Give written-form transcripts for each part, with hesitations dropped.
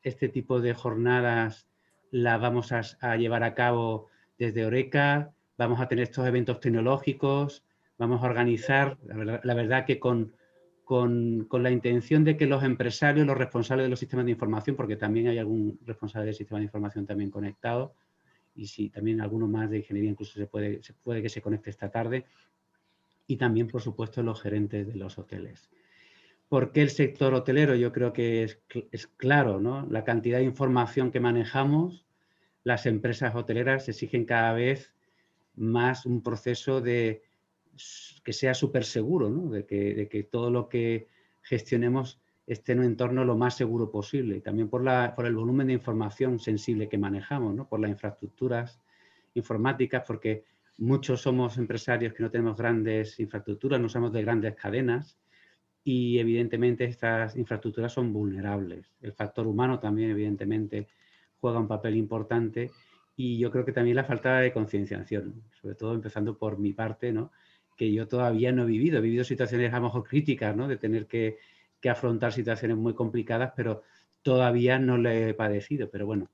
este tipo de jornadas las vamos a llevar a cabo desde Horeca, vamos a tener estos eventos tecnológicos, vamos a organizar, la verdad que con la intención de que los empresarios, los responsables de los sistemas de información, porque también hay algún responsable del sistema de información también conectado, y sí, también alguno más de ingeniería incluso se puede que se conecte esta tarde, y también, por supuesto, los gerentes de los hoteles. ¿Por qué el sector hotelero? Yo creo que es claro, ¿no? La cantidad de información que manejamos, las empresas hoteleras exigen cada vez más un proceso de que sea súper seguro, ¿no? De que todo lo que gestionemos esté en un entorno lo más seguro posible. Y también por el volumen de información sensible que manejamos, ¿no? Por las infraestructuras informáticas, porque muchos somos empresarios que no tenemos grandes infraestructuras, no somos de grandes cadenas, y evidentemente estas infraestructuras son vulnerables. El factor humano también evidentemente juega un papel importante, y yo creo que también la falta de concienciación, sobre todo empezando por mi parte, ¿no? Que yo todavía no he vivido situaciones a lo mejor críticas, ¿no? De tener que afrontar situaciones muy complicadas, pero todavía no lo he padecido. Pero bueno,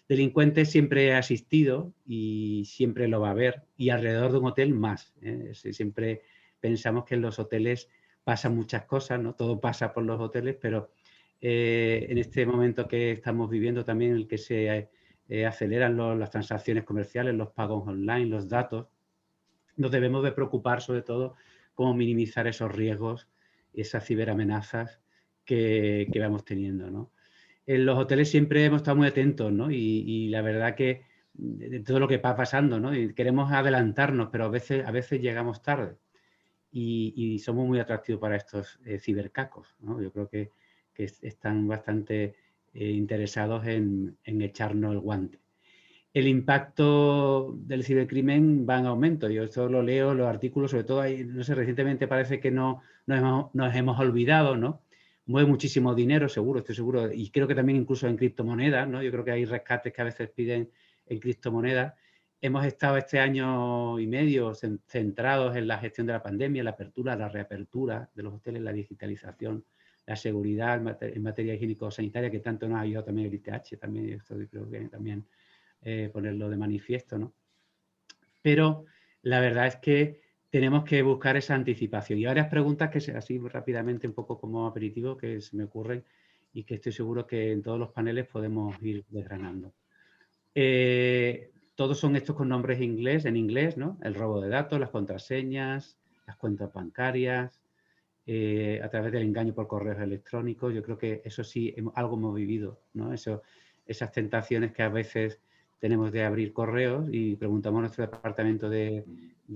delincuentes siempre he asistido y siempre lo va a haber, y alrededor de un hotel más, ¿eh? Siempre pensamos que en los hoteles pasan muchas cosas, ¿no? Todo pasa por los hoteles, pero en este momento que estamos viviendo también, en el que se aceleran las transacciones comerciales, los pagos online, los datos, nos debemos de preocupar sobre todo cómo minimizar esos riesgos, esas ciberamenazas que vamos teniendo, ¿no? En los hoteles siempre hemos estado muy atentos, ¿no? Y la verdad que de todo lo que va pasando, ¿no? Y queremos adelantarnos, pero a veces llegamos tarde. Y somos muy atractivos para estos cibercacos, ¿no? Yo creo que están bastante interesados en echarnos el guante. El impacto del cibercrimen va en aumento. Yo esto lo leo, los artículos, sobre todo, no sé, recientemente parece que nos hemos olvidado, ¿no? Mueve muchísimo dinero, seguro, estoy seguro, y creo que también incluso en criptomonedas, ¿no? Yo creo que hay rescates que a veces piden en criptomonedas. Hemos estado este año y medio centrados en la gestión de la pandemia, la apertura, la reapertura de los hoteles, la digitalización, la seguridad en materia higiénico-sanitaria, que tanto nos ha ayudado también el ITH, también, esto creo que también ponerlo de manifiesto, ¿no? Pero la verdad es que tenemos que buscar esa anticipación. Y varias preguntas que así rápidamente, un poco como aperitivo, que se me ocurren y que estoy seguro que en todos los paneles podemos ir desgranando. Todos son estos con nombres en inglés, ¿no? El robo de datos, las contraseñas, las cuentas bancarias, a través del engaño por correos electrónicos. Yo creo que eso sí, algo hemos vivido, ¿no? Esas tentaciones que a veces tenemos de abrir correos y preguntamos a nuestro departamento de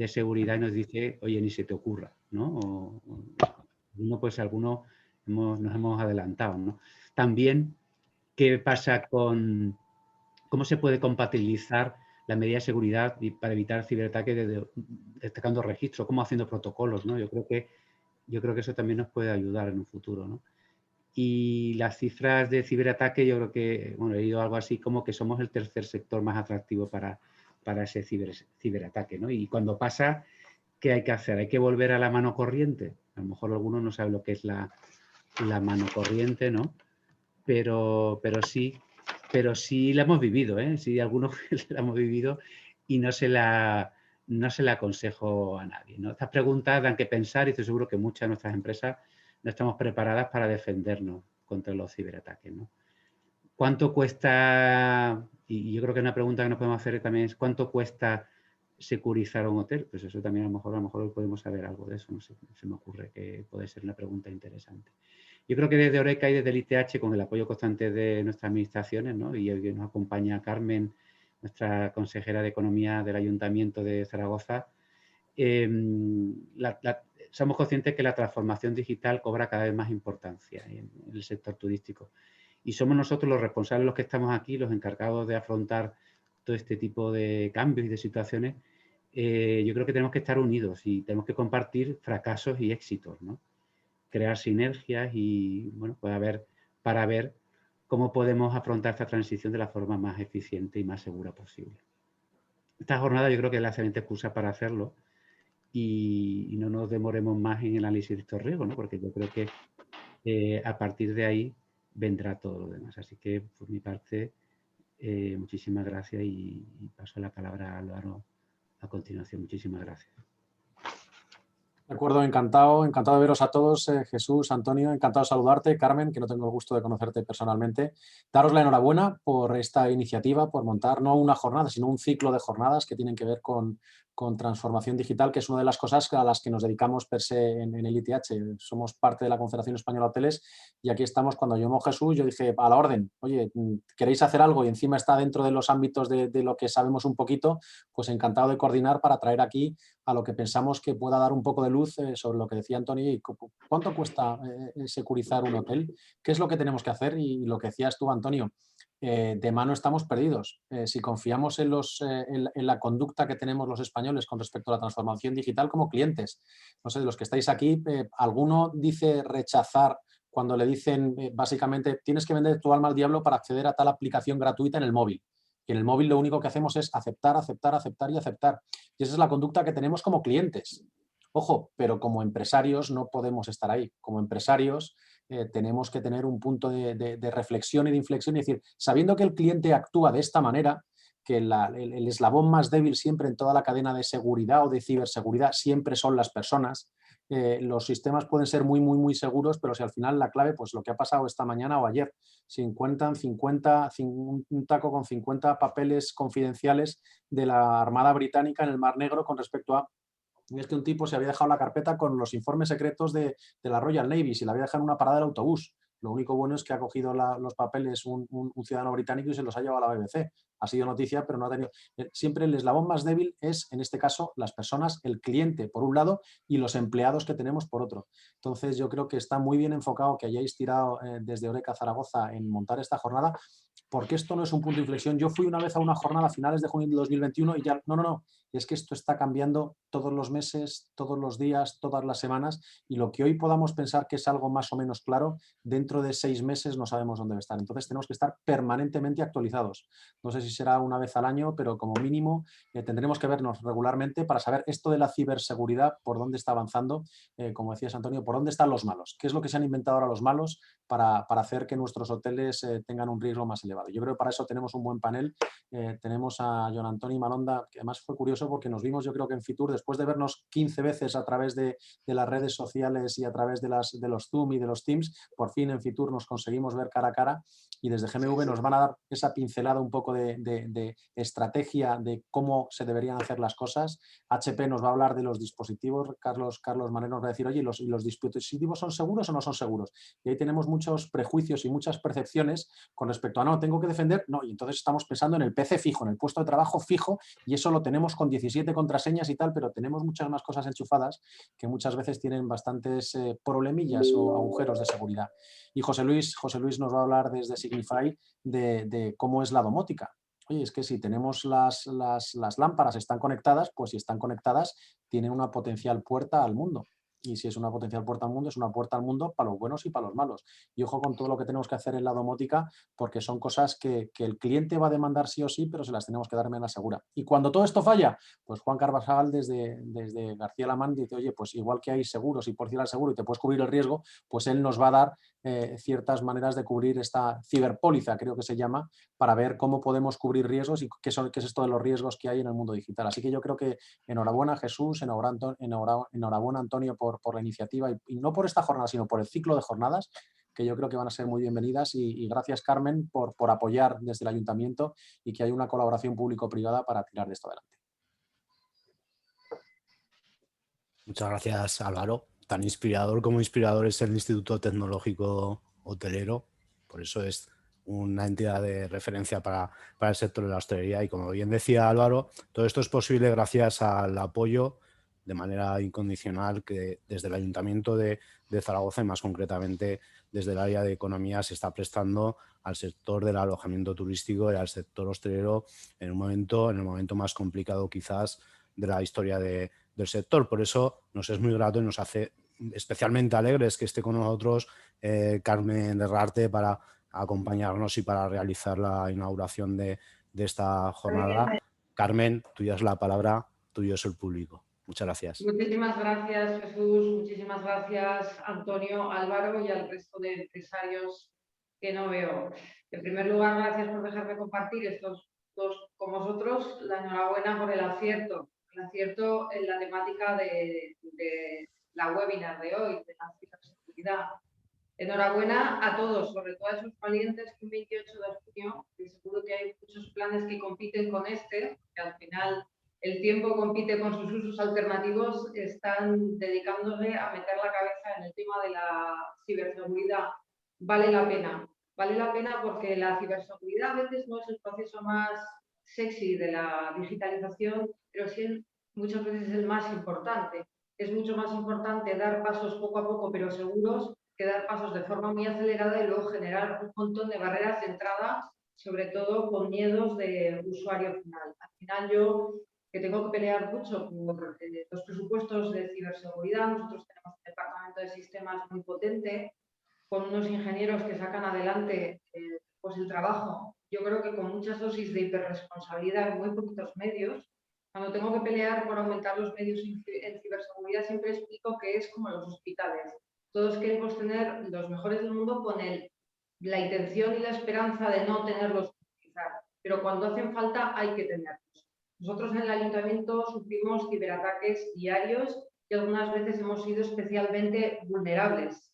seguridad y nos dice, oye, ni se te ocurra, ¿no? Algunos nos hemos adelantado, ¿no? También, ¿qué pasa con cómo se puede compatibilizar la medida de seguridad para evitar ciberataques destacando registros, cómo haciendo protocolos, ¿no? Yo creo que eso también nos puede ayudar en un futuro, ¿no? Y las cifras de ciberataque, yo creo que, bueno, he leído algo así como que somos el tercer sector más atractivo para ese ciberataque, ¿no? Y cuando pasa, ¿qué hay que hacer? ¿Hay que volver a la mano corriente? A lo mejor algunos no saben lo que es la mano corriente, ¿no? Pero sí la hemos vivido, ¿eh? Sí, algunos la hemos vivido y no se la aconsejo a nadie, ¿no? Estas preguntas dan que pensar y estoy seguro que muchas de nuestras empresas no estamos preparadas para defendernos contra los ciberataques, ¿no? ¿Cuánto cuesta? Y yo creo que una pregunta que nos podemos hacer también es ¿cuánto cuesta securizar un hotel? Pues eso también a lo mejor hoy podemos saber algo de eso, no sé, se me ocurre que puede ser una pregunta interesante. Yo creo que desde Horeca y desde el ITH, con el apoyo constante de nuestras administraciones, ¿no? Y hoy nos acompaña Carmen, nuestra consejera de Economía del Ayuntamiento de Zaragoza, somos conscientes que la transformación digital cobra cada vez más importancia en el sector turístico. Y somos nosotros los responsables, los que estamos aquí, los encargados de afrontar todo este tipo de cambios y de situaciones. Yo creo que tenemos que estar unidos y tenemos que compartir fracasos y éxitos, ¿no? Crear sinergias y, bueno, para ver cómo podemos afrontar esta transición de la forma más eficiente y más segura posible. Esta jornada yo creo que es la excelente excusa para hacerlo y no nos demoremos más en el análisis de estos riesgos, ¿no? Porque yo creo que a partir de ahí vendrá todo lo demás. Así que, por mi parte, muchísimas gracias y paso la palabra a Álvaro a continuación. Muchísimas gracias. De acuerdo, encantado de veros a todos, Jesús, Antonio, encantado de saludarte, Carmen, que no tengo el gusto de conocerte personalmente. Daros la enhorabuena por esta iniciativa, por montar no una jornada, sino un ciclo de jornadas que tienen que ver con transformación digital, que es una de las cosas a las que nos dedicamos per se en el ITH. Somos parte de la Confederación Española de Hoteles y aquí estamos. Cuando llamó Jesús, yo dije, a la orden, oye, ¿queréis hacer algo? Y encima está dentro de los ámbitos de lo que sabemos un poquito, pues encantado de coordinar para traer aquí a lo que pensamos que pueda dar un poco de luz sobre lo que decía Antonio y cuánto cuesta securizar un hotel, qué es lo que tenemos que hacer y lo que decías tú, Antonio, de mano estamos perdidos. Si confiamos en la conducta que tenemos los españoles con respecto a la transformación digital como clientes, no sé, de los que estáis aquí, ¿alguno dice rechazar cuando le dicen básicamente tienes que vender tu alma al diablo para acceder a tal aplicación gratuita en el móvil? Y en el móvil lo único que hacemos es aceptar, aceptar, aceptar y aceptar. Y esa es la conducta que tenemos como clientes. Ojo, pero como empresarios no podemos estar ahí. Como empresarios tenemos que tener un punto de reflexión y de inflexión y decir, sabiendo que el cliente actúa de esta manera, que el eslabón más débil siempre en toda la cadena de seguridad o de ciberseguridad siempre son las personas. Los sistemas pueden ser muy, muy, muy seguros, pero si al final la clave, pues lo que ha pasado esta mañana o ayer, si encuentran un taco con 50 papeles confidenciales de la Armada Británica en el Mar Negro con respecto a y es que un tipo se había dejado la carpeta con los informes secretos de la Royal Navy, se la había dejado en una parada del autobús. Lo único bueno es que ha cogido los papeles un ciudadano británico y se los ha llevado a la BBC. Ha sido noticia, pero no ha tenido... Siempre el eslabón más débil es, en este caso, las personas, el cliente, por un lado, y los empleados que tenemos, por otro. Entonces, yo creo que está muy bien enfocado que hayáis tirado desde Oreca a Zaragoza en montar esta jornada, porque esto no es un punto de inflexión. Yo fui una vez a una jornada a finales de junio de 2021 y ya... No. Es que esto está cambiando todos los meses, todos los días, todas las semanas, y lo que hoy podamos pensar que es algo más o menos claro, dentro de 6 meses no sabemos dónde va a estar. Entonces tenemos que estar permanentemente actualizados. No sé si será una vez al año, pero como mínimo tendremos que vernos regularmente para saber esto de la ciberseguridad, por dónde está avanzando, como decías, Antonio, por dónde están los malos, qué es lo que se han inventado ahora los malos para hacer que nuestros hoteles tengan un riesgo más elevado. Yo creo que para eso tenemos un buen panel. Tenemos a Joan Antonio Malonda, que además fue curioso porque nos vimos, yo creo que en Fitur, después de vernos 15 veces a través de las redes sociales y a través de los Zoom y de los Teams, por fin en Fitur nos conseguimos ver cara a cara y desde GMV nos van a dar esa pincelada un poco de estrategia de cómo se deberían hacer las cosas. HP nos va a hablar de los dispositivos. Carlos Manero nos va a decir, oye, ¿los dispositivos son seguros o no son seguros? Y ahí tenemos muchos prejuicios y muchas percepciones con respecto a, no, tengo que defender, no, y entonces estamos pensando en el PC fijo, en el puesto de trabajo fijo, y eso lo tenemos con 17 contraseñas y tal, pero tenemos muchas más cosas enchufadas que muchas veces tienen bastantes problemillas o agujeros de seguridad. Y José Luis nos va a hablar desde Signify de cómo es la domótica. Oye, es que si tenemos las lámparas están conectadas, pues si están conectadas tienen una potencial puerta al mundo. Y si es una potencial puerta al mundo, es una puerta al mundo para los buenos y para los malos. Y ojo con todo lo que tenemos que hacer en la domótica, porque son cosas que el cliente va a demandar sí o sí, pero se las tenemos que dar de manera segura. Y cuando todo esto falla, pues Juan Carvajal desde García Lamán dice, oye, pues igual que hay seguros y por decir al seguro y te puedes cubrir el riesgo, pues él nos va a dar ciertas maneras de cubrir esta ciberpóliza, creo que se llama, para ver cómo podemos cubrir riesgos y qué es esto de los riesgos que hay en el mundo digital. Así que yo creo que enhorabuena Jesús, enhorabuena Antonio por la iniciativa y no por esta jornada, sino por el ciclo de jornadas que yo creo que van a ser muy bienvenidas y gracias Carmen por apoyar desde el ayuntamiento y que hay una colaboración público-privada para tirar de esto adelante. Muchas gracias, Álvaro. Tan inspirador como inspirador es el Instituto Tecnológico Hotelero, por eso es una entidad de referencia para el sector de la hostelería y como bien decía Álvaro, todo esto es posible gracias al apoyo de manera incondicional que desde el Ayuntamiento de Zaragoza y más concretamente desde el área de economía se está prestando al sector del alojamiento turístico y al sector hostelero en el momento más complicado quizás de la historia del sector. Por eso nos es muy grato y nos hace especialmente alegres que esté con nosotros Carmen Herrarte para acompañarnos y para realizar la inauguración de esta jornada. Carmen, tuya es la palabra, tuyo es el público. Muchas gracias. Muchísimas gracias, Jesús. Muchísimas gracias, Antonio, Álvaro y al resto de empresarios que no veo. En primer lugar, gracias por dejarme compartir estos dos con vosotros. La enhorabuena por el acierto en la temática de la webinar de hoy, de la ciberseguridad. Enhorabuena a todos, sobre todo a esos valientes que el 28 de junio, que seguro que hay muchos planes que compiten con que al final el tiempo compite con sus usos alternativos, están dedicándose a meter la cabeza en el tema de la ciberseguridad. Vale la pena porque la ciberseguridad a veces no es el proceso más sexy de la digitalización, pero sí muchas veces es el más importante. Es mucho más importante dar pasos poco a poco, pero seguros, que dar pasos de forma muy acelerada y luego generar un montón de barreras de entrada, sobre todo con miedos de usuario final. Al final yo, que tengo que pelear mucho por los presupuestos de ciberseguridad, nosotros tenemos un departamento de sistemas muy potente, con unos ingenieros que sacan adelante pues el trabajo, yo creo que con muchas dosis de hiperresponsabilidad y muy poquitos medios. Cuando tengo que pelear por aumentar los medios en ciberseguridad, siempre explico que es como los hospitales. Todos queremos tener los mejores del mundo con la intención y la esperanza de no tenerlos que utilizar, pero cuando hacen falta hay que tenerlos. Nosotros en el ayuntamiento sufrimos ciberataques diarios y algunas veces hemos sido especialmente vulnerables.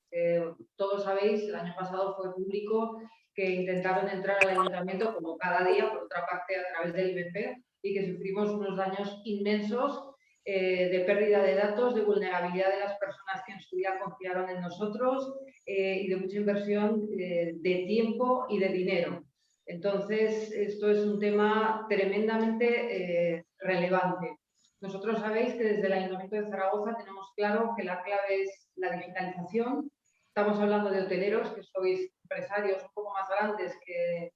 Todos sabéis, el año pasado fue público que intentaron entrar al ayuntamiento, como cada día, por otra parte, a través del IBP, y que sufrimos unos daños inmensos de pérdida de datos, de vulnerabilidad de las personas que en su día confiaron en nosotros y de mucha inversión de tiempo y de dinero. Entonces, esto es un tema tremendamente relevante. Nosotros sabéis que desde el Ayuntamiento de Zaragoza tenemos claro que la clave es la digitalización. Estamos hablando de hoteleros, que sois empresarios un poco más grandes que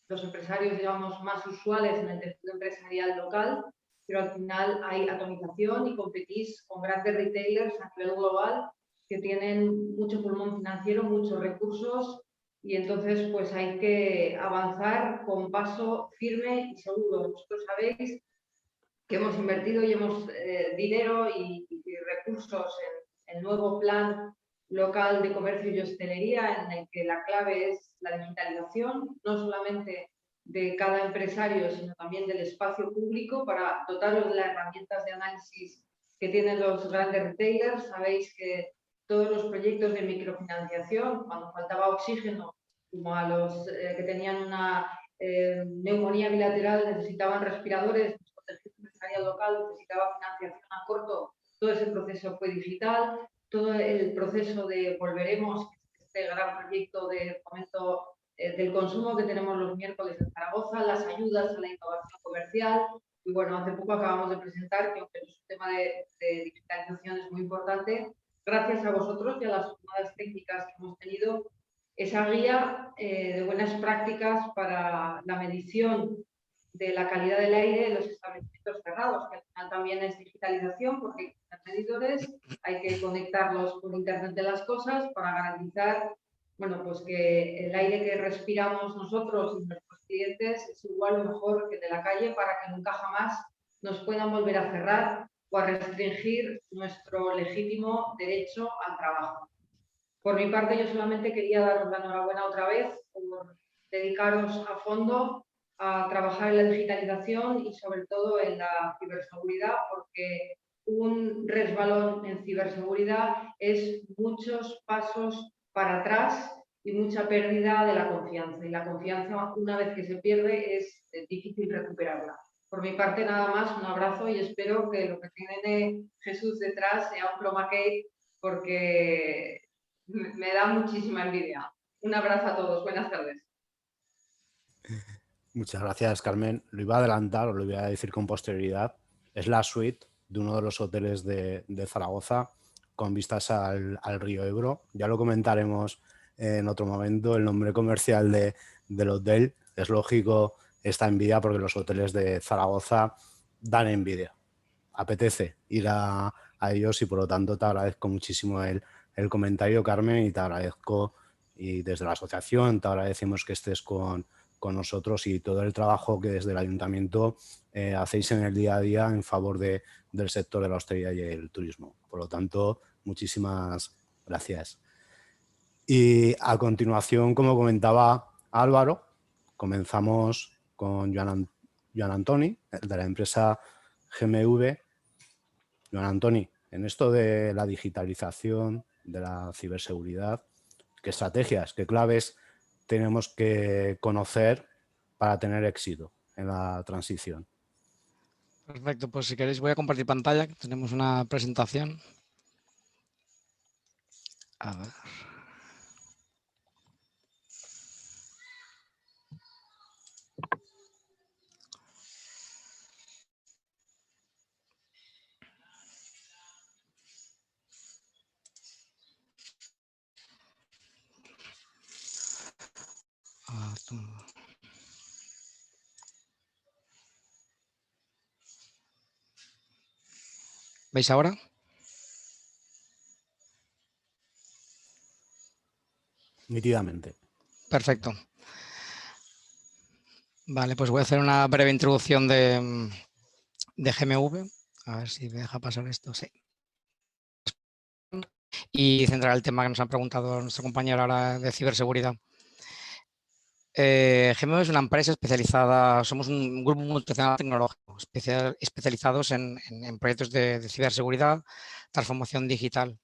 los empresarios, digamos, más usuales en el tejido empresarial local, pero al final hay atomización y competís con grandes retailers a nivel global que tienen mucho pulmón financiero, muchos recursos y entonces pues hay que avanzar con paso firme y seguro. Vosotros sabéis que hemos invertido y hemos dinero y recursos en el nuevo plan local de comercio y hostelería, en el que la clave es la digitalización, no solamente de cada empresario, sino también del espacio público, para dotarlos de las herramientas de análisis que tienen los grandes retailers. Sabéis que todos los proyectos de microfinanciación, cuando faltaba oxígeno, como a los que tenían una neumonía bilateral, necesitaban respiradores, el local necesitaba financiación a corto, todo ese proceso fue digital, todo el proceso de Volveremos, este gran proyecto de fomento del consumo que tenemos los miércoles en Zaragoza, las ayudas a la innovación comercial, y bueno, hace poco acabamos de presentar, que aunque es un tema de digitalización es muy importante, gracias a vosotros y a las jornadas técnicas que hemos tenido, esa guía de buenas prácticas para la medición de la calidad del aire en los establecimientos cerrados, que al final también es digitalización, porque hay medidores, hay que conectarlos con Internet de las cosas para garantizar, bueno, pues que el aire que respiramos nosotros y nuestros clientes es igual o mejor que el de la calle, para que nunca jamás nos puedan volver a cerrar o a restringir nuestro legítimo derecho al trabajo. Por mi parte, yo solamente quería daros la enhorabuena otra vez por dedicaros a fondo a trabajar en la digitalización y sobre todo en la ciberseguridad, porque un resbalón en ciberseguridad es muchos pasos para atrás y mucha pérdida de la confianza. Y la confianza, una vez que se pierde, es difícil recuperarla. Por mi parte, nada más, un abrazo y espero que lo que tiene Jesús detrás sea un chroma key, porque me da muchísima envidia. Un abrazo a todos. Buenas tardes. Muchas gracias, Carmen. Lo iba a adelantar o lo iba a decir con posterioridad. Es la suite de uno de los hoteles de Zaragoza con vistas al río Ebro. Ya lo comentaremos en otro momento. El nombre comercial del hotel, es lógico, esta envidia, porque los hoteles de Zaragoza dan envidia. Apetece ir a ellos y por lo tanto te agradezco muchísimo el comentario, Carmen, y te agradezco, y desde la asociación te agradecemos que estés con con nosotros y todo el trabajo que desde el ayuntamiento hacéis en el día a día en favor del sector de la hostelería y el turismo. Por lo tanto, muchísimas gracias. Y a continuación, como comentaba Álvaro, comenzamos con Joan Antoni, de la empresa GMV. Joan Antoni, en esto de la digitalización, de la ciberseguridad, ¿qué estrategias, qué claves tenemos que conocer para tener éxito en la transición? Perfecto, pues si queréis voy a compartir pantalla, que tenemos una presentación. A ver. ¿Veis ahora? Nítidamente. Perfecto. Vale, pues voy a hacer una breve introducción de GMV. A ver si me deja pasar esto. Sí. Y centrar el tema que nos han preguntado nuestro compañero ahora de ciberseguridad. GMV es una empresa especializada, somos un grupo multinacional tecnológico especializados en proyectos de ciberseguridad, transformación digital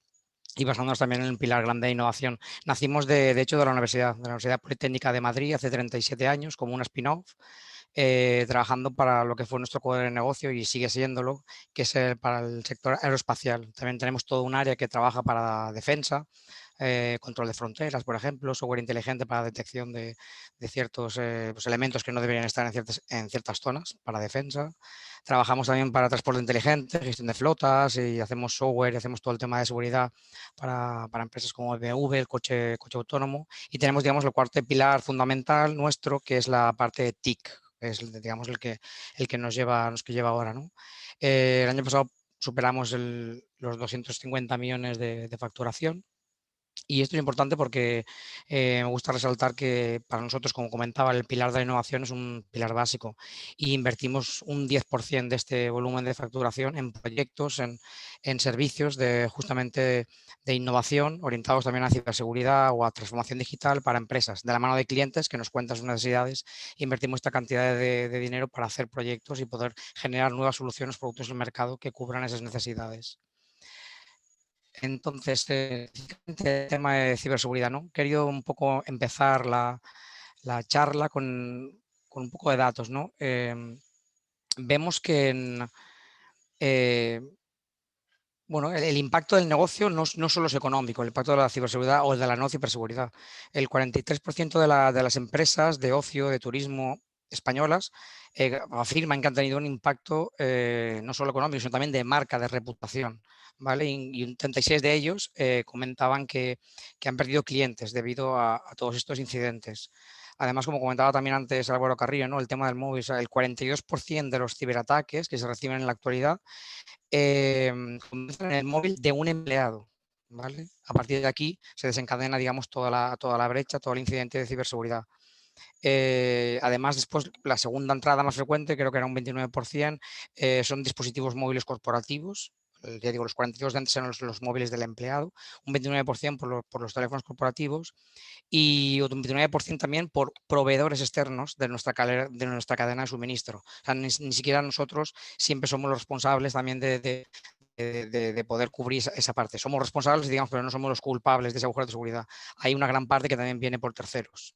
y basándonos también en el pilar grande de innovación. Nacimos de hecho de la Universidad Politécnica de Madrid hace 37 años como una spin-off, trabajando para lo que fue nuestro core de negocio y sigue siéndolo, que es para el sector aeroespacial. También tenemos todo un área que trabaja para defensa, control de fronteras, por ejemplo, software inteligente para detección de ciertos pues elementos que no deberían estar en ciertas zonas para defensa. Trabajamos también para transporte inteligente, gestión de flotas y hacemos software y hacemos todo el tema de seguridad para empresas como BMW, el coche autónomo. Y tenemos, digamos, el cuarto pilar fundamental nuestro, que es la parte de TIC, que es, digamos, el que nos lleva ahora, ¿no? El año pasado superamos los 250 millones de facturación. Y esto es importante porque me gusta resaltar que para nosotros, como comentaba, el pilar de la innovación es un pilar básico y invertimos un 10% de este volumen de facturación en proyectos, en servicios justamente de innovación orientados también a ciberseguridad o a transformación digital para empresas, de la mano de clientes que nos cuentan sus necesidades. Invertimos esta cantidad de dinero para hacer proyectos y poder generar nuevas soluciones, productos en el mercado que cubran esas necesidades. Entonces, el tema de ciberseguridad, ¿no? He querido un poco empezar la charla con un poco de datos, ¿no? Vemos que bueno, el impacto del negocio no solo es económico, el impacto de la ciberseguridad o de la no ciberseguridad. El 43% de las empresas de ocio, de turismo españolas afirman que han tenido un impacto no solo económico, sino también de marca, de reputación, ¿vale? Y un 36 de ellos comentaban que han perdido clientes debido a todos estos incidentes. Además, como comentaba también antes Álvaro Carrillo, ¿no? El tema del móvil, o sea, el 42% de los ciberataques que se reciben en la actualidad comienzan en el móvil de un empleado, ¿vale? A partir de aquí se desencadena, digamos, toda la brecha, todo el incidente de ciberseguridad. Además, después, la segunda entrada más frecuente, creo que era un 29%, son dispositivos móviles corporativos. Ya digo, los 42 de antes eran los móviles del empleado, un 29% por los teléfonos corporativos y otro 29% también por proveedores externos de nuestra cadena de suministro. O sea, ni siquiera nosotros siempre somos los responsables también de poder cubrir esa parte. Somos responsables, digamos, pero no somos los culpables de ese agujero de seguridad. Hay una gran parte que también viene por terceros.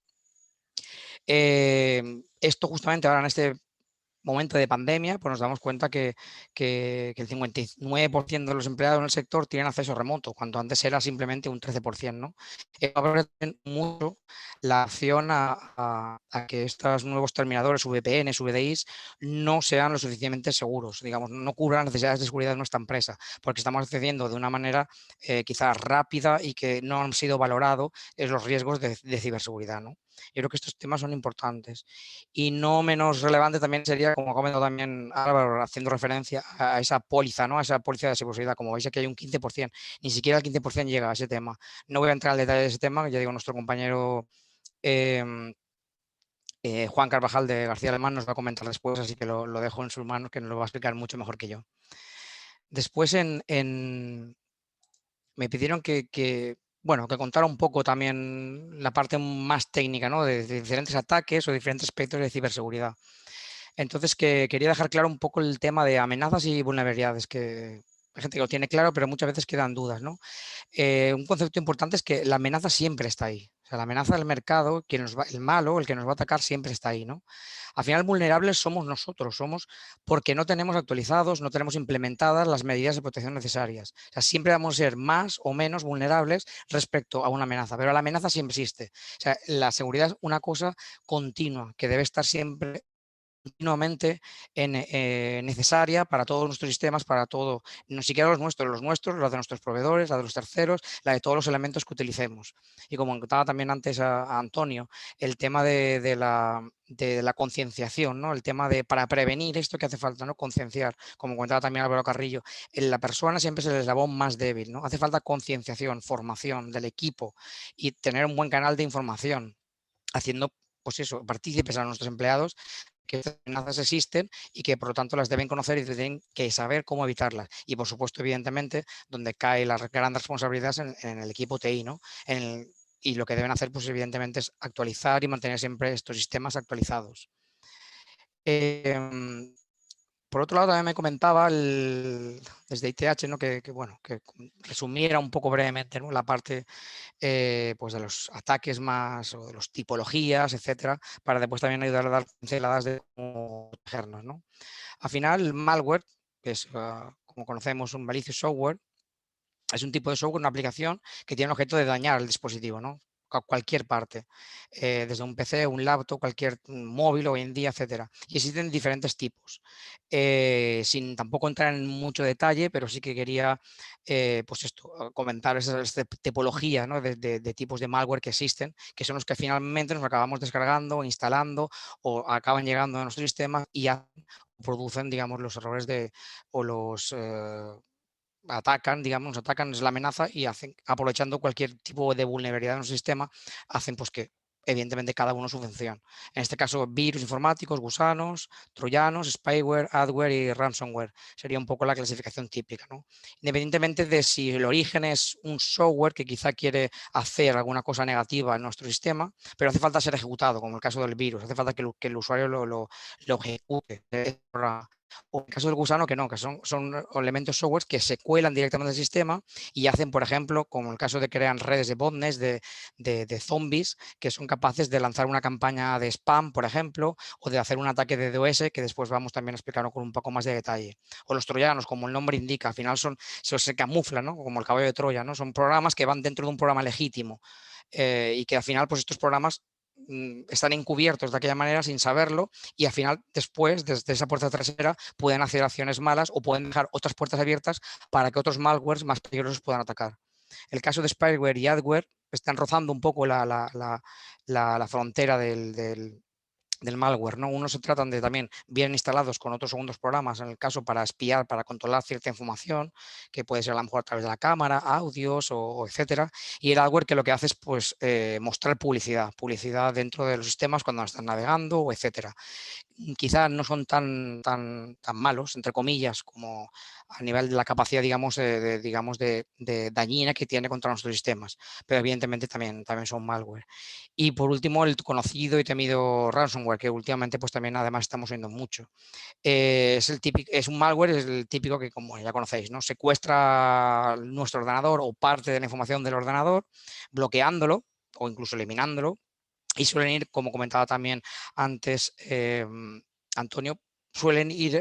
Esto justamente ahora en este momento de pandemia, pues nos damos cuenta que el 59% de los empleados en el sector tienen acceso remoto, cuando antes era simplemente un 13%, ¿no? Mucho la acción a que estos nuevos terminadores, VPNs, VDIs, no sean lo suficientemente seguros, digamos, no cubran las necesidades de seguridad de nuestra empresa, porque estamos accediendo de una manera quizás rápida y que no han sido valorados los riesgos de ciberseguridad, ¿no? Yo creo que estos temas son importantes. Y no menos relevante también sería, como ha comentado también Álvaro, haciendo referencia a esa póliza, ¿no? A esa póliza de seguridad. Como veis aquí hay un 15%, ni siquiera el 15% llega a ese tema. No voy a entrar al detalle de ese tema, ya digo, nuestro compañero Juan Carvajal de García Alemán nos va a comentar después, así que lo dejo en sus manos, que nos lo va a explicar mucho mejor que yo. Después me pidieron que contara un poco también la parte más técnica, ¿no? de diferentes ataques o diferentes aspectos de ciberseguridad. Entonces, quería dejar claro un poco el tema de amenazas y vulnerabilidades, que hay gente que lo tiene claro, pero muchas veces quedan dudas, ¿no? Un concepto importante es que la amenaza siempre está ahí. O sea, la amenaza del mercado, el malo, el que nos va a atacar, siempre está ahí, ¿no? Al final, vulnerables somos nosotros, somos porque no tenemos actualizados, no tenemos implementadas las medidas de protección necesarias. O sea, siempre vamos a ser más o menos vulnerables respecto a una amenaza, pero la amenaza siempre existe. O sea, la seguridad es una cosa continua que debe estar siempre continuamente necesaria para todos nuestros sistemas, para todo, no siquiera los nuestros, los de nuestros proveedores, la de los terceros, la de todos los elementos que utilicemos. Y como contaba también antes a Antonio, el tema de la concienciación, ¿no? El tema de, para prevenir esto que hace falta, ¿no? Concienciar, como comentaba también Álvaro Carrillo, en la persona siempre es el eslabón más débil, ¿no? Hace falta concienciación, formación del equipo y tener un buen canal de información, haciendo, pues eso, partícipes a nuestros empleados que estas amenazas existen y que por lo tanto las deben conocer y tienen que saber cómo evitarlas. Y por supuesto, evidentemente, donde cae la gran responsabilidad es en el equipo TI, ¿no? Y lo que deben hacer, pues evidentemente, es actualizar y mantener siempre estos sistemas actualizados. Por otro lado, también me comentaba desde ITH, ¿no? que resumiera un poco brevemente, ¿no? La parte pues de los ataques más o de las tipologías, etcétera, para después también ayudar a dar pinceladas de cómo protegernos, ¿no? Al final, el malware, que es, como conocemos, un malicious software, es un tipo de software, una aplicación que tiene el objeto de dañar el dispositivo, ¿no? Cualquier parte, desde un PC, un laptop, cualquier móvil hoy en día, etcétera. Y existen diferentes tipos. Sin tampoco entrar en mucho detalle, pero sí que quería comentar esa tipología, ¿no? de tipos de malware que existen, que son los que finalmente nos acabamos descargando, instalando o acaban llegando a nuestro sistema y ya producen, digamos, los errores o los nos atacan, es la amenaza y hacen, aprovechando cualquier tipo de vulnerabilidad en un sistema, hacen pues que evidentemente cada uno su función. En este caso, virus informáticos, gusanos, troyanos, spyware, adware y ransomware. Sería un poco la clasificación típica, ¿no? Independientemente de si el origen es un software que quizá quiere hacer alguna cosa negativa en nuestro sistema, pero hace falta ser ejecutado, como el caso del virus, hace falta que el usuario lo ejecute. O en el caso del gusano, que no, que son elementos software que se cuelan directamente al sistema y hacen, por ejemplo, como el caso de crear redes de botnets, de zombies, que son capaces de lanzar una campaña de spam, por ejemplo, o de hacer un ataque de DOS, que después vamos también a explicarlo con un poco más de detalle. O los troyanos, como el nombre indica, al final se camuflan, ¿no? Como el caballo de Troya, ¿no? Son programas que van dentro de un programa legítimo y que al final, pues estos programas están encubiertos de aquella manera sin saberlo y al final después desde esa puerta trasera pueden hacer acciones malas o pueden dejar otras puertas abiertas para que otros malwares más peligrosos puedan atacar. El caso de spyware y adware están rozando un poco la frontera del malware, ¿no? Unos se tratan de también bien instalados con otros segundos programas, en el caso para espiar, para controlar cierta información, que puede ser a lo mejor a través de la cámara, audios o etcétera, y el adware que lo que hace es pues mostrar publicidad dentro de los sistemas cuando están navegando o etcétera. Quizás no son tan malos, entre comillas, como a nivel de la capacidad, digamos, de dañina que tiene contra nuestros sistemas, pero evidentemente también son malware. Y por último, el conocido y temido ransomware, que últimamente pues también además estamos viendo mucho. Es un malware, es el típico que, como ya conocéis, ¿no? Secuestra nuestro ordenador o parte de la información del ordenador, bloqueándolo o incluso eliminándolo. Y suelen ir, como comentaba también antes Antonio, suelen ir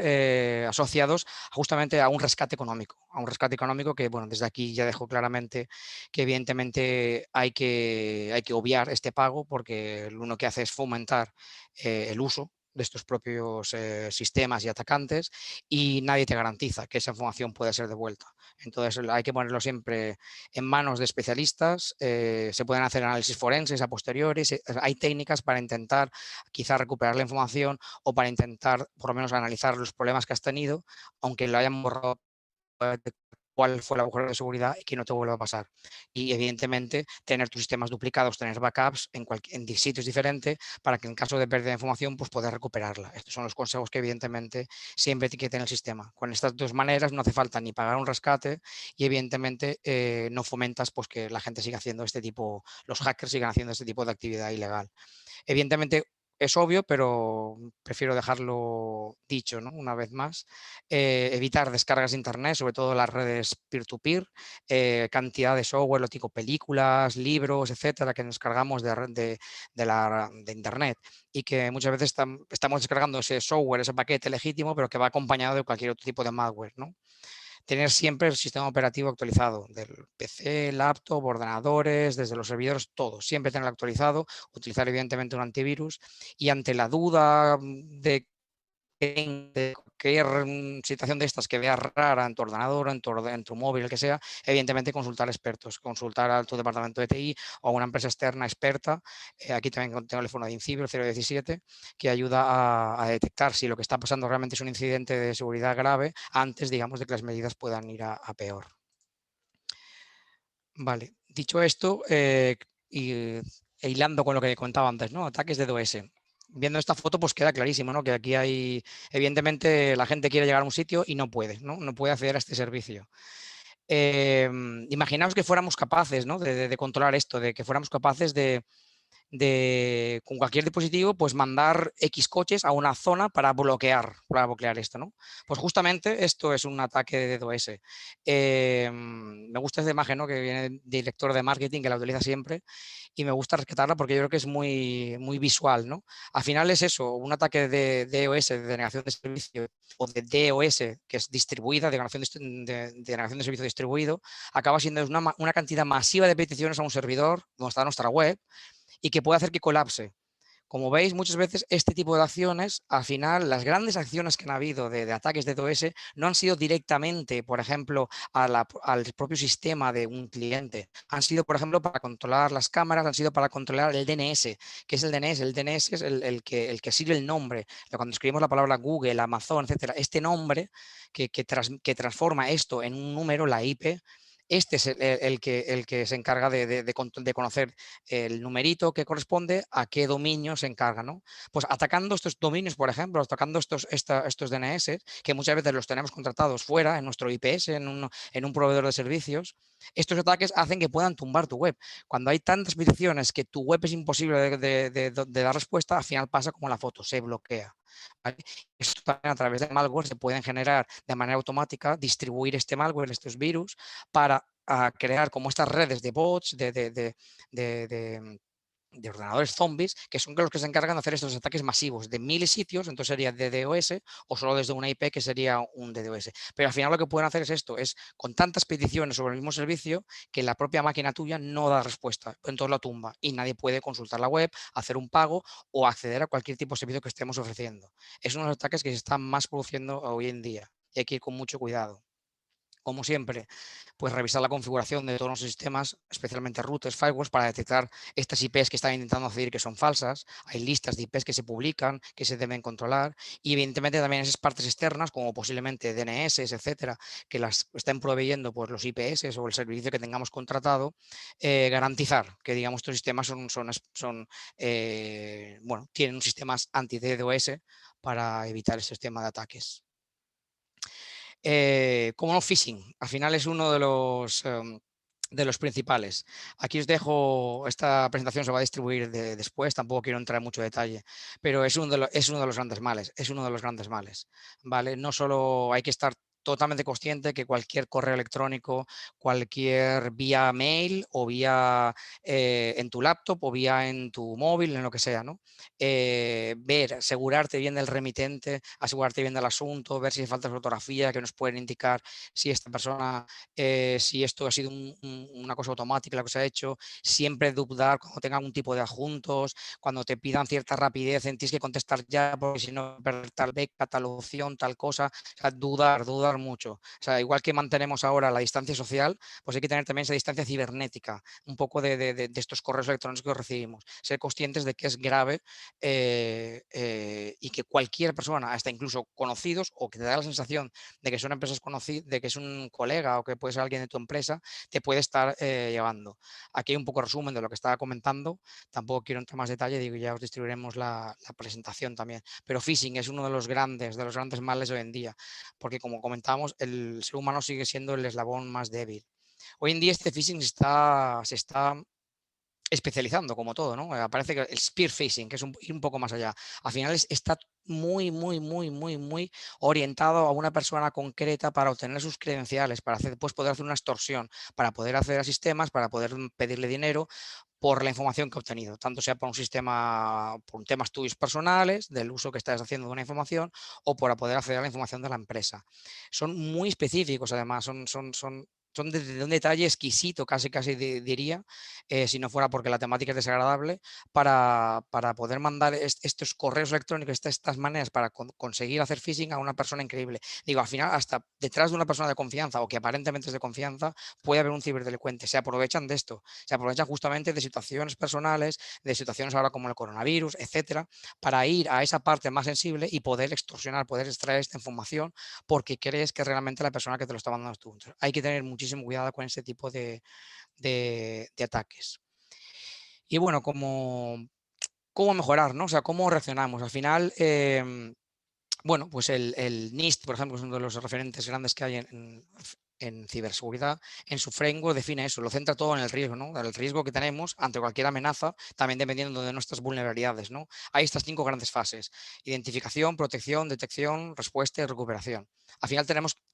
asociados justamente a un rescate económico que, bueno, desde aquí ya dejo claramente que evidentemente hay que obviar este pago porque lo único que hace es fomentar el uso de estos propios sistemas y atacantes y nadie te garantiza que esa información pueda ser devuelta. Entonces hay que ponerlo siempre en manos de especialistas, se pueden hacer análisis forenses a posteriori, hay técnicas para intentar quizá recuperar la información o para intentar por lo menos analizar los problemas que has tenido, aunque lo hayan borrado cuál fue el agujero de seguridad y que no te vuelva a pasar. Y evidentemente tener tus sistemas duplicados, tener backups en sitios diferentes para que en caso de pérdida de información pues poder recuperarla. Estos son los consejos que evidentemente siempre tiene que tener el sistema. Con estas dos maneras no hace falta ni pagar un rescate y evidentemente no fomentas pues que la gente siga haciendo este tipo, los hackers sigan haciendo este tipo de actividad ilegal. Evidentemente es obvio, pero prefiero dejarlo dicho, ¿no? Una vez más. Evitar descargas de internet, sobre todo las redes peer-to-peer, cantidad de software, lo tipo películas, libros, etcétera, que nos cargamos de internet y que muchas veces estamos descargando ese software, ese paquete legítimo, pero que va acompañado de cualquier otro tipo de malware, ¿no? Tener siempre el sistema operativo actualizado, del PC, laptop, ordenadores, desde los servidores, todo, siempre tenerlo actualizado, utilizar evidentemente un antivirus y ante la duda de cualquier situación de estas que veas rara en tu ordenador, en tu móvil, el que sea, evidentemente consultar expertos, consultar a tu departamento de TI o a una empresa externa experta. Aquí también tengo el teléfono de Incibio, el 017, que ayuda a detectar si lo que está pasando realmente es un incidente de seguridad grave antes, digamos, de que las medidas puedan ir a peor. Vale, dicho esto, hilando con lo que contaba antes, ¿no? Ataques de DOS. Viendo esta foto, pues queda clarísimo, ¿no? Que aquí hay, evidentemente, la gente quiere llegar a un sitio y no puede, ¿no? No puede acceder a este servicio. Imaginaos que fuéramos capaces, ¿no? de controlar esto, de que fuéramos capaces de con cualquier dispositivo, pues mandar X coches a una zona para bloquear esto, ¿no? Pues justamente esto es un ataque de DDoS. Me gusta esta imagen, ¿no? Que viene del director de marketing, que la utiliza siempre, y me gusta rescatarla porque yo creo que es muy, muy visual, ¿no? Al final es eso, un ataque de DOS, de denegación de servicio, o de DOS, que es distribuida, de denegación de servicio distribuido, acaba siendo una cantidad masiva de peticiones a un servidor, donde está nuestra web, y que puede hacer que colapse. Como veis, muchas veces este tipo de acciones, al final, las grandes acciones que han habido de ataques de DOS no han sido directamente, por ejemplo, al propio sistema de un cliente. Han sido, por ejemplo, para controlar las cámaras, han sido para controlar el DNS. ¿Qué es el DNS? El DNS es el que sirve el nombre. Cuando escribimos la palabra Google, Amazon, etcétera, este nombre que transforma esto en un número, la IP, este es el que se encarga de conocer el numerito que corresponde a qué dominio se encarga, ¿no? Pues atacando estos dominios, por ejemplo, atacando estos DNS, que muchas veces los tenemos contratados fuera, en nuestro IPS, en un proveedor de servicios, estos ataques hacen que puedan tumbar tu web. Cuando hay tantas peticiones que tu web es imposible de dar respuesta, al final pasa como la foto, se bloquea. ¿Vale? Esto también a través de malware se pueden generar de manera automática, distribuir este malware, estos virus, para crear como estas redes de bots, de ordenadores zombies, que son los que se encargan de hacer estos ataques masivos de miles de sitios, entonces sería DDoS, o solo desde una IP, que sería un DDoS. Pero al final lo que pueden hacer es esto, es con tantas peticiones sobre el mismo servicio, que la propia máquina tuya no da respuesta, entonces la tumba y nadie puede consultar la web, hacer un pago o acceder a cualquier tipo de servicio que estemos ofreciendo. Es uno de los ataques que se están más produciendo hoy en día y hay que ir con mucho cuidado. Como siempre, pues revisar la configuración de todos los sistemas, especialmente routers, firewalls, para detectar estas IPs que están intentando acceder que son falsas. Hay listas de IPs que se publican, que se deben controlar, y evidentemente también esas partes externas, como posiblemente DNS, etcétera, que las estén proveyendo pues, los IPS o el servicio que tengamos contratado, garantizar que digamos estos sistemas tienen un sistema anti-DDoS para evitar ese sistema de ataques. Como no, phishing, al final es uno de los principales. Aquí os dejo, esta presentación se va a distribuir después, tampoco quiero entrar en mucho detalle, pero es uno de los grandes males, ¿vale? No solo hay que estar totalmente consciente que cualquier correo electrónico, cualquier vía mail o vía en tu laptop o vía en tu móvil, en lo que sea, ¿no? Asegurarte bien del remitente, asegurarte bien del asunto, ver si falta fotografía que nos pueden indicar si esta persona, si esto ha sido una cosa automática lo que se ha hecho, siempre dudar cuando tenga algún tipo de adjuntos, cuando te pidan cierta rapidez, tienes que contestar ya porque si no perder tal beca, tal opción, tal cosa, o sea, dudar mucho. O sea, igual que mantenemos ahora la distancia social, pues hay que tener también esa distancia cibernética, un poco de estos correos electrónicos que recibimos. Ser conscientes de que es grave y que cualquier persona, hasta incluso conocidos, o que te da la sensación de que son empresas conocidas, de que es un colega o que puede ser alguien de tu empresa, te puede estar llevando. Aquí hay un poco resumen de lo que estaba comentando. Tampoco quiero entrar más detalle, digo, ya os distribuiremos la presentación también. Pero phishing es uno de los grandes males hoy en día, porque como comentábamos, el ser humano sigue siendo el eslabón más débil. Hoy en día este phishing se está especializando, como todo, ¿no? Aparece que el spear phishing, que es ir un poco más allá. Al final está muy orientado a una persona concreta para obtener sus credenciales, para después poder hacer una extorsión, para poder acceder a sistemas, para poder pedirle dinero por la información que ha obtenido, tanto sea por un sistema, por temas tuyos personales, del uso que estás haciendo de una información, o para poder acceder a la información de la empresa. Son muy específicos, además, son de un detalle exquisito, casi diría, si no fuera porque la temática es desagradable, para poder mandar estos correos electrónicos, estas maneras para conseguir hacer phishing a una persona increíble. Digo, al final, hasta detrás de una persona de confianza o que aparentemente es de confianza, puede haber un ciberdelincuente. Se aprovechan de esto, se aprovechan justamente de situaciones personales, de situaciones ahora como el coronavirus, etcétera, para ir a esa parte más sensible y poder extorsionar, poder extraer esta información porque crees que realmente la persona que te lo está mandando es tú. Entonces, hay que tener muchísimo cuidado con este tipo de ataques. Y bueno, ¿cómo mejorar, ¿no? O sea, ¿cómo reaccionamos? Al final, bueno, pues el NIST, por ejemplo, es uno de los referentes grandes que hay en ciberseguridad. En su framework define eso, lo centra todo en el riesgo, ¿no? El riesgo que tenemos ante cualquier amenaza, también dependiendo de nuestras vulnerabilidades, ¿no? Hay estas 5 grandes fases: identificación, protección, detección, respuesta y recuperación. Al final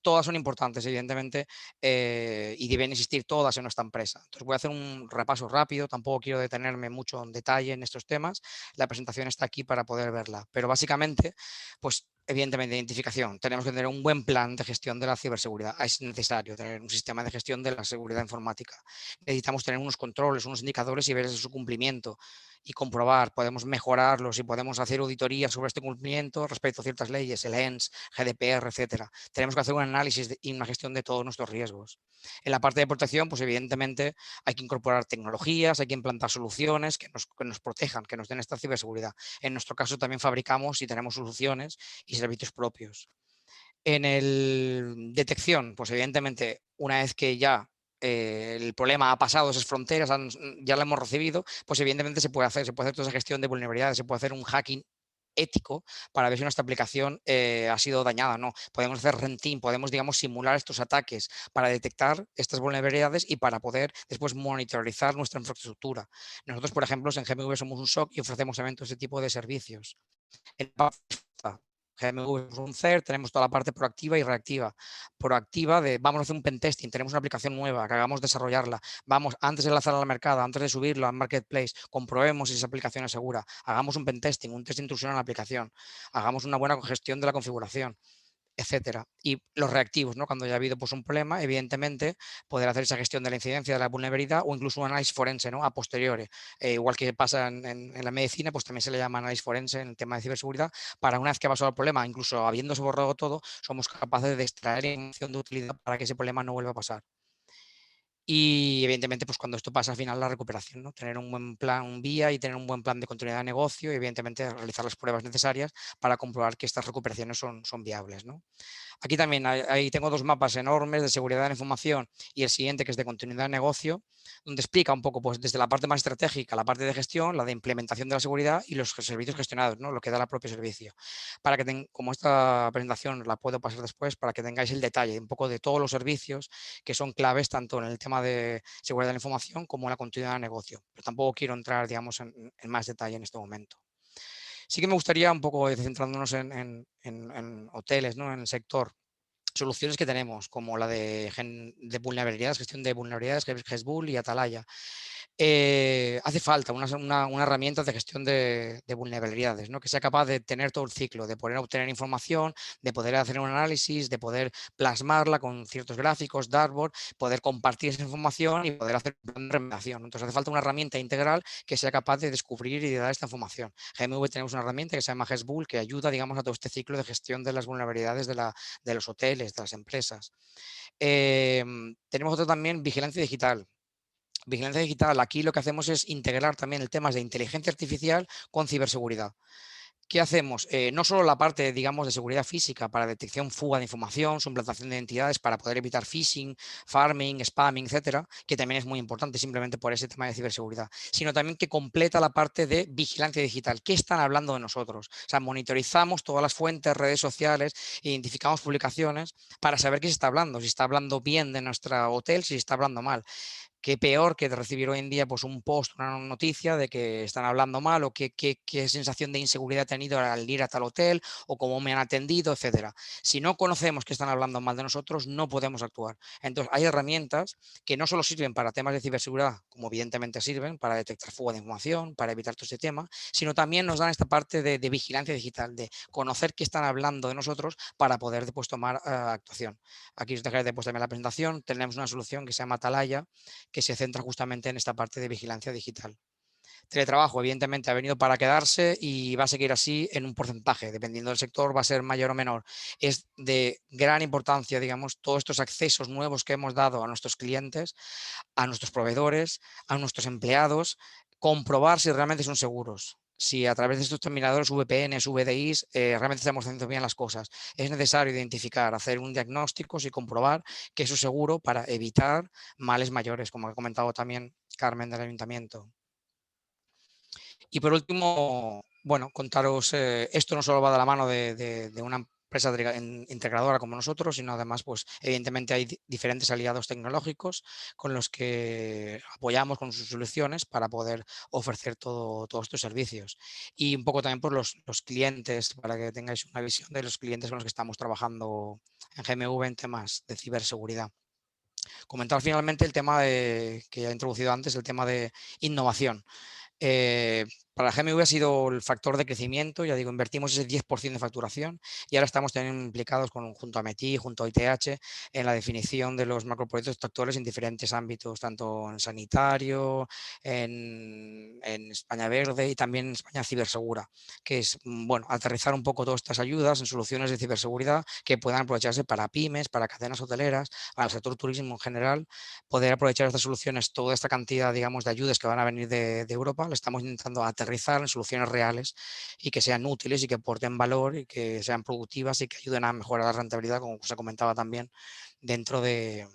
todas son importantes, evidentemente, y deben existir todas en nuestra empresa. Entonces voy a hacer un repaso rápido, tampoco quiero detenerme mucho en detalle en estos temas. La presentación está aquí para poder verla, pero básicamente, pues evidentemente, identificación. Tenemos que tener un buen plan de gestión de la ciberseguridad. Es necesario tener un sistema de gestión de la seguridad informática. Necesitamos tener unos controles, unos indicadores y ver su cumplimiento y comprobar. Podemos mejorarlos y podemos hacer auditorías sobre este cumplimiento respecto a ciertas leyes, el ENS, GDPR, etcétera. Tenemos que hacer un análisis y una gestión de todos nuestros riesgos. En la parte de protección, pues evidentemente hay que incorporar tecnologías, hay que implantar soluciones que nos protejan, que nos den esta ciberseguridad. En nuestro caso también fabricamos y tenemos soluciones y servicios propios. En el detección, pues evidentemente una vez que ya el problema ha pasado esas fronteras, ya lo hemos recibido, pues evidentemente se puede hacer toda esa gestión de vulnerabilidades, se puede hacer un hacking ético para ver si nuestra aplicación ha sido dañada o no. Podemos hacer renting, podemos, digamos, simular estos ataques para detectar estas vulnerabilidades y para poder después monitorizar nuestra infraestructura. Nosotros, por ejemplo, en GMV somos un SOC y ofrecemos también todo ese tipo de servicios. En GMV es un CERT, tenemos toda la parte proactiva y reactiva. Proactiva de vamos a hacer un pentesting, tenemos una aplicación nueva, que hagamos desarrollarla, vamos antes de lanzarla al mercado, antes de subirlo al marketplace, comprobemos si esa aplicación es segura, hagamos un pentesting, un test de intrusión en la aplicación, hagamos una buena gestión de la configuración, etcétera. Y los reactivos, ¿no? Cuando ya ha habido pues, un problema, evidentemente, poder hacer esa gestión de la incidencia, de la vulnerabilidad o incluso un análisis forense, ¿no? A posteriori. Igual que pasa en la medicina, pues también se le llama análisis forense en el tema de ciberseguridad. Para una vez que ha pasado el problema, incluso habiéndose borrado todo, somos capaces de extraer información de utilidad para que ese problema no vuelva a pasar. Y evidentemente, pues cuando esto pasa al final la recuperación, ¿no? Tener un buen plan, un vía y tener un buen plan de continuidad de negocio y evidentemente realizar las pruebas necesarias para comprobar que estas recuperaciones son viables, ¿no? Aquí también ahí tengo 2 mapas enormes de seguridad de la información y el siguiente que es de continuidad de negocio, donde explica un poco pues, desde la parte más estratégica, la parte de gestión, la de implementación de la seguridad y los servicios gestionados, ¿no? Lo que da el propio servicio. Para que como esta presentación la puedo pasar después, para que tengáis el detalle un poco de todos los servicios que son claves tanto en el tema de seguridad de la información como en la continuidad de negocio. Pero tampoco quiero entrar digamos, en más detalle en este momento. Sí que me gustaría un poco centrándonos en hoteles, ¿no? En el sector, soluciones que tenemos, como la de vulnerabilidades, gestión de vulnerabilidades, GESBull y Atalaya. hace falta una herramienta de gestión de vulnerabilidades, ¿no? Que sea capaz de tener todo el ciclo, de poder obtener información, de poder hacer un análisis, de poder plasmarla con ciertos gráficos, dashboard, poder compartir esa información y poder hacer un plan de remediación. Entonces hace falta una herramienta integral que sea capaz de descubrir y de dar esta información. GMV tenemos una herramienta que se llama GESBull que ayuda, digamos, a todo este ciclo de gestión de las vulnerabilidades de los hoteles, de las empresas. Tenemos otro también, vigilancia digital. Vigilancia digital, aquí lo que hacemos es integrar también el tema de inteligencia artificial con ciberseguridad. ¿Qué hacemos? No solo la parte, digamos, de seguridad física para detección, fuga de información, suplantación de identidades para poder evitar phishing, farming, spamming, etcétera, que también es muy importante simplemente por ese tema de ciberseguridad, sino también que completa la parte de vigilancia digital. ¿Qué están hablando de nosotros? O sea, monitorizamos todas las fuentes, redes sociales, identificamos publicaciones para saber qué se está hablando, si está hablando bien de nuestro hotel, si está hablando mal. Qué peor que recibir hoy en día pues, un post, una noticia de que están hablando mal o qué sensación de inseguridad he tenido al ir a tal hotel o cómo me han atendido, etcétera. Si no conocemos que están hablando mal de nosotros, no podemos actuar. Entonces, hay herramientas que no solo sirven para temas de ciberseguridad, como evidentemente sirven para detectar fuga de información, para evitar todo este tema, sino también nos dan esta parte de vigilancia digital, de conocer qué están hablando de nosotros para poder después tomar actuación. Aquí os dejaré después también la presentación. Tenemos una solución que se llama Atalaya, que se centra justamente en esta parte de vigilancia digital. Teletrabajo, evidentemente, ha venido para quedarse y va a seguir así en un porcentaje, dependiendo del sector, va a ser mayor o menor. Es de gran importancia, digamos, todos estos accesos nuevos que hemos dado a nuestros clientes, a nuestros proveedores, a nuestros empleados, comprobar si realmente son seguros. Si a través de estos terminadores VPNs, VDIs, realmente estamos haciendo bien las cosas. Es necesario identificar, hacer un diagnóstico y comprobar que eso es seguro para evitar males mayores, como ha comentado también Carmen del Ayuntamiento. Y por último, bueno, contaros, esto no solo va de la mano de una empresa integradora como nosotros, sino además, pues evidentemente hay diferentes aliados tecnológicos con los que apoyamos con sus soluciones para poder ofrecer todos estos servicios. Y un poco también por los clientes, para que tengáis una visión de los clientes con los que estamos trabajando en GMV en temas de ciberseguridad. Comentar finalmente el tema que ya he introducido antes, el tema de innovación. Para GMV ha sido el factor de crecimiento, ya digo, invertimos ese 10% de facturación y ahora estamos también implicados junto a METI, junto a ITH, en la definición de los macroproyectos tractores en diferentes ámbitos, tanto en sanitario, en España Verde y también en España Cibersegura, que es, bueno, aterrizar un poco todas estas ayudas en soluciones de ciberseguridad que puedan aprovecharse para pymes, para cadenas hoteleras, para el sector turismo en general, poder aprovechar estas soluciones, toda esta cantidad, digamos, de ayudas que van a venir de Europa, lo estamos intentando aterrizar en soluciones reales y que sean útiles y que aporten valor y que sean productivas y que ayuden a mejorar la rentabilidad, como se comentaba también, dentro de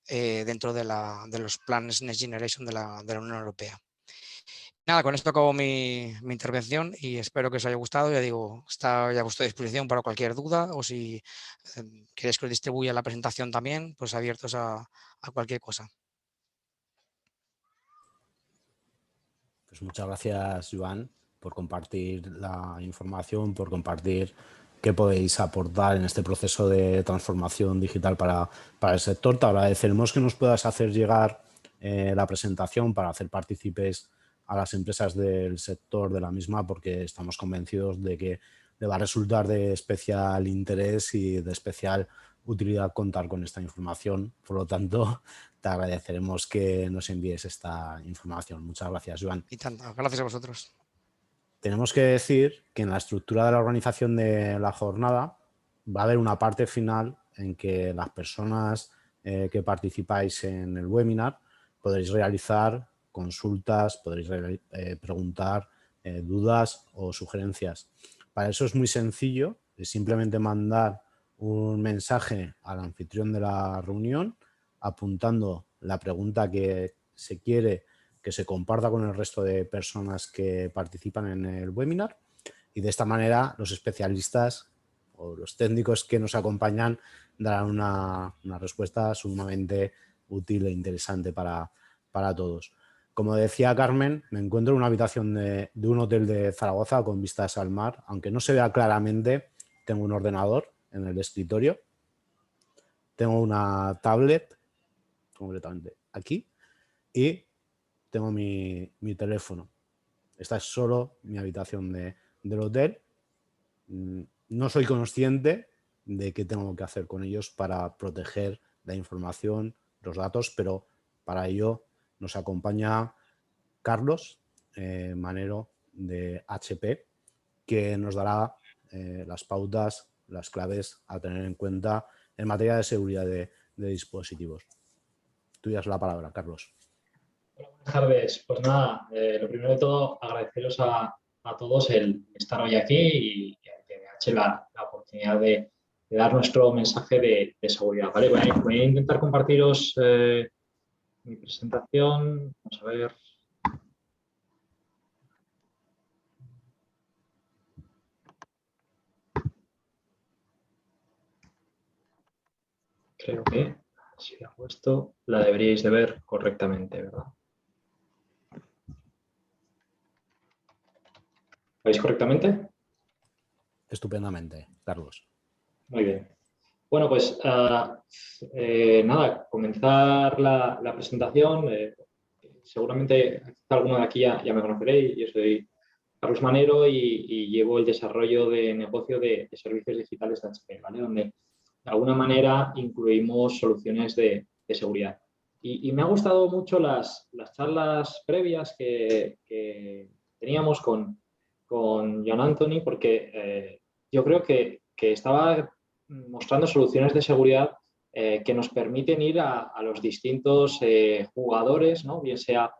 los planes Next Generation de la Unión Europea. Nada, con esto acabo mi intervención y espero que os haya gustado. Ya digo, está ya a vuestra disposición para cualquier duda o si queréis que os distribuya la presentación también, pues abiertos a cualquier cosa. Pues muchas gracias, Joan, por compartir la información, por compartir qué podéis aportar en este proceso de transformación digital para el sector. Te agradeceremos que nos puedas hacer llegar la presentación para hacer partícipes a las empresas del sector de la misma, porque estamos convencidos de que le va a resultar de especial interés y de especial utilidad contar con esta información. Por lo tanto, te agradeceremos que nos envíes esta información. Muchas gracias, Joan. Y tanto, gracias a vosotros. Tenemos que decir que en la estructura de la organización de la jornada va a haber una parte final en que las personas que participáis en el webinar podréis realizar consultas, podréis preguntar dudas o sugerencias. Para eso es muy sencillo, es simplemente mandar un mensaje al anfitrión de la reunión apuntando la pregunta que se quiere que se comparta con el resto de personas que participan en el webinar y de esta manera los especialistas o los técnicos que nos acompañan darán una respuesta sumamente útil e interesante para todos. Como decía Carmen, me encuentro en una habitación de un hotel de Zaragoza con vistas al mar. Aunque no se vea claramente, tengo un ordenador en el escritorio, tengo una tablet, concretamente aquí, y tengo mi teléfono. Esta es solo mi habitación del hotel. No soy consciente de qué tengo que hacer con ellos para proteger la información, los datos, pero para ello nos acompaña Carlos Manero de HP, que nos dará las pautas, las claves a tener en cuenta en materia de seguridad de dispositivos. Tuya es la palabra, Carlos. Buenas tardes. Pues nada, lo primero de todo, agradeceros a todos el estar hoy aquí y a TDH la oportunidad de dar nuestro mensaje de seguridad. ¿Vale? Voy a intentar compartiros mi presentación. Vamos a ver. Creo que si hago esto, la deberíais de ver correctamente, ¿verdad? ¿Veis correctamente? Estupendamente, Carlos. Muy bien. Bueno, pues nada, comenzar la presentación. Seguramente alguno de aquí ya me conoceréis. Yo soy Carlos Manero y llevo el desarrollo de negocio de servicios digitales de HP, ¿vale? Donde de alguna manera incluimos soluciones de seguridad. Y me ha gustado mucho las charlas previas que teníamos con John Anthony, porque yo creo que estaba mostrando soluciones de seguridad que nos permiten ir a los distintos jugadores, ¿no? Bien sea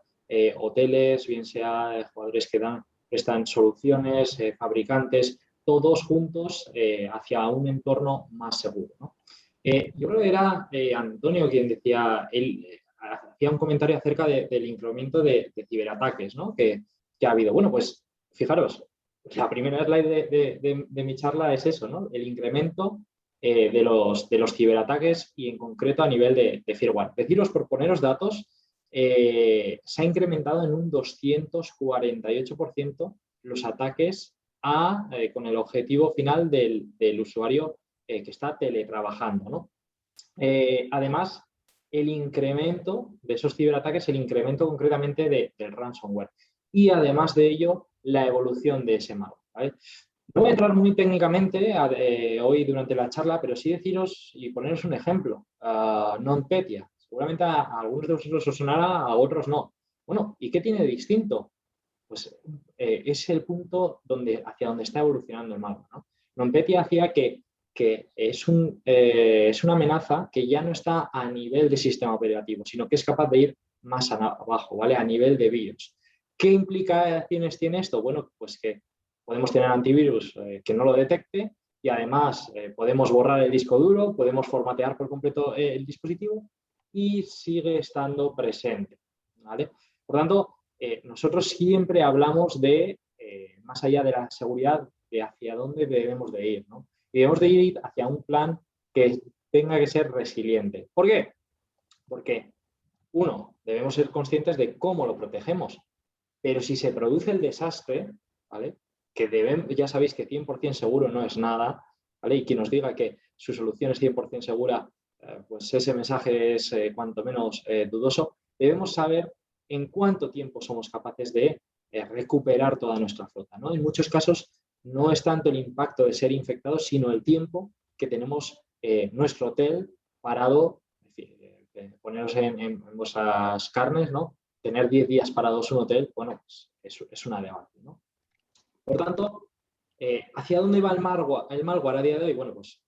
hoteles, bien sea jugadores que prestan soluciones, fabricantes, todos juntos hacia un entorno más seguro, ¿no? Yo creo que era Antonio quien decía, él hacía un comentario acerca del incremento de ciberataques, ¿no? que ha habido. Bueno, pues fijaros, la primera slide de mi charla es eso, ¿no? El incremento de los ciberataques y en concreto a nivel de firewall. Deciros, por poneros datos, se ha incrementado en un 248% los ataques con el objetivo final del usuario que está teletrabajando, ¿no? Además, el incremento de esos ciberataques, el incremento concretamente del ransomware y además de ello, la evolución de ese malware, ¿vale? No voy a entrar muy técnicamente hoy durante la charla, pero sí deciros y poneros un ejemplo. NotPetya. Seguramente a algunos de vosotros os sonará, a otros no. Bueno, ¿y qué tiene de distinto? Pues es el punto hacia donde está evolucionando el malware, ¿no? NotPetya hacía que es una amenaza que ya no está a nivel de sistema operativo, sino que es capaz de ir más abajo, ¿vale? A nivel de BIOS. ¿Qué implicaciones tiene esto? Bueno, pues que podemos tener antivirus que no lo detecte y además podemos borrar el disco duro, podemos formatear por completo el dispositivo y sigue estando presente, ¿vale? Por tanto, nosotros siempre hablamos de, más allá de la seguridad, de hacia dónde debemos de ir, ¿no? Y debemos de ir hacia un plan que tenga que ser resiliente. ¿Por qué? Porque, uno, debemos ser conscientes de cómo lo protegemos. Pero si se produce el desastre, ¿vale? Que ya sabéis que 100% seguro no es nada, ¿vale? Y quien nos diga que su solución es 100% segura, pues ese mensaje es cuanto menos dudoso. Debemos saber en cuánto tiempo somos capaces de recuperar toda nuestra flota, ¿no? En muchos casos no es tanto el impacto de ser infectados, sino el tiempo que tenemos nuestro hotel parado, poneros en vuestras carnes, ¿no? Tener 10 días parados un hotel, bueno, pues es una debate, ¿no? Por tanto, ¿hacia dónde va el malware a día de hoy? Bueno, pues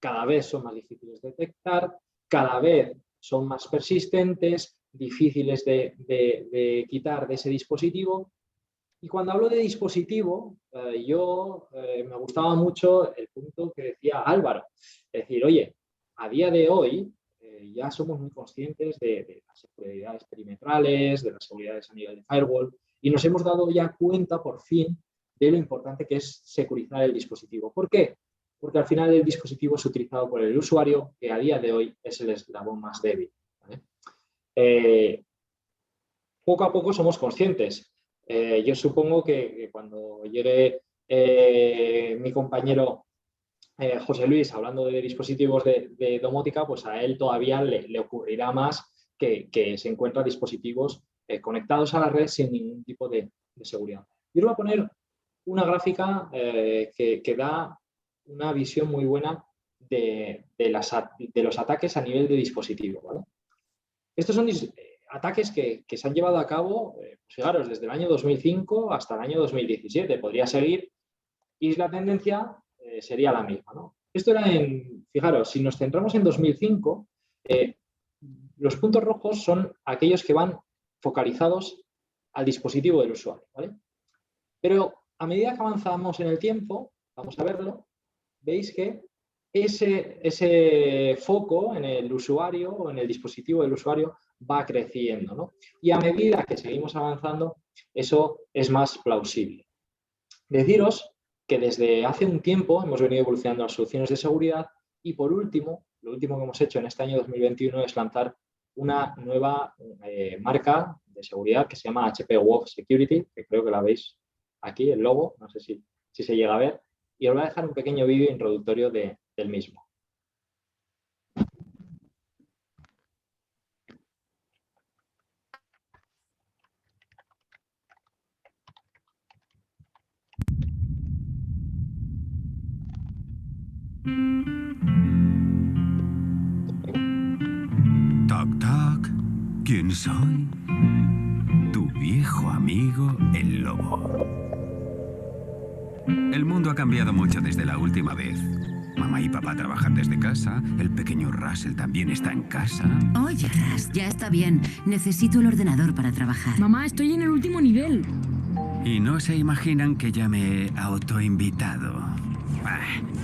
cada vez son más difíciles de detectar, cada vez son más persistentes, difíciles de quitar de ese dispositivo. Y cuando hablo de dispositivo, me gustaba mucho el punto que decía Álvaro. Es decir, oye, a día de hoy ya somos muy conscientes de las seguridades perimetrales, de las seguridades a nivel de firewall y nos hemos dado ya cuenta por fin de lo importante que es securizar el dispositivo. ¿Por qué? Porque al final el dispositivo es utilizado por el usuario, que a día de hoy es el eslabón más débil, ¿vale? Poco a poco somos conscientes. Yo supongo que cuando llegue mi compañero José Luis hablando de dispositivos de domótica, pues a él todavía le ocurrirá más que se encuentra dispositivos conectados a la red sin ningún tipo de seguridad. Y os voy a poner una gráfica que da una visión muy buena de los ataques a nivel de dispositivo, ¿vale? Estos son ataques que se han llevado a cabo, fijaros, desde el año 2005 hasta el año 2017. Podría seguir y la tendencia sería la misma, ¿no? Esto era fijaros, si nos centramos en 2005, los puntos rojos son aquellos que van focalizados al dispositivo del usuario, ¿vale? Pero a medida que avanzamos en el tiempo, vamos a verlo, veis que ese foco en el usuario o en el dispositivo del usuario va creciendo, ¿no? Y a medida que seguimos avanzando, eso es más plausible. Deciros que desde hace un tiempo hemos venido evolucionando las soluciones de seguridad y por último, lo último que hemos hecho en este año 2021 es lanzar una nueva marca de seguridad que se llama HP Wolf Security, que creo que la veis aquí, el logo, no sé si se llega a ver, y os voy a dejar un pequeño vídeo introductorio del mismo. Toc, toc. ¿Quién soy? Tu viejo amigo, el lobo. El mundo ha cambiado mucho desde la última vez. Mamá y papá trabajan desde casa. El pequeño Russell también está en casa. Oye, Russ, ya está bien. Necesito el ordenador para trabajar. Mamá, estoy en el último nivel. Y no se imaginan que ya me he autoinvitado.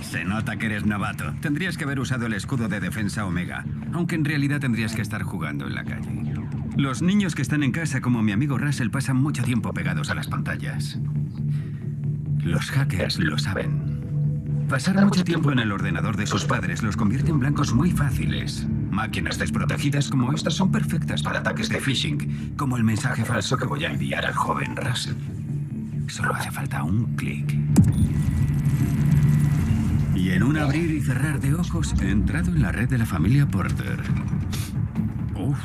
Se nota que eres novato. Tendrías que haber usado el escudo de defensa Omega, aunque en realidad tendrías que estar jugando en la calle. Los niños que están en casa, como mi amigo Russell, pasan mucho tiempo pegados a las pantallas. Los hackers lo saben. Pasar mucho tiempo en el ordenador de sus padres los convierte en blancos muy fáciles. Máquinas desprotegidas como estas son perfectas para ataques de phishing, como el mensaje falso que voy a enviar al joven Russell. Solo hace falta un clic. Y en un abrir y cerrar de ojos he entrado en la red de la familia Porter. Uf.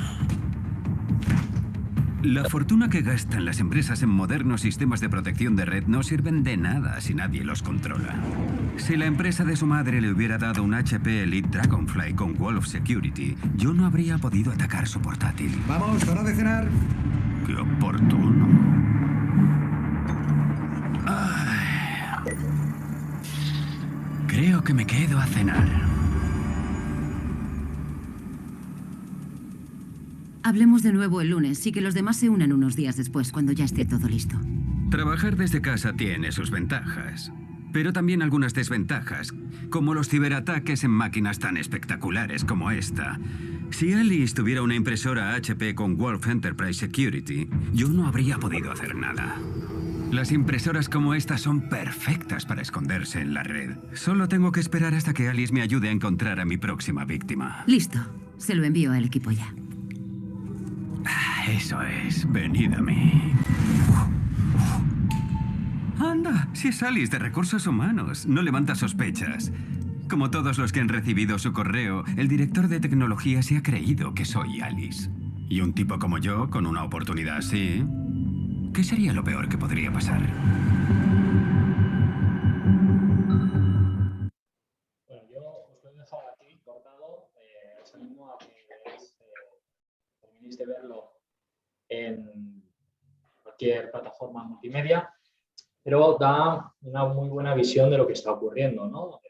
La fortuna que gastan las empresas en modernos sistemas de protección de red no sirven de nada si nadie los controla. Si la empresa de su madre le hubiera dado un HP Elite Dragonfly con Wolf Security, yo no habría podido atacar su portátil. Vamos, hora de cenar. ¡Qué oportuno! Ay. Creo que me quedo a cenar. Hablemos de nuevo el lunes y que los demás se unan unos días después, cuando ya esté todo listo. Trabajar desde casa tiene sus ventajas, pero también algunas desventajas, como los ciberataques en máquinas tan espectaculares como esta. Si Alice tuviera una impresora HP con Wolf Enterprise Security, yo no habría podido hacer nada. Las impresoras como esta son perfectas para esconderse en la red. Solo tengo que esperar hasta que Alice me ayude a encontrar a mi próxima víctima. Listo. Se lo envío al equipo ya. Eso es. Venid a mí. Anda, si es Alice de Recursos Humanos. No levanta sospechas. Como todos los que han recibido su correo, el director de tecnología se ha creído que soy Alice. Y un tipo como yo, con una oportunidad así, ¿qué sería lo peor que podría pasar? Bueno, yo os lo he dejado aquí cortado. Os animo a que terminéis de verlo en cualquier plataforma multimedia, pero da una muy buena visión de lo que está ocurriendo, ¿no?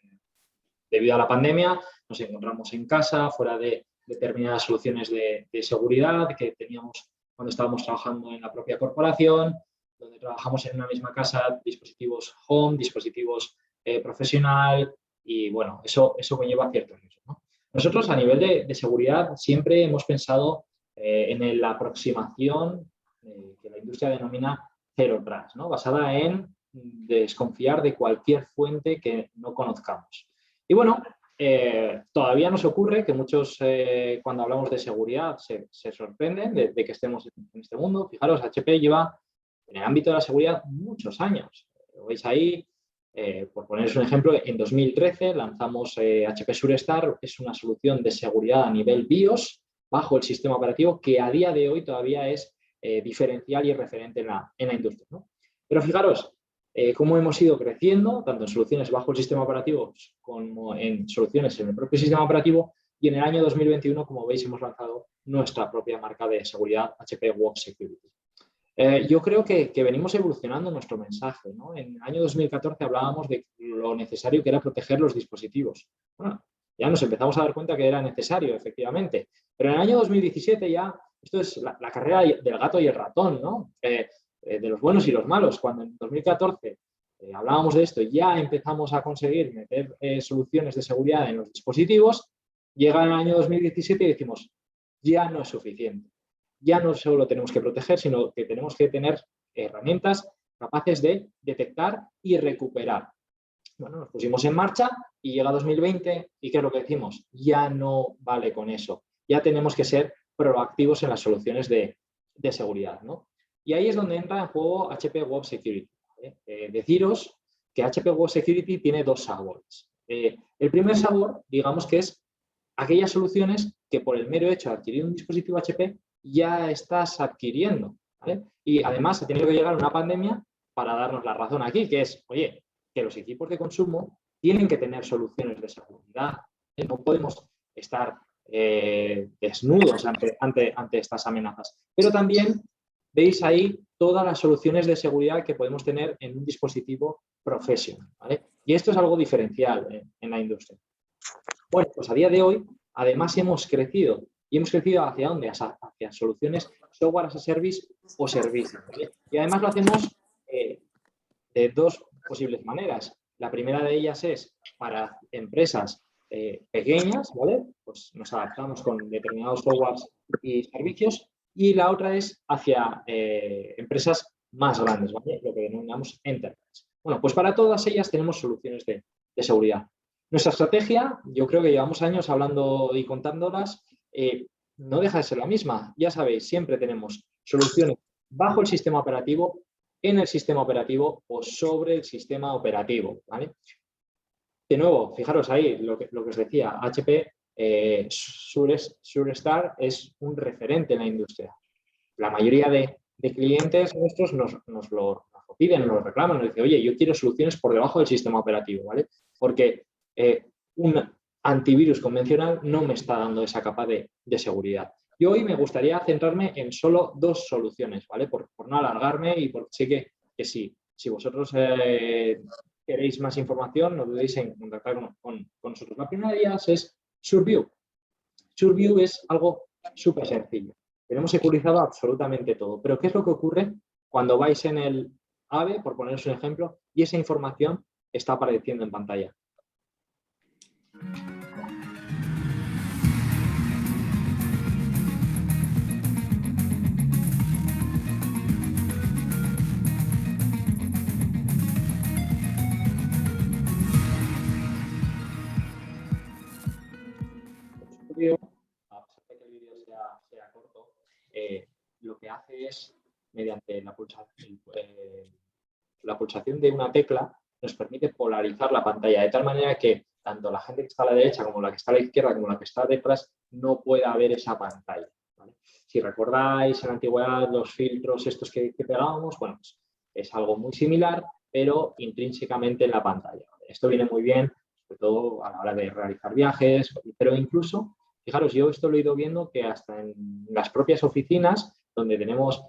Debido a la pandemia, nos encontramos en casa, fuera de determinadas soluciones de seguridad que teníamos cuando estábamos trabajando en la propia corporación, donde trabajamos en una misma casa, dispositivos home, dispositivos profesional, y bueno, eso conlleva ciertos riesgos, ¿no? Nosotros a nivel de seguridad siempre hemos pensado en la aproximación que la industria denomina Zero Trust, ¿no? Basada en desconfiar de cualquier fuente que no conozcamos. Y bueno, todavía nos ocurre que muchos cuando hablamos de seguridad se sorprenden de que estemos en este mundo. Fijaros, HP lleva en el ámbito de la seguridad muchos años. Lo veis ahí, por poneros un ejemplo, en 2013 lanzamos HP SureStar, es una solución de seguridad a nivel BIOS bajo el sistema operativo que a día de hoy todavía es diferencial y referente en la industria, ¿no? Pero fijaros cómo hemos ido creciendo, tanto en soluciones bajo el sistema operativo como en soluciones en el propio sistema operativo, y en el año 2021, como veis, hemos lanzado nuestra propia marca de seguridad, HP Web Security. Yo creo que venimos evolucionando nuestro mensaje, ¿no? En el año 2014 hablábamos de lo necesario que era proteger los dispositivos. Bueno, ya nos empezamos a dar cuenta que era necesario, efectivamente. Pero en el año 2017 ya, esto es la carrera del gato y el ratón, ¿no? De los buenos y los malos. Cuando en 2014 hablábamos de esto, ya empezamos a conseguir meter soluciones de seguridad en los dispositivos, llega el año 2017 y decimos, ya no es suficiente. Ya no solo tenemos que proteger, sino que tenemos que tener herramientas capaces de detectar y recuperar. Bueno, nos pusimos en marcha y llega 2020 y ¿qué es lo que decimos? Ya no vale con eso. Ya tenemos que ser proactivos en las soluciones de seguridad, ¿no? Y ahí es donde entra en juego HP Web Security, ¿vale? Deciros que HP Web Security tiene dos sabores. El primer sabor, digamos que es aquellas soluciones que por el mero hecho de adquirir un dispositivo HP ya estás adquiriendo, ¿vale? Y además ha tenido que llegar una pandemia para darnos la razón aquí, que es, oye, que los equipos de consumo tienen que tener soluciones de seguridad. No podemos estar desnudos ante estas amenazas. Pero también veis ahí todas las soluciones de seguridad que podemos tener en un dispositivo profesional, ¿vale? Y esto es algo diferencial en la industria. Bueno, pues a día de hoy, además hemos crecido. ¿Y hemos crecido hacia dónde? Hacia soluciones software as a service o servicios, ¿vale? Y además lo hacemos de dos posibles maneras. La primera de ellas es para empresas pequeñas, ¿vale? Pues nos adaptamos con determinados softwares y servicios. Y la otra es hacia empresas más grandes, ¿vale? Lo que denominamos enterprise. Bueno, pues para todas ellas tenemos soluciones de seguridad. Nuestra estrategia, yo creo que llevamos años hablando y contándolas, no deja de ser la misma. Ya sabéis, siempre tenemos soluciones bajo el sistema operativo, en el sistema operativo o sobre el sistema operativo, ¿vale? De nuevo, fijaros ahí lo que os decía, HP SureStar es un referente en la industria. La mayoría de clientes nuestros nos lo piden, nos lo reclaman, nos dicen, oye, yo quiero soluciones por debajo del sistema operativo, ¿vale? Porque un antivirus convencional no me está dando esa capa de seguridad. Yo hoy me gustaría centrarme en solo dos soluciones, ¿vale? Por no alargarme y porque sé que si vosotros queréis más información, no dudéis en contactar con nosotros. La primera de ellas es SureView. SureView es algo súper sencillo. Tenemos securizado absolutamente todo. Pero ¿qué es lo que ocurre cuando vais en el AVE, por poneros un ejemplo, y esa información está apareciendo en pantalla? A pesar de que el vídeo sea corto, lo que hace es, mediante la pulsación de una tecla, nos permite polarizar la pantalla de tal manera que tanto la gente que está a la derecha como la que está a la izquierda como la que está detrás no pueda ver esa pantalla, ¿vale? Si recordáis en la antigüedad los filtros estos que pegábamos, bueno, pues es algo muy similar, pero intrínsecamente en la pantalla, ¿vale? Esto viene muy bien, sobre todo a la hora de realizar viajes, pero incluso, fijaros, yo esto lo he ido viendo que hasta en las propias oficinas, donde tenemos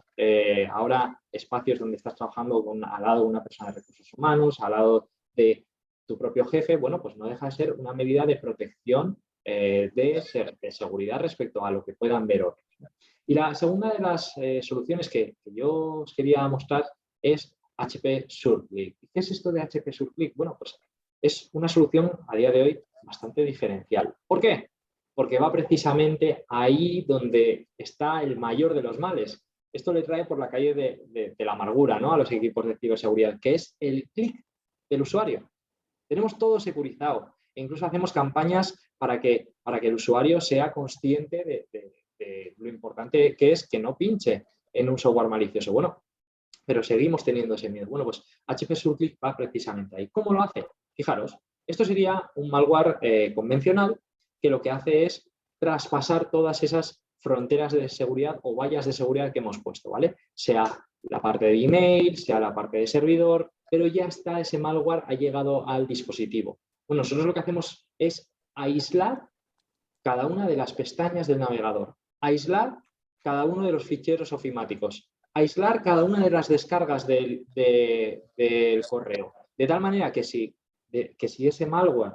ahora espacios donde estás trabajando al lado de una persona de recursos humanos, al lado de tu propio jefe, bueno, pues no deja de ser una medida de protección de seguridad respecto a lo que puedan ver otros. Y la segunda de las soluciones que yo os quería mostrar es HP SureClick. ¿Qué es esto de HP SureClick? Bueno, pues es una solución a día de hoy bastante diferencial. ¿Por qué? Porque va precisamente ahí donde está el mayor de los males. Esto le trae por la calle de la amargura, ¿no?, a los equipos de ciberseguridad, que es el clic del usuario. Tenemos todo securizado e incluso hacemos campañas para que el usuario sea consciente de lo importante que es que no pinche en un software malicioso. Bueno, pero seguimos teniendo ese miedo. Bueno, pues HP SureClick va precisamente ahí. ¿Cómo lo hace? Fijaros, esto sería un malware convencional que lo que hace es traspasar todas esas fronteras de seguridad o vallas de seguridad que hemos puesto, ¿vale? Sea la parte de email, sea la parte de servidor, pero ya está, ese malware ha llegado al dispositivo. Bueno, nosotros lo que hacemos es aislar cada una de las pestañas del navegador, aislar cada uno de los ficheros ofimáticos, aislar cada una de las descargas del correo, de tal manera que si ese malware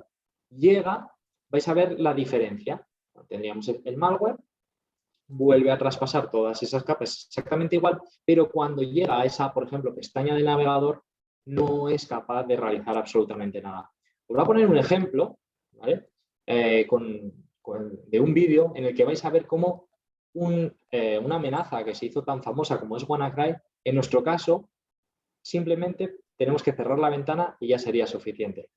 llega, vais a ver la diferencia. Tendríamos el malware, vuelve a traspasar todas esas capas exactamente igual, pero cuando llega a esa, por ejemplo, pestaña del navegador, no es capaz de realizar absolutamente nada. Os voy a poner un ejemplo, ¿vale? De un vídeo en el que vais a ver cómo una amenaza que se hizo tan famosa como es WannaCry, en nuestro caso, simplemente tenemos que cerrar la ventana y ya sería suficiente.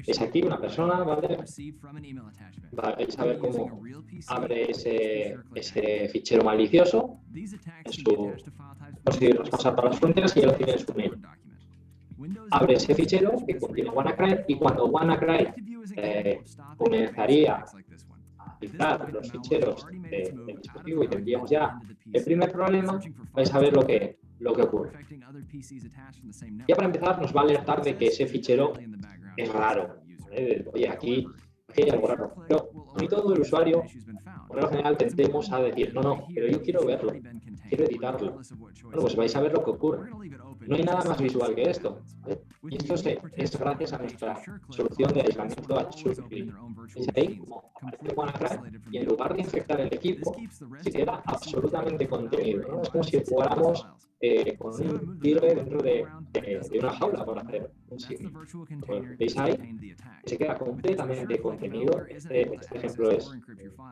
Es aquí una persona, ¿vale? Vais a ver cómo abre ese fichero malicioso, consigue traspasar todas las fronteras y ya lo tiene en su mail. Abre ese fichero que contiene WannaCry y cuando WannaCry comenzaría a cifrar los ficheros del dispositivo y tendríamos ya el primer problema, vais a ver lo que ocurre. Ya para empezar nos va a alertar de que ese fichero es raro, ¿vale? Oye, aquí hay algo raro, pero ni todo el usuario, por lo general tendemos a decir, no, pero yo quiero verlo, quiero editarlo. Bueno, pues vais a ver lo que ocurre. No hay nada más visual que esto, ¿vale? Y esto es gracias a nuestra solución de aislamiento H-Click. Es ahí como aparece WannaCry y en lugar de infectar el equipo, se queda absolutamente contenido, ¿no? Es como si jugáramos con un tigre dentro de una jaula, por hacer un símil. ¿Veis ahí? Se queda completamente contenido. Este ejemplo es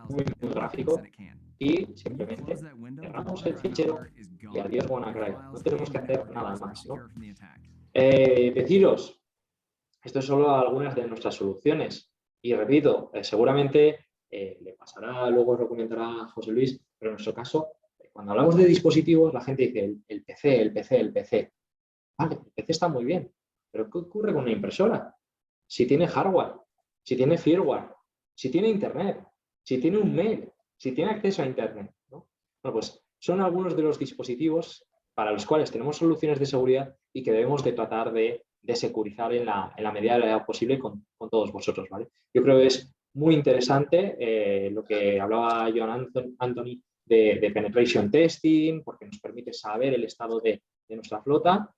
muy gráfico y simplemente cerramos el fichero y adiós WannaCry. No tenemos que hacer nada más, ¿no? Deciros, esto es solo algunas de nuestras soluciones y repito, seguramente le pasará, luego os lo comentará José Luis, pero en nuestro caso, cuando hablamos de dispositivos, la gente dice el PC. Vale, el PC está muy bien, pero ¿qué ocurre con una impresora? Si tiene hardware, si tiene firmware, si tiene internet, si tiene un mail, si tiene acceso a internet, ¿no? Bueno, pues son algunos de los dispositivos para los cuales tenemos soluciones de seguridad y que debemos de tratar de securizar en la medida de lo posible con todos vosotros, ¿vale? Yo creo que es muy interesante lo que hablaba Joan Anthony de penetration testing, porque nos permite saber el estado de nuestra flota,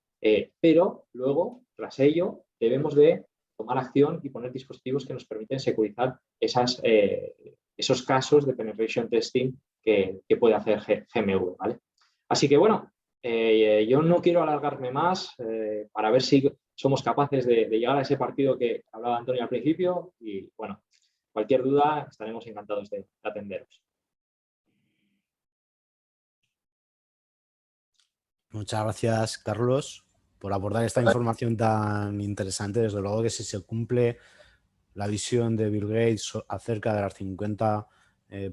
pero luego, tras ello, debemos de tomar acción y poner dispositivos que nos permiten securizar esos casos de penetration testing que puede hacer GMV, ¿vale? Así que, bueno, yo no quiero alargarme más para ver si somos capaces de llegar a ese partido que hablaba Antonio al principio y, bueno, cualquier duda estaremos encantados de atenderos. Muchas gracias, Carlos, por abordar esta información tan interesante. Desde luego que si se cumple la visión de Bill Gates acerca de las 50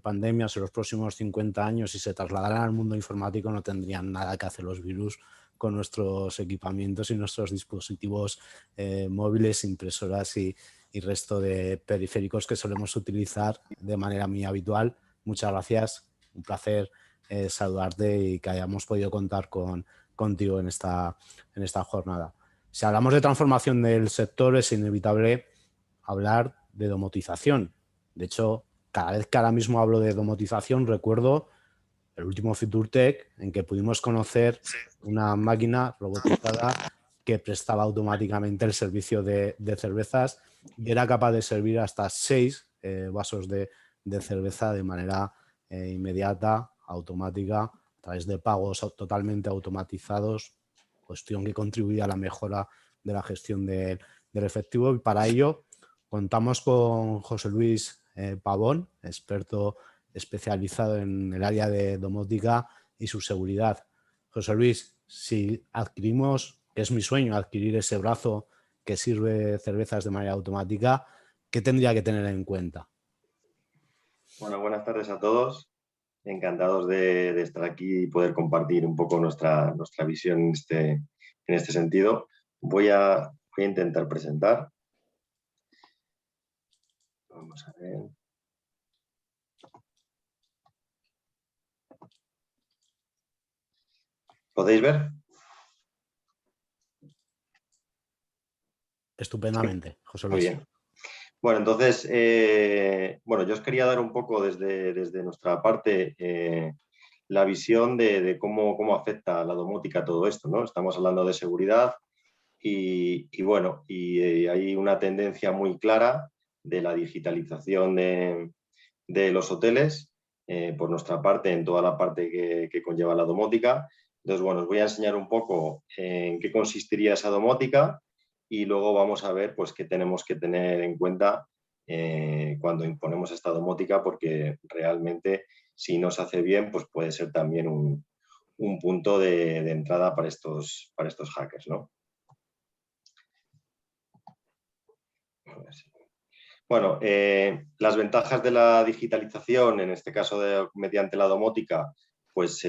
pandemias en los próximos 50 años y se trasladaran al mundo informático, no tendrían nada que hacer los virus con nuestros equipamientos y nuestros dispositivos móviles, impresoras y resto de periféricos que solemos utilizar de manera muy habitual. Muchas gracias, un placer saludarte y que hayamos podido contar contigo en esta jornada. Si hablamos de transformación del sector, es inevitable hablar de domotización. De hecho, cada vez que ahora mismo hablo de domotización, recuerdo el último FutureTech en que pudimos conocer una máquina robotizada que prestaba automáticamente el servicio de cervezas y era capaz de servir hasta 6 vasos de cerveza de manera inmediata, automática, a través de pagos totalmente automatizados, cuestión que contribuye a la mejora de la gestión del efectivo. Y para ello contamos con José Luis Pavón, experto especializado en el área de domótica y su seguridad. José Luis, si adquirimos, que es mi sueño, adquirir ese brazo que sirve cervezas de manera automática, ¿qué tendría que tener en cuenta? Bueno, buenas tardes a todos. Encantados de estar aquí y poder compartir un poco nuestra visión en este sentido. Voy a intentar presentar. Vamos a ver. ¿Podéis ver? Estupendamente, José Luis. Muy bien. Bueno, entonces, bueno, yo os quería dar un poco desde nuestra parte la visión de cómo afecta la domótica todo esto, ¿no? Estamos hablando de seguridad y bueno, hay una tendencia muy clara de la digitalización de los hoteles, por nuestra parte, en toda la parte que conlleva la domótica. Entonces, bueno, os voy a enseñar un poco en qué consistiría esa domótica y luego vamos a ver pues, qué tenemos que tener en cuenta cuando imponemos esta domótica, porque realmente si no se hace bien, pues puede ser también un punto de entrada para estos hackers, ¿no? Bueno, las ventajas de la digitalización, en este caso mediante la domótica, pues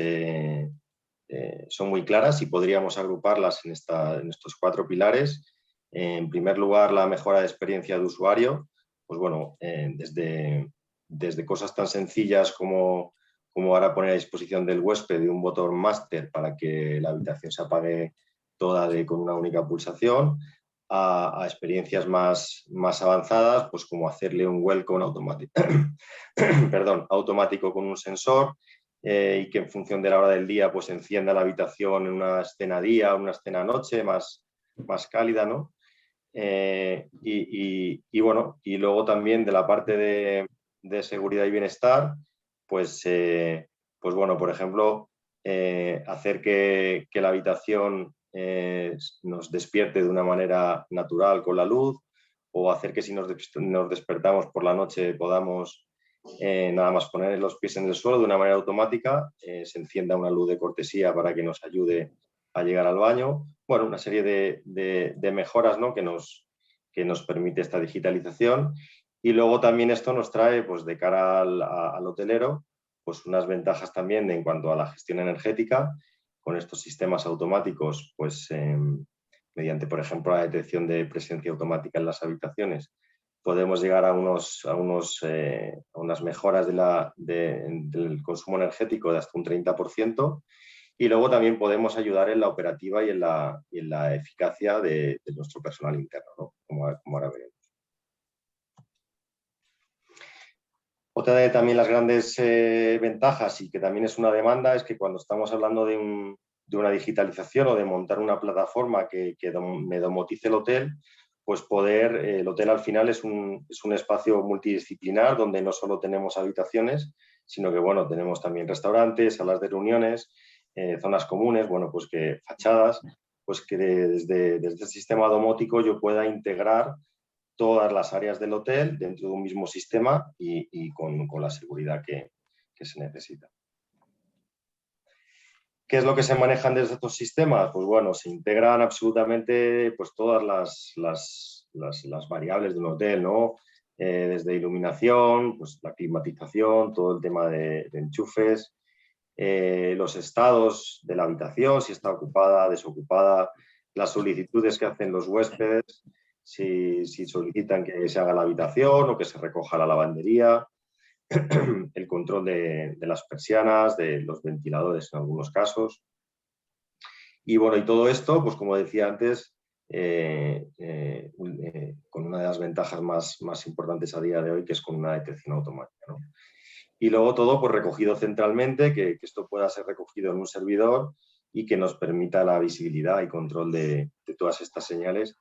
son muy claras y podríamos agruparlas en estos 4 pilares. En primer lugar, la mejora de experiencia de usuario, pues bueno, desde cosas tan sencillas como ahora poner a disposición del huésped de un botón máster para que la habitación se apague toda con una única pulsación, a experiencias más avanzadas, pues como hacerle un welcome automático, automático con un sensor, y que en función de la hora del día pues encienda la habitación en una escena día, una escena noche más cálida, ¿no? Y bueno, y luego también de la parte de seguridad y bienestar, pues bueno, por ejemplo, hacer que la habitación nos despierte de una manera natural con la luz, o hacer que si nos despertamos por la noche podamos nada más poner los pies en el suelo de una manera automática, se encienda una luz de cortesía para que nos ayude a llegar al baño. Bueno, una serie de mejoras, ¿no? que nos permite esta digitalización. Y luego también esto nos trae, pues de cara al hotelero, pues unas ventajas también en cuanto a la gestión energética, con estos sistemas automáticos, pues mediante, por ejemplo, la detección de presencia automática en las habitaciones, podemos llegar a unas mejoras del consumo energético de hasta un 30%, y luego también podemos ayudar en la operativa y en la eficacia de nuestro personal interno, ¿no? Como ahora veremos. Otra de también las grandes ventajas, y que también es una demanda, es que cuando estamos hablando de una digitalización o de montar una plataforma que me domotice el hotel, pues el hotel al final es un espacio multidisciplinar donde no solo tenemos habitaciones, sino que bueno, tenemos también restaurantes, salas de reuniones, zonas comunes, bueno, pues que fachadas, pues que desde el sistema domótico yo pueda integrar todas las áreas del hotel dentro de un mismo sistema y con la seguridad que se necesita. ¿Qué es lo que se manejan desde estos sistemas? Pues bueno, se integran absolutamente pues, todas las variables de un hotel, ¿no? Desde iluminación, pues, la climatización, todo el tema de enchufes, los estados de la habitación, si está ocupada, desocupada, las solicitudes que hacen los huéspedes, si solicitan que se haga la habitación o que se recoja la lavandería, el control de las persianas, de los ventiladores en algunos casos. Y bueno, y todo esto, pues como decía antes, con una de las ventajas más importantes a día de hoy, que es con una detección automática, ¿no? Y luego todo pues recogido centralmente, que esto pueda ser recogido en un servidor y que nos permita la visibilidad y control de todas estas señales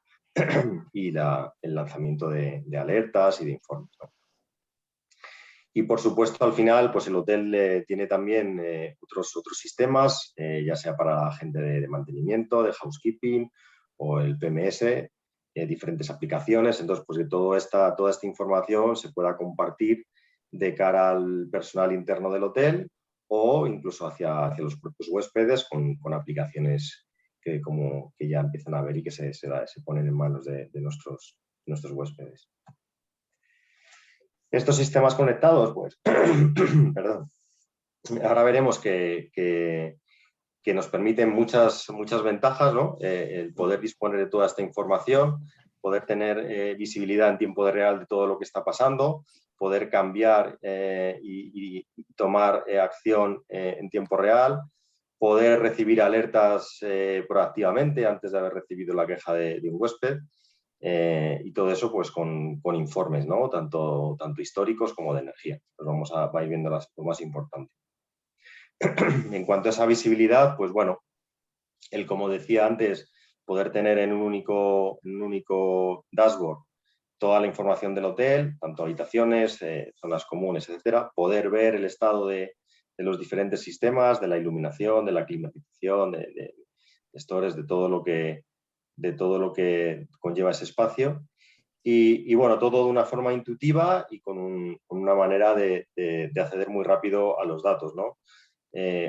y el lanzamiento de alertas y de informes, ¿no? Y por supuesto, al final, pues el hotel tiene también otros sistemas, ya sea para la gente de mantenimiento, de housekeeping o el PMS, diferentes aplicaciones. Entonces, pues que toda esta información se pueda compartir de cara al personal interno del hotel o incluso hacia los propios huéspedes con aplicaciones que ya empiezan a ver y que se ponen en manos de nuestros huéspedes. Estos sistemas conectados, pues, perdón, ahora veremos que nos permiten muchas ventajas, ¿no? El poder disponer de toda esta información, poder tener visibilidad en tiempo real de todo lo que está pasando, poder cambiar y tomar acción en tiempo real, poder recibir alertas proactivamente antes de haber recibido la queja de un huésped, y todo eso pues con informes, ¿no? Tanto históricos como de energía. Pues vamos a ir viendo lo más importante. En cuanto a esa visibilidad, pues bueno, como decía antes, poder tener en un único dashboard toda la información del hotel, tanto habitaciones, zonas comunes, etcétera, poder ver el estado de los diferentes sistemas, de la iluminación, de la climatización, de stores, de todo lo que conlleva ese espacio. Y bueno, todo de una forma intuitiva y con una manera de acceder muy rápido a los datos, ¿no?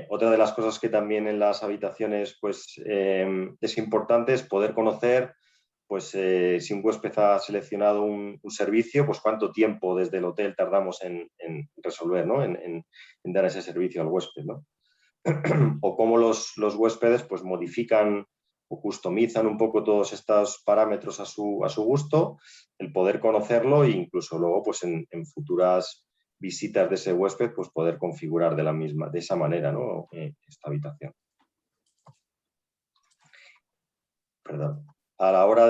Otra de las cosas que también en las habitaciones pues, es importante es poder conocer pues, si un huésped ha seleccionado un servicio, pues cuánto tiempo desde el hotel tardamos en resolver, ¿no? en dar ese servicio al huésped, ¿no? O cómo los huéspedes pues, modifican o customizan un poco todos estos parámetros a su gusto, el poder conocerlo e incluso luego pues, en futuras visitas de ese huésped, pues poder configurar de esa manera, ¿no? Esta habitación. Perdón. A la hora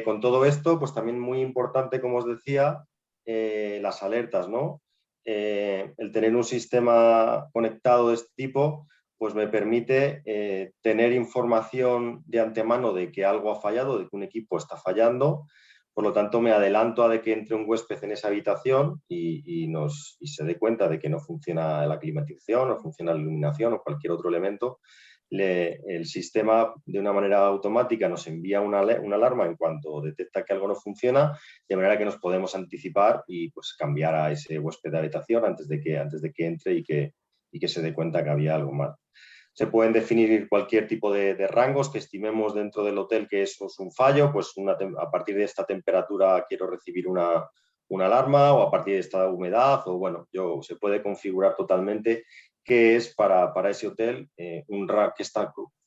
con todo esto, pues también muy importante, como os decía, las alertas, ¿no? El tener un sistema conectado de este tipo, pues me permite tener información de antemano de que algo ha fallado, de que un equipo está fallando. Por lo tanto, me adelanto a de que entre un huésped en esa habitación y se dé cuenta de que no funciona la climatización, no funciona la iluminación o cualquier otro elemento. El sistema, de una manera automática, nos envía una alarma en cuanto detecta que algo no funciona, de manera que nos podemos anticipar y pues, cambiar a ese huésped de habitación antes de que entre y que se dé cuenta que había algo mal. Se pueden definir cualquier tipo de rangos que estimemos dentro del hotel que eso es un fallo, pues a partir de esta temperatura quiero recibir una alarma, o a partir de esta humedad, o bueno, se puede configurar totalmente qué es para ese hotel, qué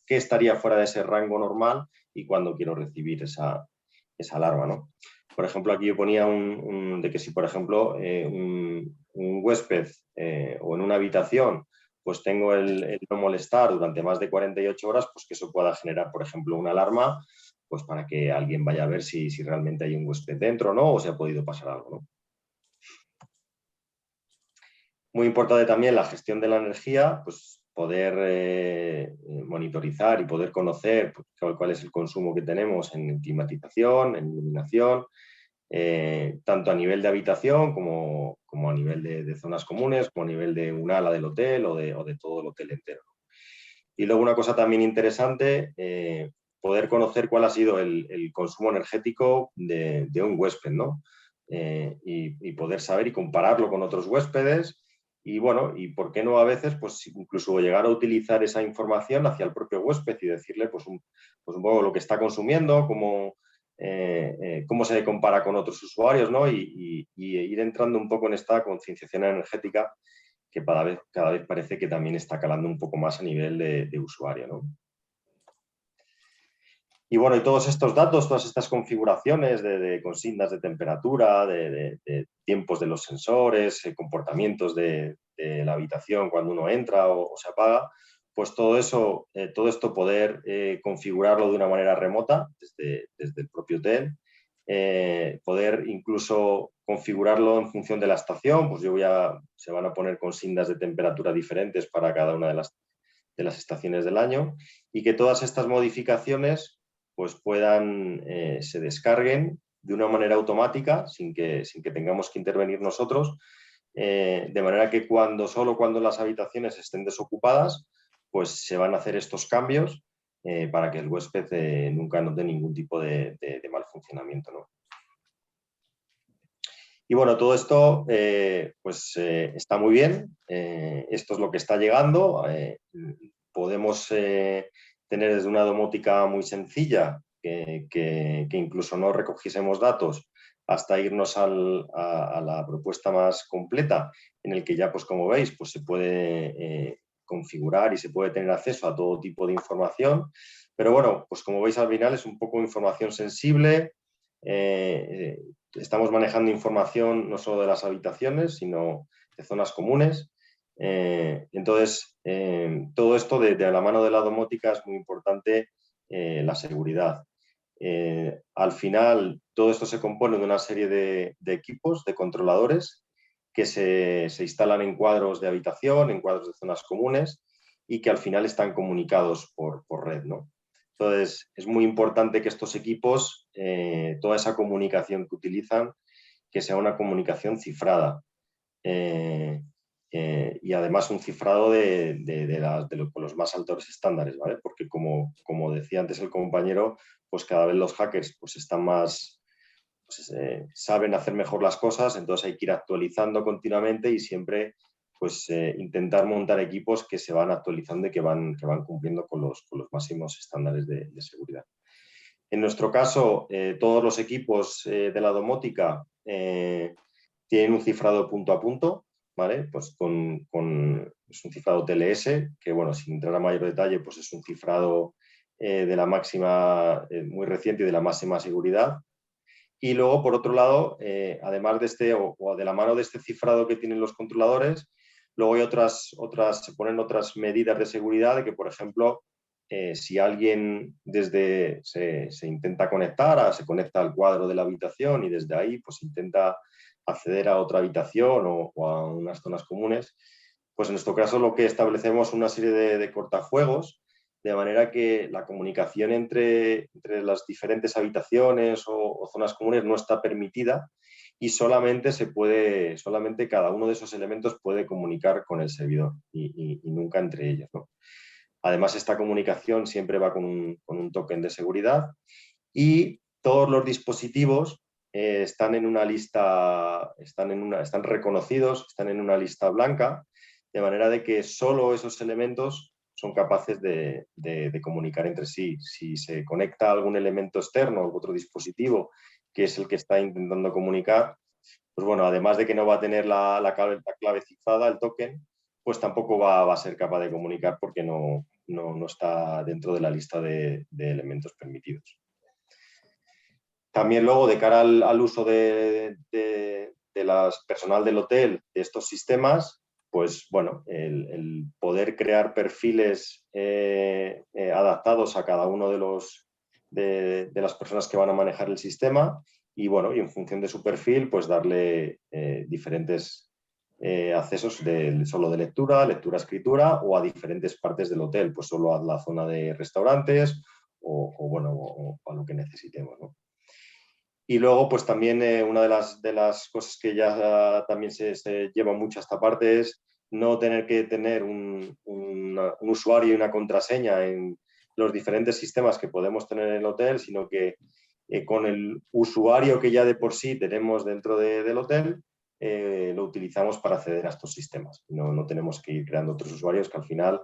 estaría fuera de ese rango normal y cuándo quiero recibir esa alarma, ¿no? Por ejemplo, aquí yo ponía de que si, por ejemplo, un huésped o en una habitación pues tengo el no molestar durante más de 48 horas, pues que eso pueda generar, por ejemplo, una alarma, pues para que alguien vaya a ver si realmente hay un huésped dentro, ¿no? O si ha podido pasar algo, ¿no? Muy importante también la gestión de la energía, pues poder monitorizar y poder conocer pues, cuál es el consumo que tenemos en climatización, en iluminación, tanto a nivel de habitación como a nivel de zonas comunes, como a nivel de un ala del hotel o de todo el hotel entero. Y luego una cosa también interesante, poder conocer cuál ha sido el consumo energético de un huésped, ¿no? Y poder saber y compararlo con otros huéspedes. Y bueno, y por qué no a veces, pues incluso llegar a utilizar esa información hacia el propio huésped y decirle pues un poco lo que está consumiendo, cómo se compara con otros usuarios, ¿no? Y ir entrando un poco en esta concienciación energética que cada vez parece que también está calando un poco más a nivel de usuario, ¿no? Y bueno, y todos estos datos, todas estas configuraciones de consignas de temperatura, de tiempos de los sensores, comportamientos de la habitación cuando uno entra o se apaga, pues todo esto poder configurarlo de una manera remota desde el propio hotel, poder incluso configurarlo en función de la estación, pues se van a poner consignas de temperatura diferentes para cada una de las estaciones del año, y que todas estas modificaciones pues se descarguen de una manera automática sin que tengamos que intervenir nosotros, de manera que solo cuando las habitaciones estén desocupadas pues se van a hacer estos cambios para que el huésped nunca note ningún tipo de mal funcionamiento, ¿no? Y bueno, todo esto está muy bien, esto es lo que está llegando, podemos tener desde una domótica muy sencilla, que incluso no recogiésemos datos, hasta irnos a la propuesta más completa, en el que ya, pues como veis, pues se puede configurar y se puede tener acceso a todo tipo de información. Pero bueno, pues como veis al final es un poco información sensible. Estamos manejando información no solo de las habitaciones, sino de zonas comunes. Entonces, todo esto de la mano de la domótica es muy importante, la seguridad. Al final, todo esto se compone de una serie de equipos, de controladores, que se instalan en cuadros de habitación, en cuadros de zonas comunes, y que al final están comunicados por red, ¿no? Entonces, es muy importante que estos equipos, toda esa comunicación que utilizan, que sea una comunicación cifrada. Y además un cifrado con los más altos estándares, ¿vale? Porque como decía antes el compañero, pues cada vez los hackers pues están más, saben hacer mejor las cosas, entonces hay que ir actualizando continuamente y siempre pues intentar montar equipos que se van actualizando y que van cumpliendo con los máximos estándares de seguridad. En nuestro caso, todos los equipos de la domótica tienen un cifrado punto a punto, ¿vale? Pues es un cifrado TLS, que bueno, sin entrar a mayor detalle, pues es un cifrado de la máxima, muy reciente y de la máxima seguridad. Y luego, por otro lado, además de este, o de la mano de este cifrado que tienen los controladores, luego hay se ponen otras medidas de seguridad de que, por ejemplo, si alguien se intenta conectar, se conecta al cuadro de la habitación y desde ahí pues intenta acceder a otra habitación o a unas zonas comunes, pues en nuestro caso lo que establecemos es una serie de cortafuegos, de manera que la comunicación entre las diferentes habitaciones o zonas comunes no está permitida y solamente cada uno de esos elementos puede comunicar con el servidor y nunca entre ellos, ¿no? Además, esta comunicación siempre va con un token de seguridad y todos los dispositivos están en una lista, están reconocidos, están en una lista blanca, de manera de que solo esos elementos son capaces de comunicar entre sí. Si se conecta algún elemento externo o otro dispositivo que es el que está intentando comunicar, pues bueno, además de que no va a tener la clave cifrada, el token, pues tampoco va a ser capaz de comunicar porque no está dentro de la lista de elementos permitidos. También luego, de cara al uso de las personal del hotel de estos sistemas, pues bueno, el poder crear perfiles adaptados a cada uno de las personas que van a manejar el sistema y bueno, y en función de su perfil, pues darle diferentes accesos solo de lectura, escritura o a diferentes partes del hotel, pues solo a la zona de restaurantes o a lo que necesitemos, ¿no? Y luego, pues también una de las cosas que ya también se lleva mucho a esta parte es no tener que tener un usuario y una contraseña en los diferentes sistemas que podemos tener en el hotel, sino que con el usuario que ya de por sí tenemos dentro del hotel, lo utilizamos para acceder a estos sistemas. No tenemos que ir creando otros usuarios que al final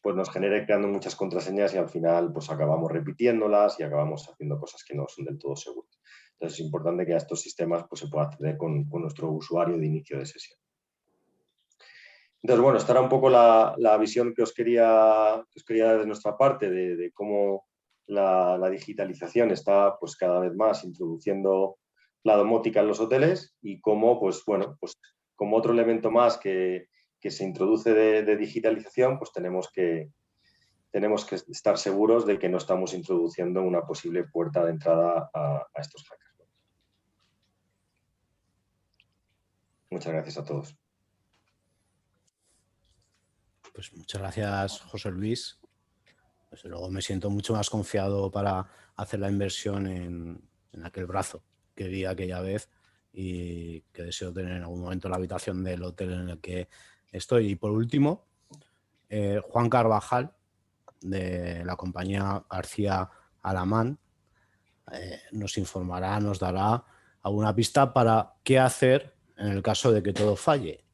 pues nos genere creando muchas contraseñas y al final pues acabamos repitiéndolas y acabamos haciendo cosas que no son del todo seguras. Entonces es importante que a estos sistemas pues, se pueda acceder con nuestro usuario de inicio de sesión. Entonces, bueno, esta era un poco la visión que os quería dar de nuestra parte de cómo la digitalización está pues, cada vez más introduciendo la domótica en los hoteles y cómo, pues bueno, pues como otro elemento más que se introduce de digitalización, pues tenemos que estar seguros de que no estamos introduciendo una posible puerta de entrada a estos hackers. Muchas gracias a todos. Pues muchas gracias, José Luis. Desde luego me siento mucho más confiado para hacer la inversión en aquel brazo que vi aquella vez y que deseo tener en algún momento en la habitación del hotel en el que estoy. Y por último, Juan Carvajal, de la compañía García Alamán, nos informará, nos dará alguna pista para qué hacer en el caso de que todo falle.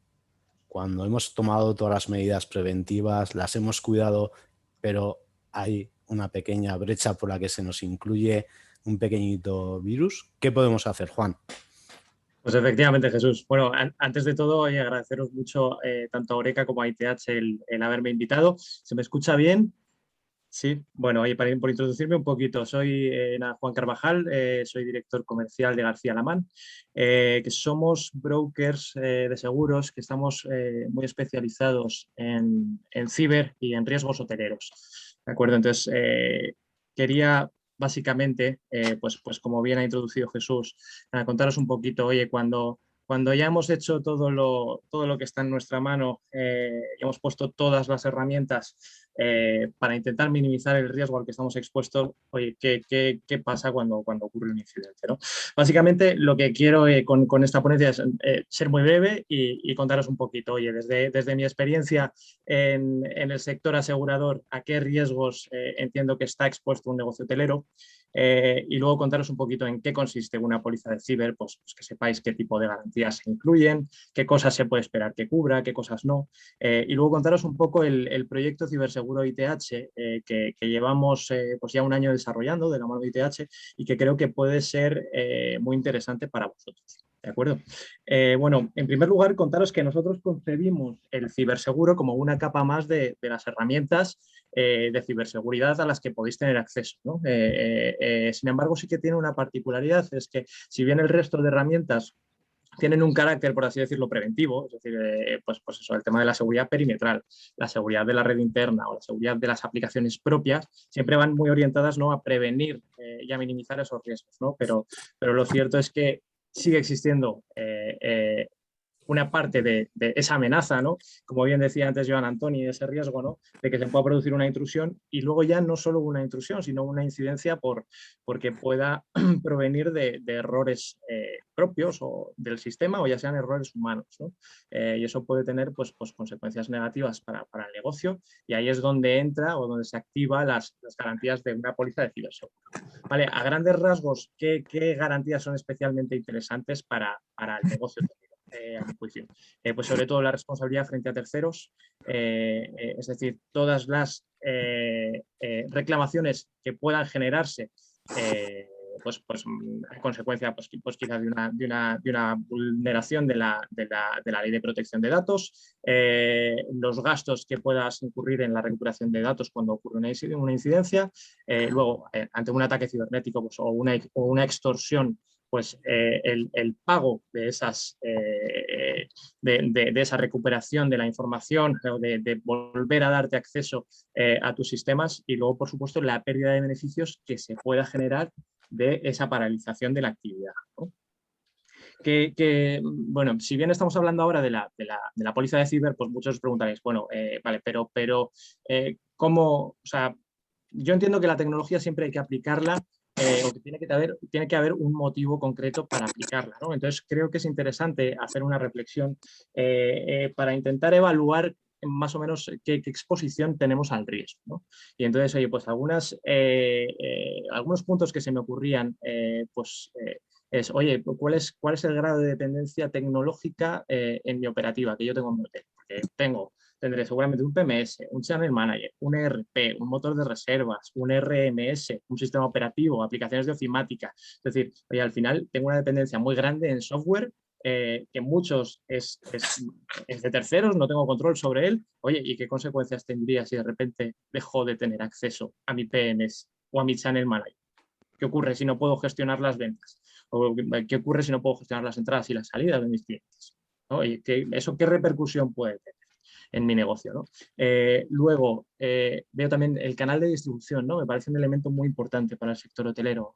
Cuando hemos tomado todas las medidas preventivas, las hemos cuidado, pero hay una pequeña brecha por la que se nos incluye un pequeñito virus. ¿Qué podemos hacer, Juan? Pues efectivamente, Jesús. Bueno, antes de todo, agradeceros mucho tanto a Oreca como a ITH el haberme invitado. ¿Se me escucha bien? Sí, bueno, oye, por introducirme un poquito, soy Juan Carvajal, soy director comercial de García Lamán, que somos brokers de seguros que estamos muy especializados en ciber y en riesgos hoteleros. ¿De acuerdo? Entonces, quería básicamente, pues como bien ha introducido Jesús, contaros un poquito, oye, cuando ya hemos hecho todo lo que está en nuestra mano y hemos puesto todas las herramientas para intentar minimizar el riesgo al que estamos expuestos, oye, ¿qué pasa cuando ocurre un incidente, ¿no? Básicamente, lo que quiero con esta ponencia es ser muy breve y contaros un poquito, oye, desde mi experiencia en el sector asegurador, a qué riesgos entiendo que está expuesto un negocio hotelero, y luego contaros un poquito en qué consiste una póliza de ciber, pues que sepáis qué tipo de garantías se incluyen, qué cosas se puede esperar que cubra, qué cosas no, y luego contaros un poco el proyecto Ciberseguro ITH que llevamos pues ya un año desarrollando de la mano de ITH y que creo que puede ser muy interesante para vosotros. ¿De acuerdo? Bueno, en primer lugar, contaros que nosotros concebimos el ciberseguro como una capa más de las herramientas de ciberseguridad a las que podéis tener acceso, ¿no? Sin embargo, sí que tiene una particularidad, es que si bien el resto de herramientas tienen un carácter, por así decirlo, preventivo, es decir, pues eso, el tema de la seguridad perimetral, la seguridad de la red interna o la seguridad de las aplicaciones propias, siempre van muy orientadas, ¿no?, a prevenir y a minimizar esos riesgos, ¿no? Pero lo cierto es que sigue existiendo una parte de esa amenaza, ¿no? Como bien decía antes Joan Antoni, ese riesgo, ¿no?, de que se pueda producir una intrusión y luego ya no solo una intrusión, sino una incidencia porque pueda provenir de errores propios o del sistema o ya sean errores humanos, ¿no? Y eso puede tener pues consecuencias negativas para el negocio y ahí es donde entra o donde se activan las garantías de una póliza de ciberseguro. Vale, a grandes rasgos, ¿qué garantías son especialmente interesantes para el negocio? A mi juicio. Pues sobre todo la responsabilidad frente a terceros, es decir, todas las reclamaciones que puedan generarse pues en consecuencia pues quizás de una vulneración de la ley de protección de datos, los gastos que puedas incurrir en la recuperación de datos cuando ocurre una incidencia, luego ante un ataque cibernético pues, o una extorsión, pues el pago de esas de esa recuperación de la información o de volver a darte acceso a tus sistemas y luego, por supuesto, la pérdida de beneficios que se pueda generar de esa paralización de la actividad, ¿no? Bueno, si bien estamos hablando ahora de la póliza de ciber, pues muchos os preguntaréis, bueno, vale, pero ¿cómo? O sea, yo entiendo que la tecnología siempre hay que aplicarla o que tiene que haber un motivo concreto para aplicarla, ¿no? Entonces creo que es interesante hacer una reflexión para intentar evaluar más o menos qué exposición tenemos al riesgo, ¿no? Y entonces, oye, pues algunos puntos que se me ocurrían, es, oye, ¿cuál es el grado de dependencia tecnológica en mi operativa que yo tengo en mi hotel? Porque tendré seguramente un PMS, un Channel Manager, un ERP, un motor de reservas, un RMS, un sistema operativo, aplicaciones de ofimática. Es decir, oye, al final tengo una dependencia muy grande en software que muchos es de terceros, no tengo control sobre él. Oye, ¿y qué consecuencias tendría si de repente dejo de tener acceso a mi PMS o a mi Channel Manager? ¿Qué ocurre si no puedo gestionar las ventas? ¿O qué ocurre si no puedo gestionar las entradas y las salidas de mis clientes? ¿No? ¿Y eso qué repercusión puede tener en mi negocio, ¿no? Luego, veo también el canal de distribución, ¿no? Me parece un elemento muy importante para el sector hotelero.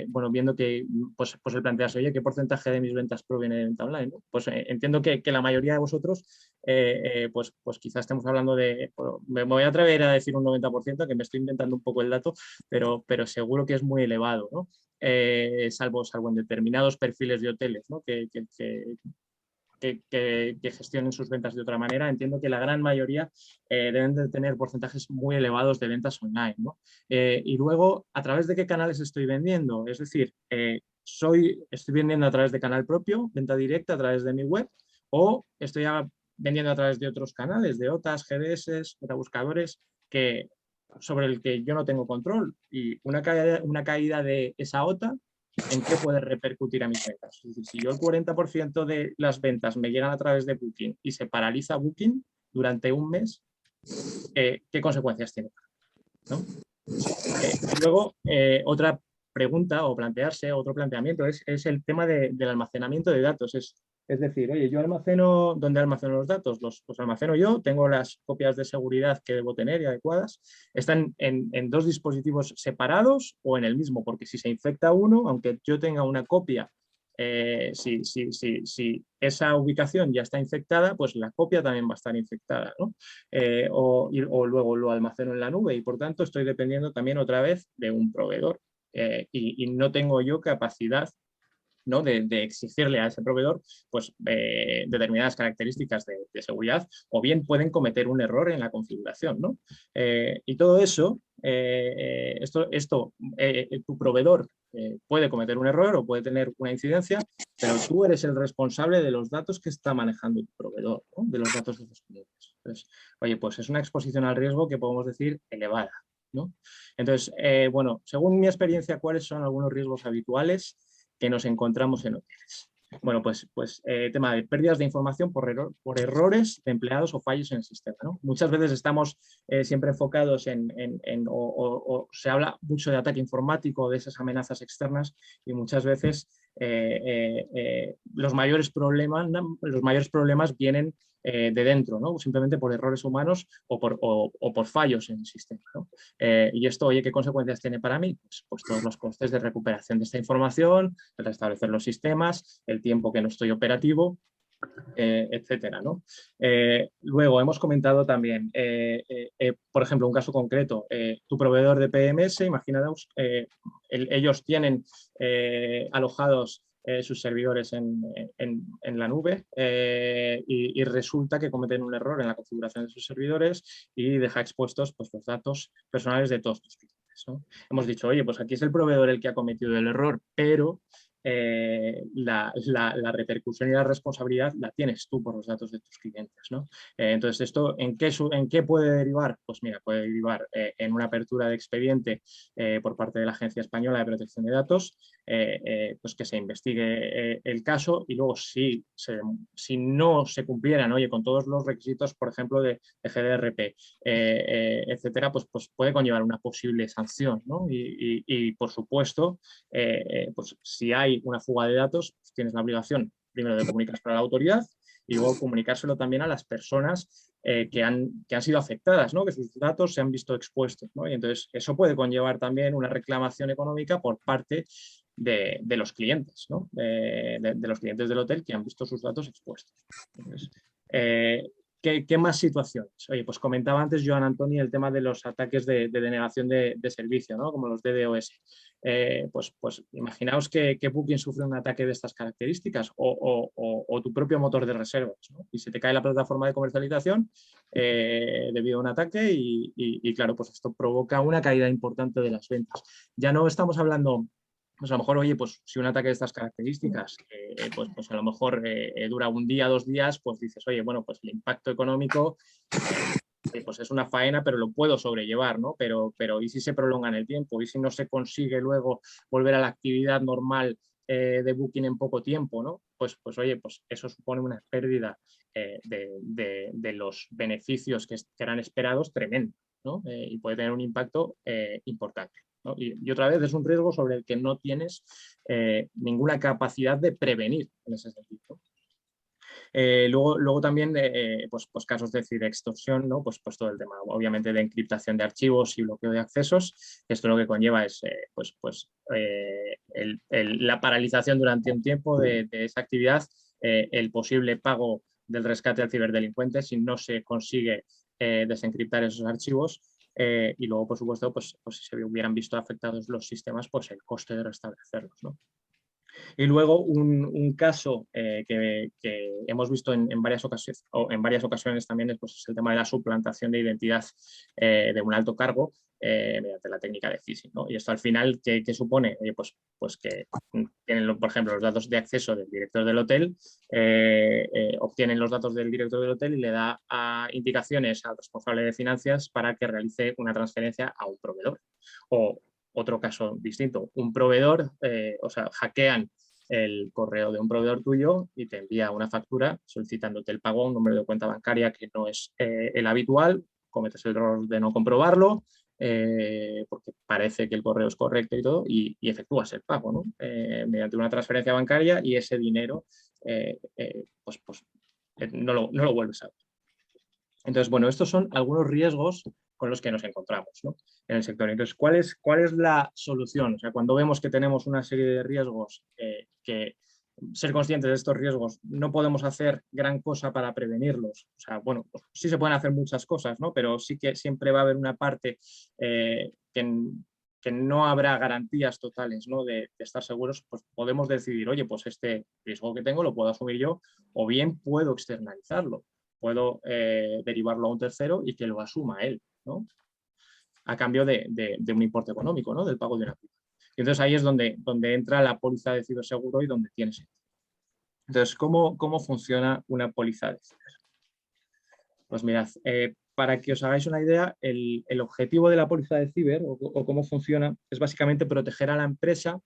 Bueno, viendo que pues el plantearse, oye, ¿qué porcentaje de mis ventas proviene de venta online, ¿no? Pues entiendo que la mayoría de vosotros, pues quizás estemos hablando de, me voy a atrever a decir un 90%, que me estoy inventando un poco el dato, pero seguro que es muy elevado, ¿no? Salvo en determinados perfiles de hoteles, ¿no? que gestionen sus ventas de otra manera. Entiendo que la gran mayoría deben de tener porcentajes muy elevados de ventas online, ¿no? Y luego, ¿a través de qué canales estoy vendiendo? Es decir, estoy vendiendo a través de canal propio, venta directa a través de mi web, o estoy vendiendo a través de otros canales, de OTAs, GDS, metabuscadores, sobre el que yo no tengo control. Y una caída de esa OTA, ¿en qué puede repercutir a mis ventas? Es decir, si yo el 40% de las ventas me llegan a través de Booking y se paraliza Booking durante un mes, ¿qué consecuencias tiene? ¿no? Luego, otra pregunta o plantearse, otro planteamiento es el tema del almacenamiento de datos. Es decir, oye, yo almaceno, ¿dónde almaceno los datos? Los almaceno yo, tengo las copias de seguridad que debo tener y adecuadas. ¿Están en dos dispositivos separados o en el mismo? Porque si se infecta uno, aunque yo tenga una copia, si esa ubicación ya está infectada, pues la copia también va a estar infectada, ¿no? O luego lo almaceno en la nube y por tanto estoy dependiendo también otra vez de un proveedor y no tengo yo capacidad, ¿no? de exigirle a ese proveedor pues, determinadas características de seguridad, o bien pueden cometer un error en la configuración, ¿no? Y todo eso, tu proveedor puede cometer un error o puede tener una incidencia, pero tú eres el responsable de los datos que está manejando tu proveedor, ¿no? De los datos de tus clientes. Entonces, oye, pues es una exposición al riesgo que podemos decir elevada, ¿no? Entonces, bueno, según mi experiencia, ¿cuáles son algunos riesgos habituales que nos encontramos en hoteles? Bueno, pues tema de pérdidas de información por errores de empleados o fallos en el sistema, ¿no? Muchas veces estamos siempre enfocados o se habla mucho de ataque informático, de esas amenazas externas, y muchas veces los mayores problemas vienen de dentro, ¿no? Simplemente por errores humanos o por fallos en el sistema, ¿no? Y esto, oye, ¿qué consecuencias tiene para mí? Pues todos los costes de recuperación de esta información, el restablecer los sistemas, el tiempo que no estoy operativo, etcétera, ¿no? Luego hemos comentado también, por ejemplo, un caso concreto, tu proveedor de PMS, imaginaos, ellos tienen alojados sus servidores en la nube y resulta que cometen un error en la configuración de sus servidores y deja expuestos pues, los datos personales de todos tus clientes, ¿no? Hemos dicho, oye, pues aquí es el proveedor el que ha cometido el error, pero la repercusión y la responsabilidad la tienes tú por los datos de tus clientes, ¿no? Entonces, ¿esto en qué puede derivar? Pues mira, puede derivar en una apertura de expediente por parte de la Agencia Española de Protección de Datos, pues que se investigue el caso y luego si no se cumplieran, oye, con todos los requisitos, por ejemplo, de GDRP, etcétera, pues puede conllevar una posible sanción, ¿no? Y por supuesto, pues si hay una fuga de datos, pues tienes la obligación primero de comunicárselo a la autoridad y luego comunicárselo también a las personas que han sido afectadas, ¿no? Que sus datos se han visto expuestos, ¿no? Y entonces eso puede conllevar también una reclamación económica por parte de los clientes, ¿no? De los clientes del hotel que han visto sus datos expuestos. Entonces, ¿qué más situaciones? Oye, pues comentaba antes Joan Antoni el tema de los ataques de denegación de servicio, ¿no? Como los DDoS. Pues imaginaos que Booking sufre un ataque de estas características o tu propio motor de reservas, ¿no? Y se te cae la plataforma de comercialización debido a un ataque y claro, pues esto provoca una caída importante de las ventas. Ya no estamos hablando... Pues a lo mejor, oye, pues si un ataque de estas características, pues a lo mejor dura un día, 2 días, pues dices, oye, bueno, pues el impacto económico pues es una faena, pero lo puedo sobrellevar, ¿no? Pero ¿y si se prolonga en el tiempo? ¿Y si no se consigue luego volver a la actividad normal de Booking en poco tiempo, ¿no? Pues oye, pues eso supone una pérdida de los beneficios que eran esperados tremendo, ¿no? Y puede tener un impacto importante, ¿no? Y otra vez es un riesgo sobre el que no tienes ninguna capacidad de prevenir en ese sentido. Luego también pues casos de ciberextorsión, ¿no? Pues todo el tema obviamente de encriptación de archivos y bloqueo de accesos. Esto lo que conlleva es la paralización durante un tiempo de esa actividad, el posible pago del rescate al ciberdelincuente si no se consigue desencriptar esos archivos. Y luego, por supuesto, pues si se hubieran visto afectados los sistemas, pues el coste de restablecerlos, ¿no? Y luego un caso que hemos visto en varias ocasiones también pues, es el tema de la suplantación de identidad de un alto cargo mediante la técnica de phishing, ¿no? Y esto al final, ¿qué supone? Pues que tienen, por ejemplo, los datos de acceso del director del hotel, obtienen los datos del director del hotel y le da indicaciones al responsable de finanzas para que realice una transferencia a un proveedor. O otro caso distinto, un proveedor, hackean el correo de un proveedor tuyo y te envía una factura solicitándote el pago a un número de cuenta bancaria que no es el habitual, cometes el error de no comprobarlo porque parece que el correo es correcto y todo, y efectúas el pago, ¿no? Mediante una transferencia bancaria, y ese dinero no lo vuelves a ver. Entonces, bueno, estos son algunos riesgos con los que nos encontramos, ¿no?, en el sector. Entonces, ¿cuál es la solución? O sea, cuando vemos que tenemos una serie de riesgos, que ser conscientes de estos riesgos, no podemos hacer gran cosa para prevenirlos. O sea, bueno, pues sí se pueden hacer muchas cosas, ¿no?, pero sí que siempre va a haber una parte que no habrá garantías totales, ¿no?, de estar seguros. Pues podemos decidir, oye, pues este riesgo que tengo lo puedo asumir yo, o bien puedo externalizarlo, puedo derivarlo a un tercero y que lo asuma él, ¿no?, a cambio de un importe económico, ¿no?, del pago de una prima. Y entonces ahí es donde entra la póliza de ciberseguro y donde tiene sentido. Entonces, ¿cómo funciona una póliza de ciber? Pues mirad, para que os hagáis una idea, el objetivo de la póliza de ciber, o cómo funciona, es básicamente proteger a la empresa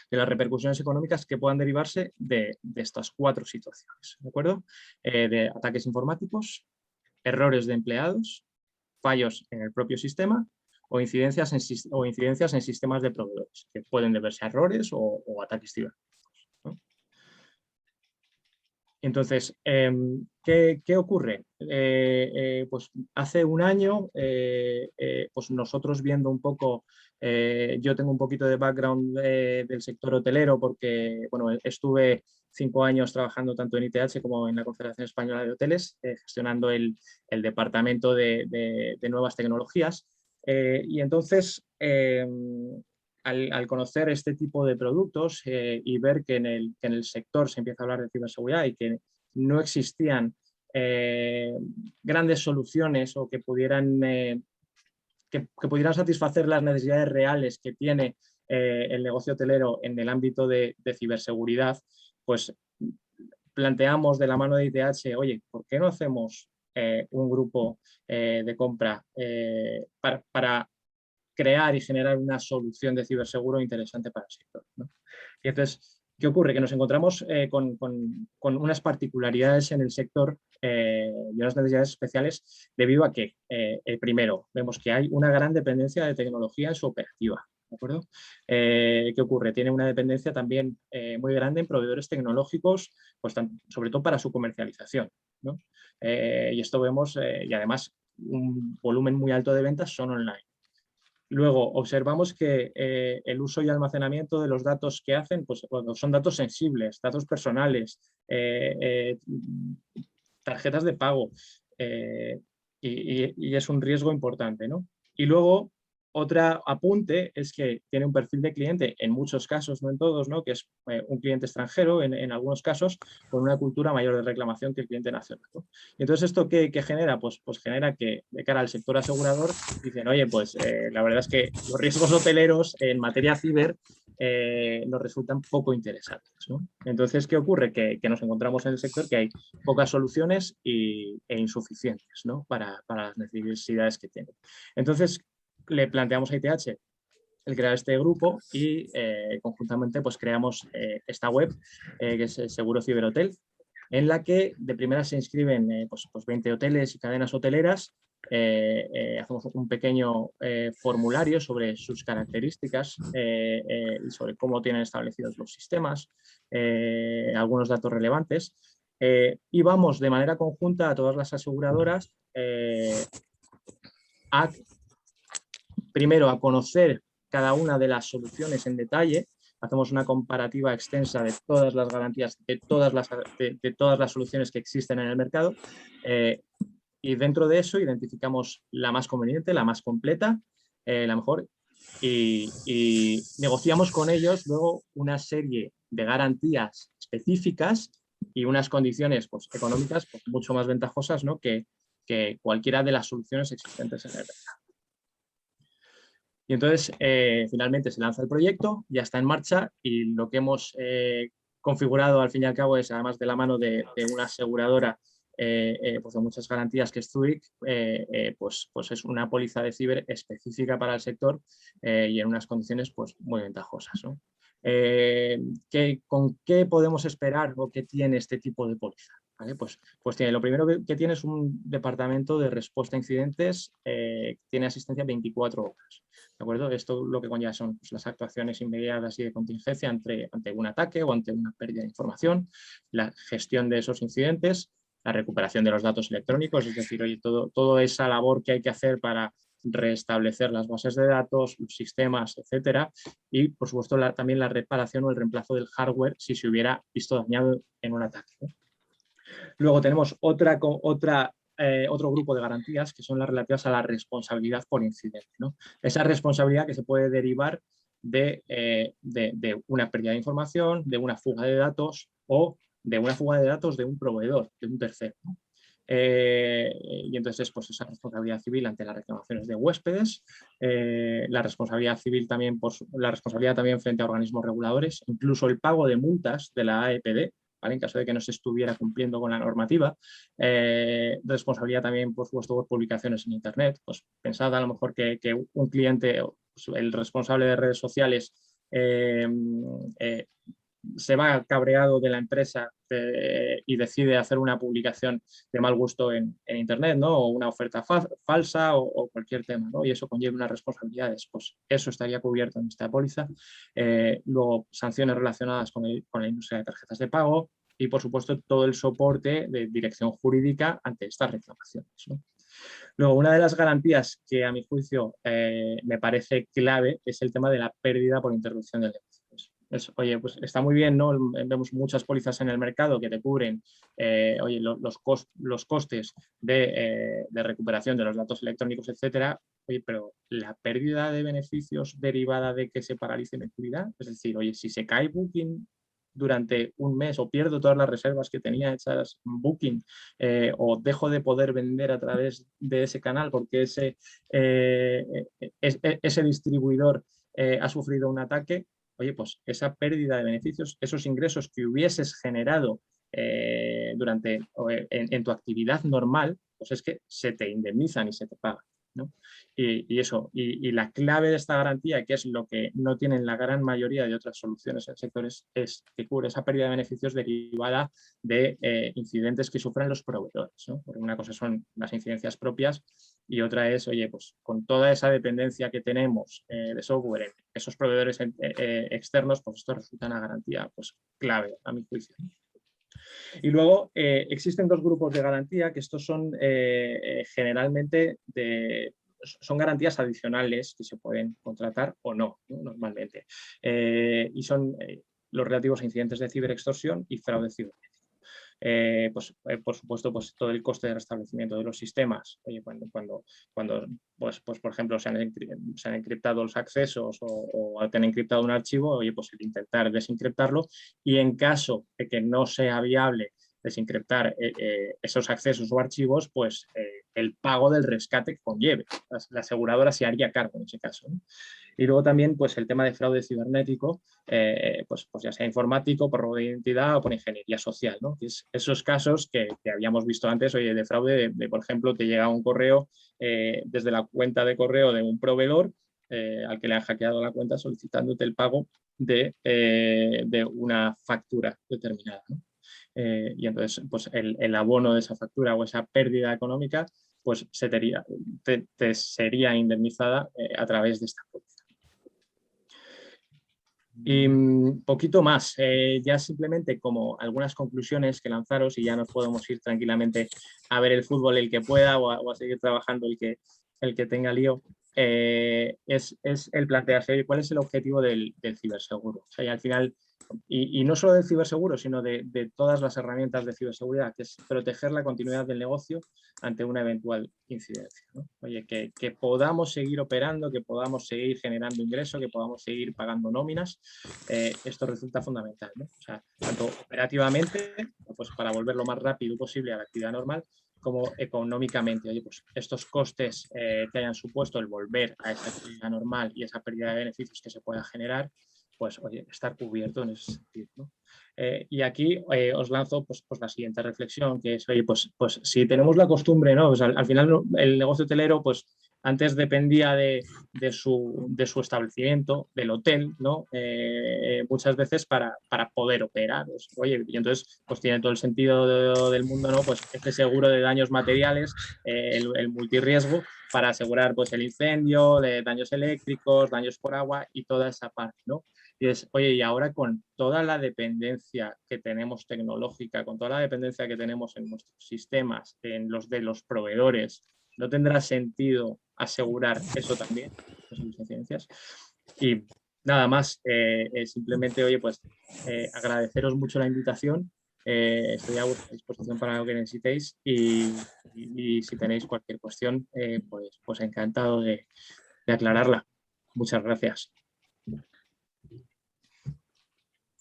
de las repercusiones económicas que puedan derivarse de estas 4 situaciones, ¿de acuerdo? De ataques informáticos, errores de empleados, fallos en el propio sistema, o incidencias en sistemas de proveedores, que pueden deberse a errores o ataques cibernéticos, ¿no? Entonces, ¿qué ocurre? Pues hace un año, pues nosotros viendo un poco, yo tengo un poquito de background del sector hotelero, porque bueno, estuve 5 años trabajando tanto en ITH como en la Confederación Española de Hoteles, gestionando el departamento de nuevas tecnologías. Y entonces, al conocer este tipo de productos y ver que en el sector se empieza a hablar de ciberseguridad y que no existían grandes soluciones o que pudieran satisfacer las necesidades reales que tiene el negocio hotelero en el ámbito de ciberseguridad, pues planteamos de la mano de ITH, oye, ¿por qué no hacemos un grupo de compra para crear y generar una solución de ciberseguro interesante para el sector, ¿no? Y entonces, ¿qué ocurre? Que nos encontramos con unas particularidades en el sector y unas necesidades especiales, debido a que, primero, vemos que hay una gran dependencia de tecnología en su operativa, ¿de acuerdo? ¿Qué ocurre? Tiene una dependencia también muy grande en proveedores tecnológicos, pues, sobre todo para su comercialización, ¿no? Y esto vemos, y además un volumen muy alto de ventas son online. Luego, observamos que el uso y almacenamiento de los datos que hacen, pues, son datos sensibles, datos personales, tarjetas de pago, y es un riesgo importante, ¿no? Y luego, otro apunte es que tiene un perfil de cliente, en muchos casos, no en todos, ¿no?, que es un cliente extranjero, en algunos casos, con una cultura mayor de reclamación que el cliente nacional, ¿no? Y entonces, ¿esto qué genera? Pues genera que, de cara al sector asegurador, dicen, oye, pues la verdad es que los riesgos hoteleros en materia ciber nos resultan poco interesantes, ¿no? Entonces, ¿qué ocurre? Que nos encontramos en el sector que hay pocas soluciones e insuficientes, ¿no?, para las necesidades que tienen. Entonces, le planteamos a ITH el crear este grupo y conjuntamente pues creamos esta web, que es Seguro Ciberhotel, en la que de primera se inscriben pues 20 hoteles y cadenas hoteleras. Hacemos un pequeño formulario sobre sus características y sobre cómo tienen establecidos los sistemas, algunos datos relevantes, y vamos de manera conjunta a todas las aseguradoras primero a conocer cada una de las soluciones en detalle. Hacemos una comparativa extensa de todas las garantías, de todas las soluciones que existen en el mercado, y dentro de eso identificamos la más conveniente, la más completa, la mejor, y negociamos con ellos luego una serie de garantías específicas y unas condiciones, pues, económicas, pues, mucho más ventajosas, ¿no?, que cualquiera de las soluciones existentes en el mercado. Y entonces, finalmente se lanza el proyecto, ya está en marcha, y lo que hemos configurado al fin y al cabo es, además de la mano de una aseguradora pues de muchas garantías, que es Zurich, pues es una póliza de ciber específica para el sector y en unas condiciones pues muy ventajosas, ¿no? ¿Con qué podemos esperar o qué tiene este tipo de póliza? ¿Vale? Pues tiene, lo primero que tiene es un departamento de respuesta a incidentes, tiene asistencia 24 horas. ¿De acuerdo? Esto lo que conlleva son pues, las actuaciones inmediatas y de contingencia ante un ataque o ante una pérdida de información, la gestión de esos incidentes, la recuperación de los datos electrónicos, es decir, oye, toda esa labor que hay que hacer para restablecer las bases de datos, los sistemas, etcétera, y por supuesto también la reparación o el reemplazo del hardware si se hubiera visto dañado en un ataque, ¿no? Luego tenemos otro grupo de garantías que son las relativas a la responsabilidad por incidente, ¿no? Esa responsabilidad que se puede derivar de una pérdida de información, de una fuga de datos o de una fuga de datos de un proveedor, de un tercero, ¿no? Y entonces pues esa responsabilidad civil ante las reclamaciones de huéspedes, la responsabilidad civil también, la responsabilidad también frente a organismos reguladores, incluso el pago de multas de la AEPD, ¿vale? En caso de que no se estuviera cumpliendo con la normativa, responsabilidad también por supuesto por publicaciones en internet. Pues pensad a lo mejor que un cliente, el responsable de redes sociales, se va cabreado de la empresa y decide hacer una publicación de mal gusto en internet, ¿no? O una oferta falsa o cualquier tema, ¿no? Y eso conlleva unas responsabilidades, pues eso estaría cubierto en esta póliza. Luego, sanciones relacionadas con la industria de tarjetas de pago y, por supuesto, todo el soporte de dirección jurídica ante estas reclamaciones, ¿no? Luego, una de las garantías que a mi juicio me parece clave es el tema de la pérdida por interrupción del negocio. Oye, pues está muy bien, ¿no? Vemos muchas pólizas en el mercado que te cubren oye, los costes de recuperación de los datos electrónicos, etcétera. Oye, pero la pérdida de beneficios derivada de que se paralice mi actividad, es decir, oye, si se cae Booking durante un mes o pierdo todas las reservas que tenía hechas en Booking o dejo de poder vender a través de ese canal porque ese distribuidor ha sufrido un ataque, oye, pues esa pérdida de beneficios, esos ingresos que hubieses generado en tu actividad normal, pues es que se te indemnizan y se te pagan, ¿no? Y la clave de esta garantía, que es lo que no tienen la gran mayoría de otras soluciones en sectores, es que cubre esa pérdida de beneficios derivada de incidentes que sufren los proveedores, ¿no? Porque una cosa son las incidencias propias y otra es, oye, pues con toda esa dependencia que tenemos de software en esos proveedores externos, pues esto resulta una garantía pues, clave a mi juicio. Y luego existen dos grupos de garantía que estos son generalmente son garantías adicionales que se pueden contratar o no, ¿no? Normalmente. Y son los relativos a incidentes de ciberextorsión y fraude cibernético. Por supuesto, pues todo el coste de restablecimiento de los sistemas. Oye, cuando pues, por ejemplo, se han encriptado los accesos o han encriptado un archivo, oye, pues el intentar desencriptarlo y en caso de que no sea viable desencriptar esos accesos o archivos, pues el pago del rescate que conlleve. La aseguradora se haría cargo en ese caso, ¿no? Y luego también pues, el tema de fraude cibernético, pues ya sea informático, por robo de identidad o por ingeniería social, ¿no? Que es esos casos que habíamos visto antes, oye, de fraude, por ejemplo, te llega un correo desde la cuenta de correo de un proveedor al que le han hackeado la cuenta solicitándote el pago de una factura determinada, ¿no? Y entonces pues el abono de esa factura o esa pérdida económica pues te sería indemnizada a través de esta póliza. Y poquito más, ya simplemente como algunas conclusiones que lanzaros y ya nos podemos ir tranquilamente a ver el fútbol el que pueda o a seguir trabajando el que tenga lío, es el plantearse cuál es el objetivo del ciberseguro. O sea, y al final, y no solo del ciberseguro, sino de todas las herramientas de ciberseguridad, que es proteger la continuidad del negocio ante una eventual incidencia, ¿no? Oye, que podamos seguir operando, que podamos seguir generando ingresos, que podamos seguir pagando nóminas, esto resulta fundamental, ¿no? O sea, tanto operativamente, pues para volver lo más rápido posible a la actividad normal, como económicamente. Oye, pues estos costes que hayan supuesto el volver a esa actividad normal y esa pérdida de beneficios que se pueda generar, pues oye, estar cubierto en ese sentido, ¿no? Y aquí os lanzo pues la siguiente reflexión, que es, oye, pues si tenemos la costumbre, ¿no? Pues al final el negocio hotelero, pues Antes dependía de su establecimiento, del hotel, ¿no? Muchas veces para poder operar. Pues, oye, y entonces pues tiene todo el sentido del mundo, ¿no? Pues este seguro de daños materiales, el multirriesgo, para asegurar pues, el incendio, de daños eléctricos, daños por agua y toda esa parte, ¿no? Y es, oye, y ahora con toda la dependencia que tenemos tecnológica, con toda la dependencia que tenemos en nuestros sistemas, en los de los proveedores, ¿no tendrá sentido asegurar eso también? Esas licencias. Y nada más, simplemente, oye, pues agradeceros mucho la invitación. Estoy a vuestra disposición para lo que necesitéis y si tenéis cualquier cuestión, pues encantado de aclararla. Muchas gracias.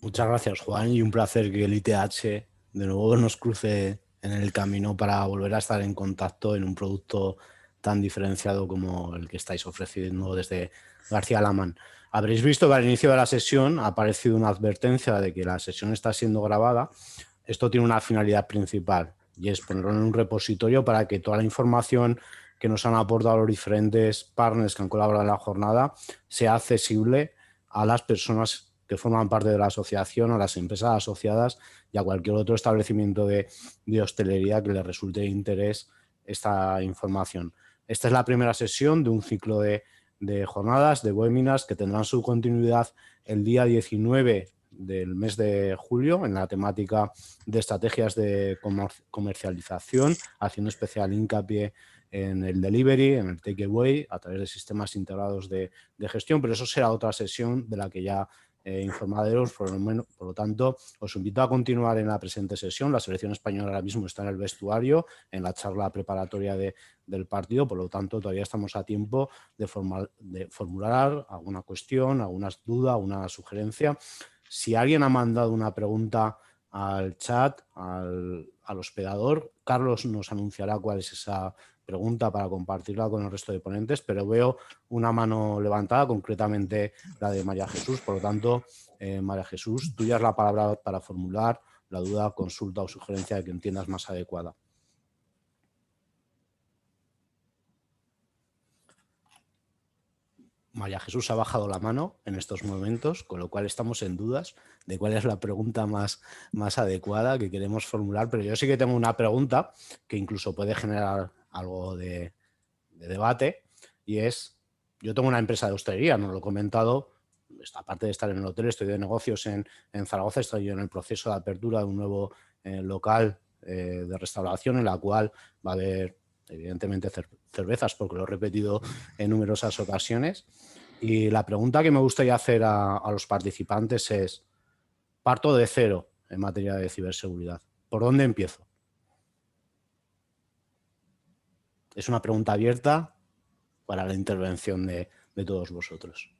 Muchas gracias, Juan, y un placer que el ITH de nuevo nos cruce en el camino para volver a estar en contacto en un producto tan diferenciado como el que estáis ofreciendo desde García Alamán. Habréis visto que al inicio de la sesión ha aparecido una advertencia de que la sesión está siendo grabada. Esto tiene una finalidad principal y es ponerlo en un repositorio para que toda la información que nos han aportado los diferentes partners que han colaborado en la jornada sea accesible a las personas que forman parte de la asociación, a las empresas asociadas y a cualquier otro establecimiento de hostelería que le resulte de interés esta información. Esta es la primera sesión de un ciclo de jornadas, de webinars que tendrán su continuidad el día 19 del mes de julio en la temática de estrategias de comercialización, haciendo especial hincapié en el delivery, en el takeaway, a través de sistemas integrados de gestión, pero eso será otra sesión de la que ya informaderos, por lo tanto, os invito a continuar en la presente sesión. La selección española ahora mismo está en el vestuario, en la charla preparatoria del partido, por lo tanto, todavía estamos a tiempo de formular alguna cuestión, alguna duda, alguna sugerencia. Si alguien ha mandado una pregunta al chat, al hospedador, Carlos nos anunciará cuál es esa pregunta para compartirla con el resto de ponentes, pero veo una mano levantada, concretamente la de María Jesús. Por lo tanto, María Jesús, tuya es la palabra para formular la duda, consulta o sugerencia que entiendas más adecuada. María Jesús ha bajado la mano en estos momentos, con lo cual estamos en dudas de cuál es la pregunta más adecuada que queremos formular, pero yo sí que tengo una pregunta que incluso puede generar algo de debate, y es, yo tengo una empresa de hostelería, no lo he comentado, aparte de estar en el hotel, estoy de negocios en Zaragoza, estoy en el proceso de apertura de un nuevo local de restauración en la cual va a haber evidentemente cervezas, porque lo he repetido en numerosas ocasiones, y la pregunta que me gustaría hacer a los participantes es, parto de cero en materia de ciberseguridad, ¿por dónde empiezo? Es una pregunta abierta para la intervención de todos vosotros.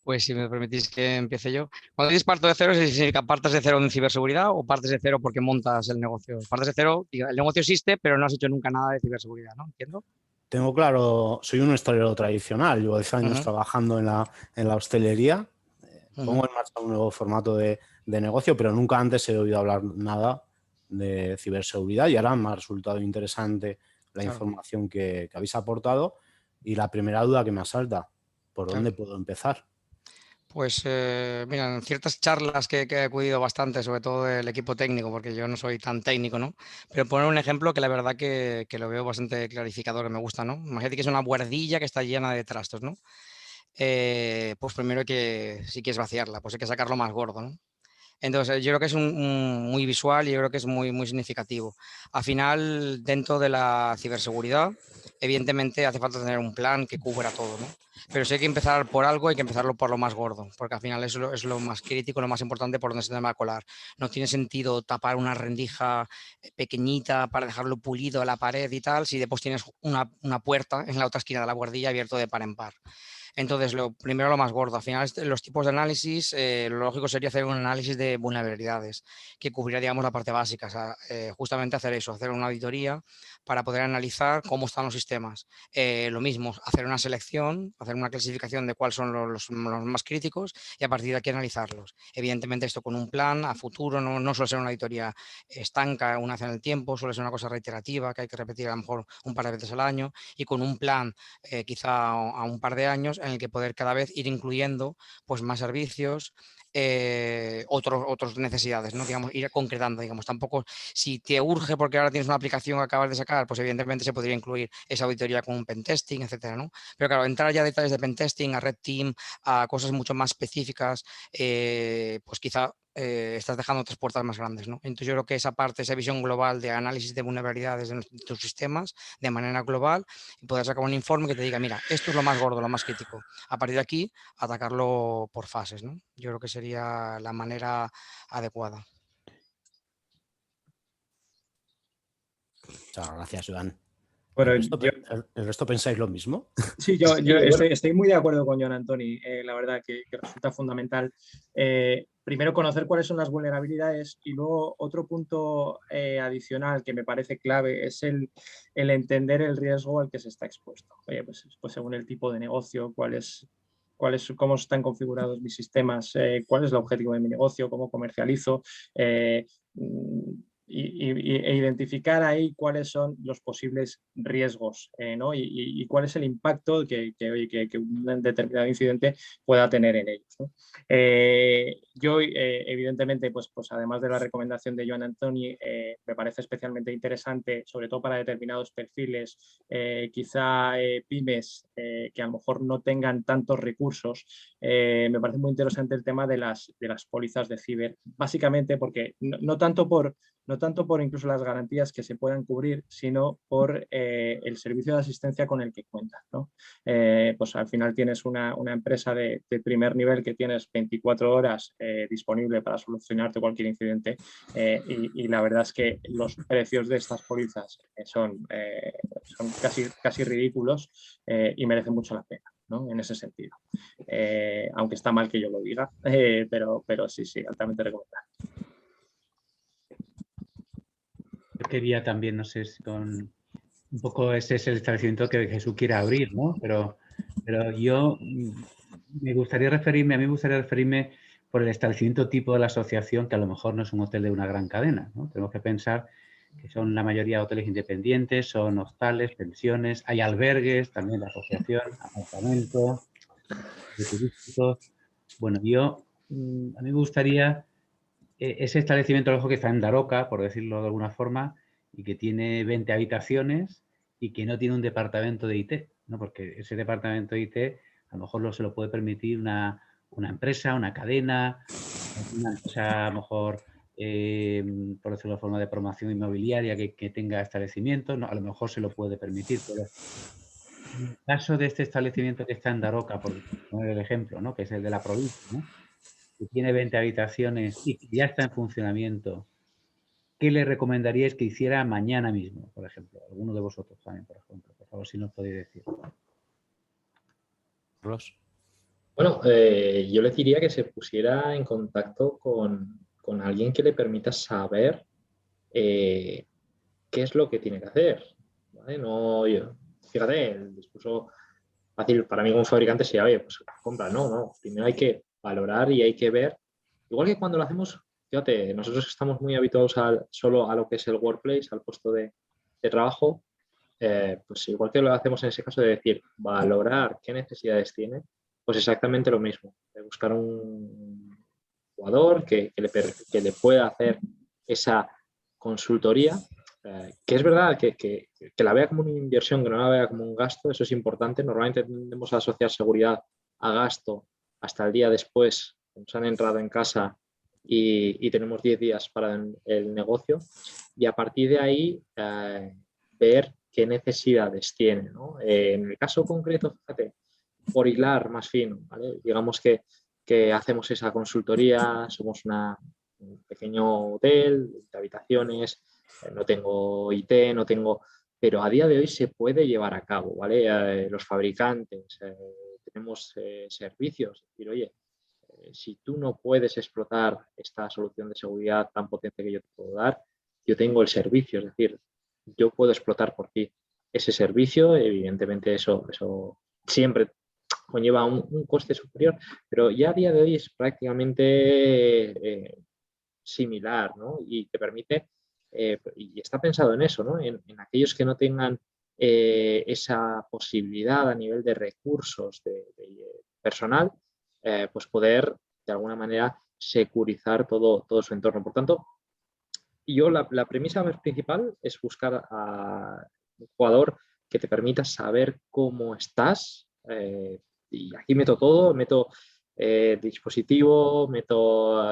Pues si me permitís que empiece yo. Cuando dices parto de cero, ¿significa partes de cero en ciberseguridad o partes de cero porque montas el negocio? Partes de cero, el negocio existe, pero no has hecho nunca nada de ciberseguridad, ¿no? ¿Entiendo? Tengo claro, soy un hostelero tradicional, llevo 10 años trabajando en la hostelería, pongo en marcha un nuevo formato de negocio, pero nunca antes he oído hablar nada de ciberseguridad y ahora me ha resultado interesante la información que habéis aportado, y la primera duda que me asalta, ¿por dónde puedo empezar? Pues mira, en ciertas charlas que he acudido bastante, sobre todo del equipo técnico, porque yo no soy tan técnico, ¿no? Pero poner un ejemplo que la verdad que lo veo bastante clarificador, que me gusta, ¿no? Imagínate que es una buhardilla que está llena de trastos, ¿no? Pues primero si quieres vaciarla, pues hay que sacarlo más gordo, ¿no? Entonces, yo creo que es muy visual y yo creo que es muy significativo. Al final, dentro de la ciberseguridad, evidentemente hace falta tener un plan que cubra todo, ¿no? Pero si hay que empezar por algo, hay que empezarlo por lo más gordo, porque al final eso es lo más crítico, lo más importante por donde se te va a colar. No tiene sentido tapar una rendija pequeñita para dejarlo pulido a la pared y tal, si después tienes una puerta en la otra esquina de la guardilla abierto de par en par. Entonces, primero lo más gordo. Al final, los tipos de análisis, lo lógico sería hacer un análisis de vulnerabilidades que cubriría, digamos, la parte básica. O sea, justamente hacer eso, hacer una auditoría para poder analizar cómo están los sistemas. Lo mismo, hacer una selección, hacer una clasificación de cuáles son los más críticos y a partir de aquí analizarlos. Evidentemente, esto con un plan a futuro, no suele ser una auditoría estanca una vez en el tiempo, suele ser una cosa reiterativa que hay que repetir a lo mejor un par de veces al año y con un plan quizá a un par de años en el que poder cada vez ir incluyendo pues más servicios, otras necesidades, ¿no? Digamos, ir concretando, digamos, tampoco si te urge porque ahora tienes una aplicación que acabas de sacar, pues evidentemente se podría incluir esa auditoría con un pentesting, etcétera, ¿no? Pero claro, entrar ya a detalles de pentesting, a red team, a cosas mucho más específicas, pues quizá estás dejando otras puertas más grandes, ¿no? Entonces yo creo que esa parte, esa visión global de análisis de vulnerabilidades de tus sistemas de manera global y poder sacar un informe que te diga, mira, esto es lo más gordo, lo más crítico. A partir de aquí, atacarlo por fases, ¿no? Yo creo que sería la manera adecuada. Muchas gracias, Joan. Bueno, ¿El resto pensáis lo mismo? Sí, yo estoy muy de acuerdo con Joan Antoni. La verdad que resulta fundamental primero conocer cuáles son las vulnerabilidades y luego otro punto adicional que me parece clave es el entender el riesgo al que se está expuesto. Pues según el tipo de negocio, cómo están configurados mis sistemas, cuál es el objetivo de mi negocio, cómo comercializo, e identificar ahí cuáles son los posibles riesgos, ¿no? y cuál es el impacto que un determinado incidente pueda tener en ellos, ¿no? Yo, evidentemente, pues además de la recomendación de Joan Antoni, me parece especialmente interesante, sobre todo para determinados perfiles, quizá pymes que a lo mejor no tengan tantos recursos. Me parece muy interesante el tema de las pólizas de ciber, básicamente porque no tanto por incluso las garantías que se puedan cubrir, sino por el servicio de asistencia con el que cuentan, ¿no? Pues al final tienes una empresa de primer nivel que tienes 24 horas disponible para solucionarte cualquier incidente y la verdad es que los precios de estas pólizas son casi ridículos y merecen mucho la pena, ¿no? En ese sentido. Aunque está mal que yo lo diga, pero sí, altamente recomendable. Yo quería también, no sé si con un poco ese es el establecimiento que Jesús quiere abrir, ¿no? Pero yo me gustaría referirme por el establecimiento tipo de la asociación, que a lo mejor no es un hotel de una gran cadena, ¿no? Tenemos que pensar que son la mayoría hoteles independientes, son hostales, pensiones, hay albergues, también la asociación, apartamentos, turísticos. Bueno, a mí me gustaría ese establecimiento ojo que está en Daroca, por decirlo de alguna forma, y que tiene 20 habitaciones y que no tiene un departamento de IT, ¿no? Porque ese departamento de IT a lo mejor no se lo puede permitir una empresa, una cadena, una empresa a lo mejor, por decirlo de una forma, de promoción inmobiliaria que tenga establecimientos, no, a lo mejor se lo puede permitir, pero en el caso de este establecimiento que está en Daroca, por poner el ejemplo, ¿no? Que es el de la provincia, ¿no? Que tiene 20 habitaciones y que ya está en funcionamiento, ¿qué le recomendaríais que hiciera mañana mismo, por ejemplo? Alguno de vosotros también, por ejemplo. Por favor, si nos podéis decir. Carlos. Bueno, yo le diría que se pusiera en contacto con alguien que le permita saber qué es lo que tiene que hacer, ¿vale? Fíjate, el discurso fácil para mí como fabricante sería, oye, pues compra, no. Primero hay que valorar y hay que ver. Igual que cuando lo hacemos, fíjate, nosotros estamos muy habituados solo a lo que es el workplace, al puesto de trabajo, pues igual que lo hacemos en ese caso de decir, valorar qué necesidades tiene, pues exactamente lo mismo, de buscar un jugador que le pueda hacer esa consultoría, que es verdad que la vea como una inversión, que no la vea como un gasto, eso es importante. Normalmente tendemos a asociar seguridad a gasto hasta el día después, nos han entrado en casa y tenemos 10 días para el negocio, y a partir de ahí ver qué necesidades tiene, ¿no? En el caso concreto, fíjate, por hilar más fino, ¿vale? Digamos que hacemos esa consultoría, somos un pequeño hotel de habitaciones, no tengo IT, pero a día de hoy se puede llevar a cabo, ¿vale? Los fabricantes tenemos servicios. Es decir, oye, si tú no puedes explotar esta solución de seguridad tan potente que yo te puedo dar, yo tengo el servicio, es decir, yo puedo explotar por ti ese servicio. Evidentemente eso siempre conlleva un coste superior, pero ya a día de hoy es prácticamente similar, ¿no? Y te permite, y está pensado en eso, ¿no? En aquellos que no tengan esa posibilidad a nivel de recursos de personal, pues poder de alguna manera securizar todo su entorno. Por tanto, yo la premisa principal es buscar a un jugador que te permita saber cómo estás, y aquí meto todo, meto dispositivo, meto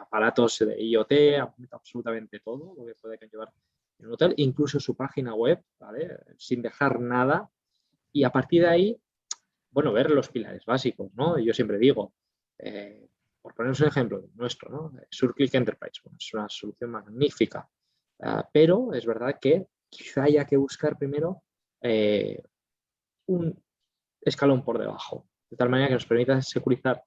aparatos de IoT, meto absolutamente todo lo que puede llevar en un hotel, incluso su página web, ¿vale? Sin dejar nada, y a partir de ahí, bueno, ver los pilares básicos, ¿no? Yo siempre digo, por poneros un ejemplo nuestro, ¿no? SureClick Enterprise, bueno, es una solución magnífica, pero es verdad que quizá haya que buscar primero un escalón por debajo, de tal manera que nos permita securizar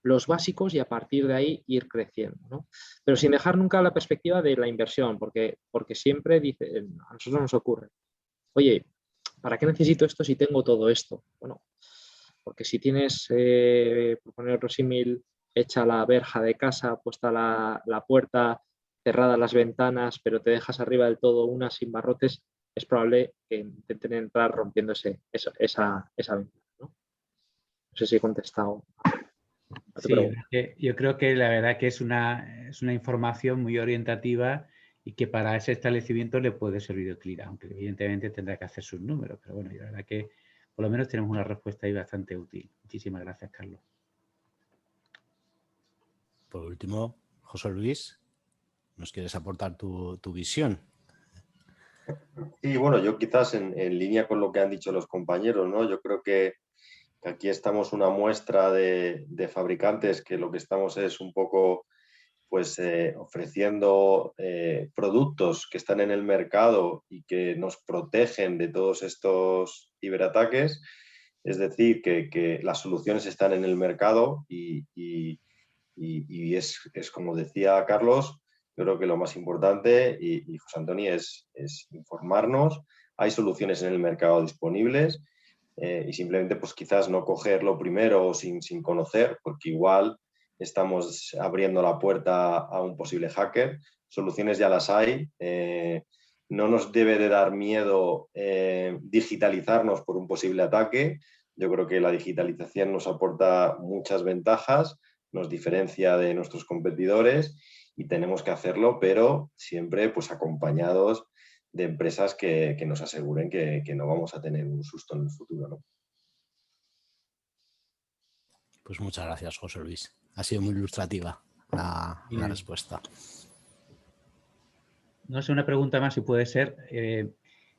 los básicos y a partir de ahí ir creciendo, ¿no? Pero sin dejar nunca la perspectiva de la inversión, porque siempre a nosotros nos ocurre, oye, ¿para qué necesito esto si tengo todo esto? Bueno, porque si tienes, por poner otro símil, hecha la verja de casa, puesta la puerta, cerradas las ventanas, pero te dejas arriba del todo una sin barrotes, es probable que intenten entrar rompiendo esa ventana, ¿no? No sé si he contestado a tu Sí, pregunta. yo creo que la verdad que es una información muy orientativa y que para ese establecimiento le puede servir de utilidad, aunque evidentemente tendrá que hacer sus números. Pero bueno, la verdad que por lo menos tenemos una respuesta ahí bastante útil. Muchísimas gracias, Carlos. Por último, José Luis, ¿nos quieres aportar tu visión? Sí, bueno, yo quizás en línea con lo que han dicho los compañeros, ¿no? Yo creo que aquí estamos una muestra de fabricantes que lo que estamos es un poco pues ofreciendo productos que están en el mercado y que nos protegen de todos estos ciberataques. Es decir, que las soluciones están en el mercado y es como decía Carlos, yo creo que lo más importante, y José Antonio, es informarnos. Hay soluciones en el mercado disponibles y simplemente pues quizás no cogerlo primero sin conocer, porque igual estamos abriendo la puerta a un posible hacker. Soluciones ya las hay. No nos debe de dar miedo digitalizarnos por un posible ataque. Yo creo que la digitalización nos aporta muchas ventajas, nos diferencia de nuestros competidores y tenemos que hacerlo, pero siempre pues acompañados de empresas que nos aseguren que no vamos a tener un susto en el futuro, ¿no? Pues muchas gracias, José Luis. Ha sido muy ilustrativa la respuesta. No sé, una pregunta más si puede ser.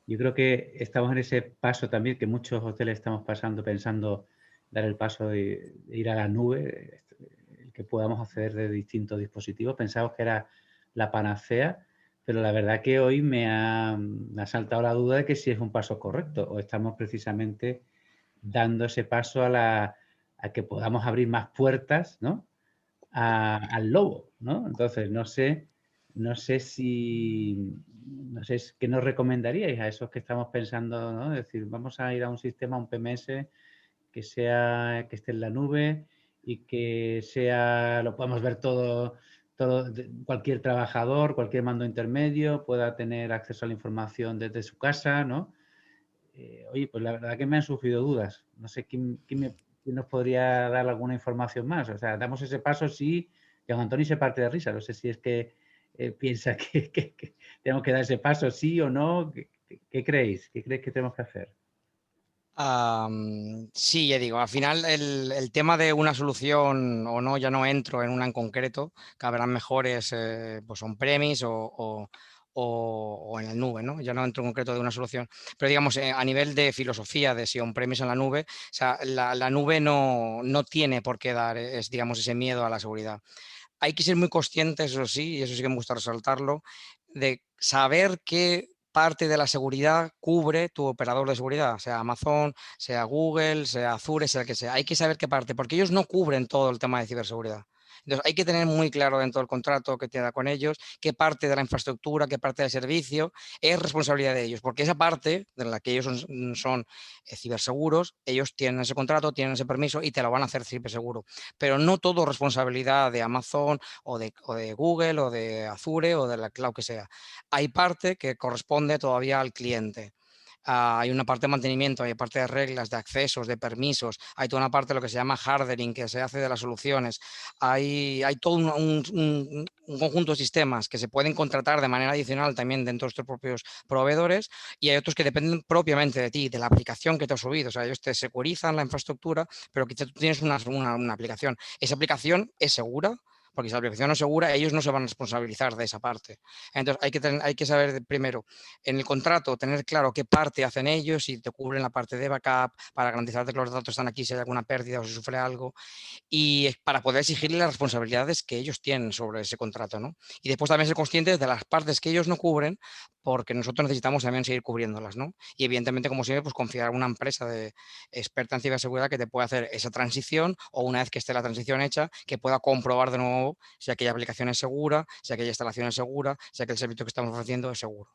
Yo creo que estamos en ese paso también que muchos hoteles estamos pasando, pensando dar el paso de ir a la nube, que podamos acceder de distintos dispositivos. Pensamos que era la panacea, pero la verdad que hoy me ha saltado la duda de que si es un paso correcto o estamos precisamente dando ese paso a que podamos abrir más puertas, ¿no? al lobo, ¿no? Entonces, no sé qué nos recomendaríais a esos que estamos pensando, ¿no? Es decir, vamos a ir a un sistema, un PMS que esté en la nube y que lo podamos ver todo, cualquier trabajador, cualquier mando intermedio pueda tener acceso a la información desde su casa, ¿no? Oye, pues la verdad que me han surgido dudas. No sé quién nos podría dar alguna información más. O sea, damos ese paso, sí, que Antonio se parte de risa. No sé si es que piensa que tenemos que dar ese paso, sí o no. ¿Qué creéis? ¿Qué creéis que tenemos que hacer? Sí, ya digo, al final el tema de una solución o no, ya no entro en una en concreto, que habrán mejores pues on-premise o en la nube, ¿no? Ya no entro en concreto de una solución, pero digamos a nivel de filosofía de si on-premise en la nube, o sea, la nube no tiene por qué dar digamos, ese miedo a la seguridad. Hay que ser muy conscientes, eso sí, y eso sí que me gusta resaltarlo, de saber que parte de la seguridad cubre tu operador de seguridad, sea Amazon, sea Google, sea Azure, sea el que sea. Hay que saber qué parte, porque ellos no cubren todo el tema de ciberseguridad. Entonces hay que tener muy claro dentro del contrato que te da con ellos qué parte de la infraestructura, qué parte del servicio es responsabilidad de ellos, porque esa parte de la que ellos son ciberseguros, ellos tienen ese contrato, tienen ese permiso y te lo van a hacer ciberseguro. Pero no todo es responsabilidad de Amazon o de Google o de Azure o de la cloud que sea. Hay parte que corresponde todavía al cliente. Hay una parte de mantenimiento, hay parte de reglas, de accesos, de permisos, hay toda una parte de lo que se llama hardening, que se hace de las soluciones, hay todo un conjunto de sistemas que se pueden contratar de manera adicional también dentro de estos propios proveedores, y hay otros que dependen propiamente de ti, de la aplicación que te has subido. O sea, ellos te securizan la infraestructura, pero quizás tú tienes una aplicación. Esa aplicación es segura, porque si la aplicación no es segura, ellos no se van a responsabilizar de esa parte. Entonces hay que saber primero, en el contrato, tener claro qué parte hacen ellos, si te cubren la parte de backup, para garantizarte que los datos están aquí si hay alguna pérdida o si sufre algo, y para poder exigirle las responsabilidades que ellos tienen sobre ese contrato, ¿no? Y después también ser conscientes de las partes que ellos no cubren, porque nosotros necesitamos también seguir cubriéndolas, ¿no? Y evidentemente, como siempre, pues confiar en una empresa experta en ciberseguridad que te pueda hacer esa transición, o una vez que esté la transición hecha, que pueda comprobar de nuevo si aquella aplicación es segura, si aquella instalación es segura, si aquel servicio que estamos ofreciendo es seguro.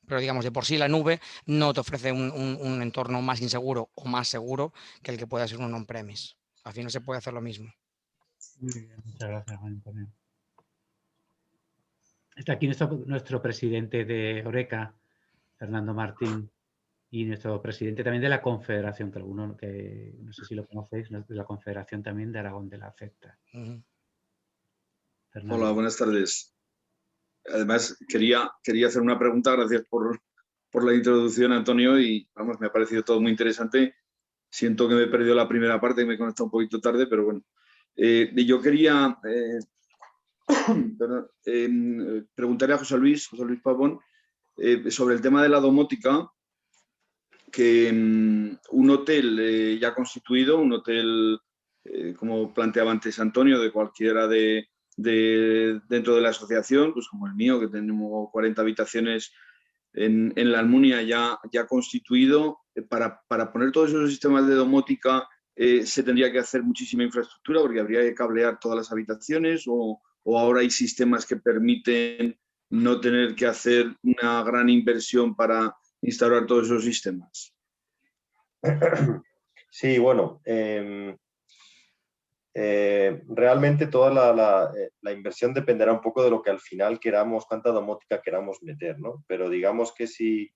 Pero digamos, de por sí la nube no te ofrece un entorno más inseguro o más seguro que el que pueda ser un on-premise. Al final se puede hacer lo mismo. Muy bien, muchas gracias, Juan Antonio. Está aquí nuestro presidente de Oreca, Fernando Martín, y nuestro presidente también de la Confederación, que alguno que no sé si lo conocéis, de la Confederación también de Aragón de la CEPTA. Hola, buenas tardes. Además, quería hacer una pregunta, gracias por la introducción, Antonio, y vamos, me ha parecido todo muy interesante. Siento que me he perdido la primera parte y me he conectado un poquito tarde, pero bueno. Yo quería preguntarle a José Luis Pavón sobre el tema de la domótica, que un hotel ya constituido, un hotel, como planteaba antes Antonio, de cualquiera dentro de la asociación, pues como el mío, que tenemos 40 habitaciones en la Almunia ya constituido, para poner todos esos sistemas de domótica se tendría que hacer muchísima infraestructura, porque habría que cablear todas las habitaciones, o ahora hay sistemas que permiten no tener que hacer una gran inversión para instalar todos esos sistemas. Sí, bueno, realmente toda la inversión dependerá un poco de lo que al final queramos, cuánta domótica queramos meter, ¿no? Pero digamos que si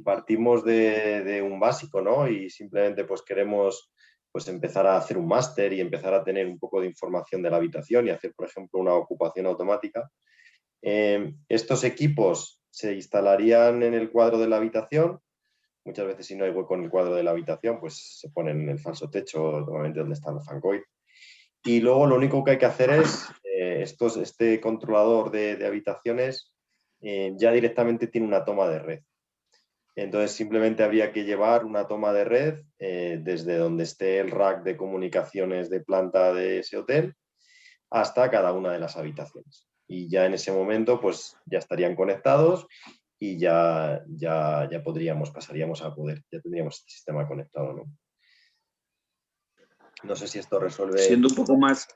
partimos de un básico, ¿no? Y simplemente pues queremos pues empezar a hacer un máster y empezar a tener un poco de información de la habitación y hacer, por ejemplo, una ocupación automática, estos equipos se instalarían en el cuadro de la habitación. Muchas veces, si no hay hueco en el cuadro de la habitación, pues se ponen en el falso techo, normalmente donde está el fancoil. Y luego lo único que hay que hacer es, este controlador de habitaciones ya directamente tiene una toma de red. Entonces simplemente habría que llevar una toma de red desde donde esté el rack de comunicaciones de planta de ese hotel hasta cada una de las habitaciones. Y ya en ese momento pues ya estarían conectados y ya pasaríamos a poder, ya tendríamos el sistema conectado, ¿no? No sé si esto resuelve... Siendo un poco más...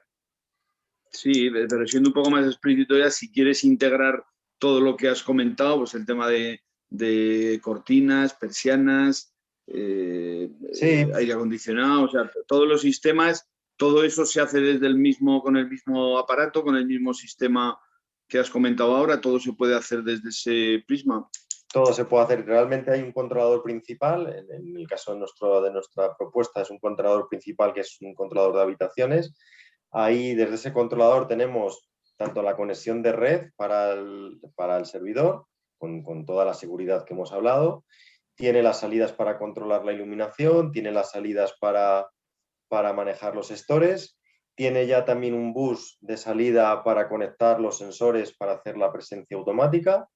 Sí, pero siendo un poco más explícito ya, si quieres integrar todo lo que has comentado, pues el tema de cortinas, persianas, aire acondicionado, o sea, todos los sistemas, todo eso se hace con el mismo aparato, con el mismo sistema que has comentado ahora, todo se puede hacer desde ese prisma. Todo se puede hacer. Realmente hay un controlador principal. En el caso de nuestra propuesta es un controlador principal, que es un controlador de habitaciones. Ahí, desde ese controlador, tenemos tanto la conexión de red para el servidor, con toda la seguridad que hemos hablado. Tiene las salidas para controlar la iluminación, tiene las salidas para manejar los stores. Tiene ya también un bus de salida para conectar los sensores para hacer la presencia automática.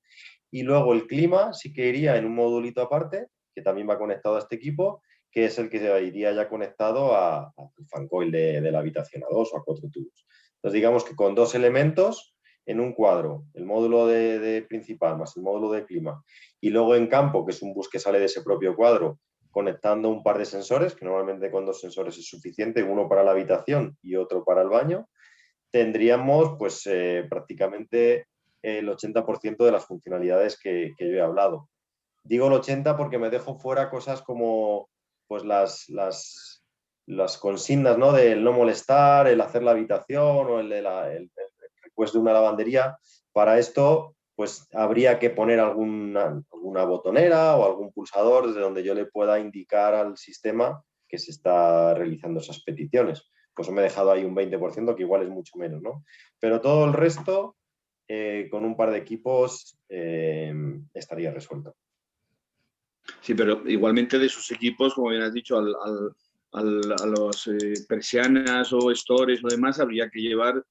Y luego el clima sí que iría en un modulito aparte, que también va conectado a este equipo, que es el que iría ya conectado al fancoil de la habitación, a 2 o a 4 tubos. Entonces digamos que con 2 elementos en un cuadro, el módulo de principal más el módulo de clima, y luego en campo, que es un bus que sale de ese propio cuadro, conectando un par de sensores, que normalmente con 2 sensores es suficiente, uno para la habitación y otro para el baño, tendríamos pues prácticamente el 80% de las funcionalidades que yo he hablado. Digo el 80% porque me dejo fuera cosas como pues las consignas, ¿no? Del no molestar, el hacer la habitación o el request de una lavandería. Para esto pues habría que poner alguna botonera o algún pulsador desde donde yo le pueda indicar al sistema que se está realizando esas peticiones. Pues me he dejado ahí un 20%, que igual es mucho menos, ¿no? Pero todo el resto, con un par de equipos, estaría resuelto. Sí, pero igualmente de esos equipos, como bien has dicho, a los persianas o stores o demás, habría que llevar,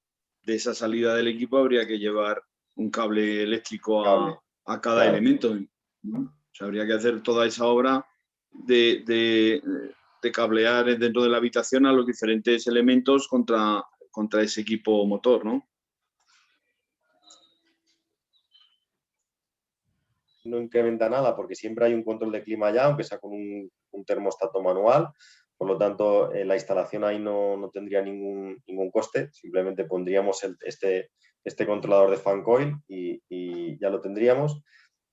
de esa salida del equipo, habría que llevar un cable eléctrico a cada elemento, ¿no? O sea, habría que hacer toda esa obra de cablear dentro de la habitación a los diferentes elementos contra ese equipo motor, ¿no? No incrementa nada porque siempre hay un control de clima ya, aunque sea con un termostato manual. Por lo tanto, la instalación ahí no tendría ningún coste. Simplemente pondríamos este controlador de fan coil y ya lo tendríamos.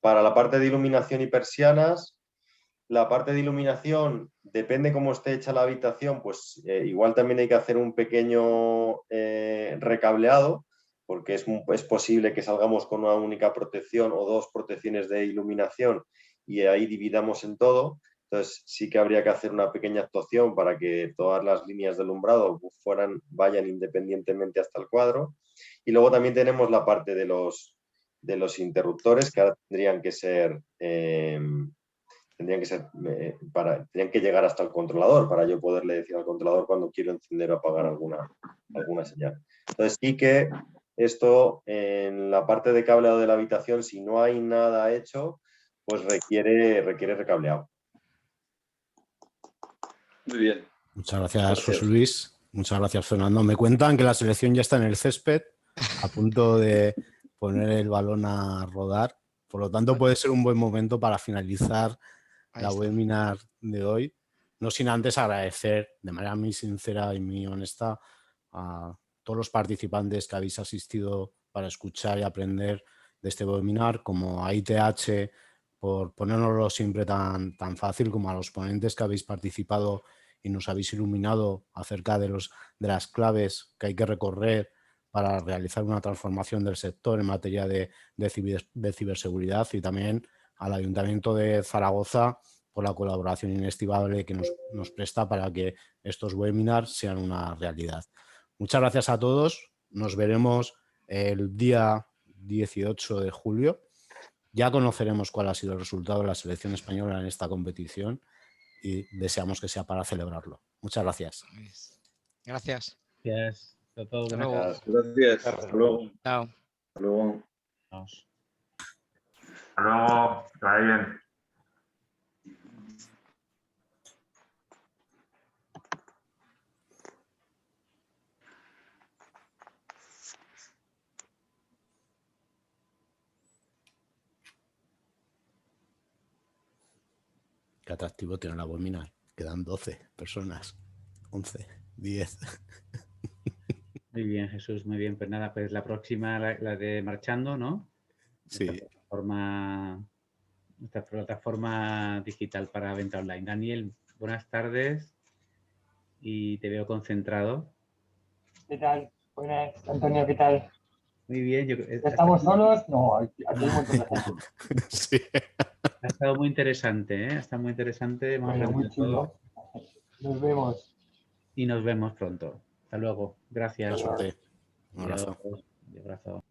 Para la parte de iluminación y persianas, la parte de iluminación, depende cómo esté hecha la habitación, pues igual también hay que hacer un pequeño recableado, porque es posible que salgamos con una única protección o 2 protecciones de iluminación y ahí dividamos en todo. Entonces sí que habría que hacer una pequeña actuación para que todas las líneas de alumbrado vayan independientemente hasta el cuadro. Y luego también tenemos la parte de los interruptores, que ahora tendrían que llegar hasta el controlador para yo poderle decir al controlador cuando quiero encender o apagar alguna señal. Entonces sí que esto en la parte de cableado de la habitación, si no hay nada hecho, pues requiere recableado. Muy bien. Muchas gracias, José Luis. Muchas gracias, Fernando. Me cuentan que la selección ya está en el césped, a punto de poner el balón a rodar. Por lo tanto, puede ser un buen momento para finalizar la webinar de hoy. No sin antes agradecer de manera muy sincera y muy honesta a todos los participantes que habéis asistido para escuchar y aprender de este webinar, como a ITH por ponérnoslo siempre tan fácil, como a los ponentes que habéis participado y nos habéis iluminado acerca de las claves que hay que recorrer para realizar una transformación del sector en materia de ciberseguridad, y también al Ayuntamiento de Zaragoza por la colaboración inestimable que nos presta para que estos webinars sean una realidad. Muchas gracias a todos. Nos veremos el día 18 de julio. Ya conoceremos cuál ha sido el resultado de la selección española en esta competición y deseamos que sea para celebrarlo. Muchas gracias. Gracias. Gracias. Hasta luego. Gracias. Hasta luego. Chao. Hasta luego. Vamos. Hasta luego. Que vaya bien. Qué atractivo tiene la webinar. Quedan 12 personas. 11, 10. Muy bien, Jesús, muy bien. Pues nada, pues la próxima, la de Marchando, ¿no? Sí. Nuestra plataforma digital para venta online. Daniel, buenas tardes y te veo concentrado. ¿Qué tal? Buenas, Antonio, ¿qué tal? Muy bien. ¿Estamos solos? No, aquí hay un montón de gente. Sí. Ha estado muy interesante, ¿eh? Ha estado muy interesante. Hemos Bueno, muy aprendido todo. chulo. Nos vemos. Y nos vemos pronto. Hasta luego. Gracias. Mucha suerte. Un abrazo. Un abrazo.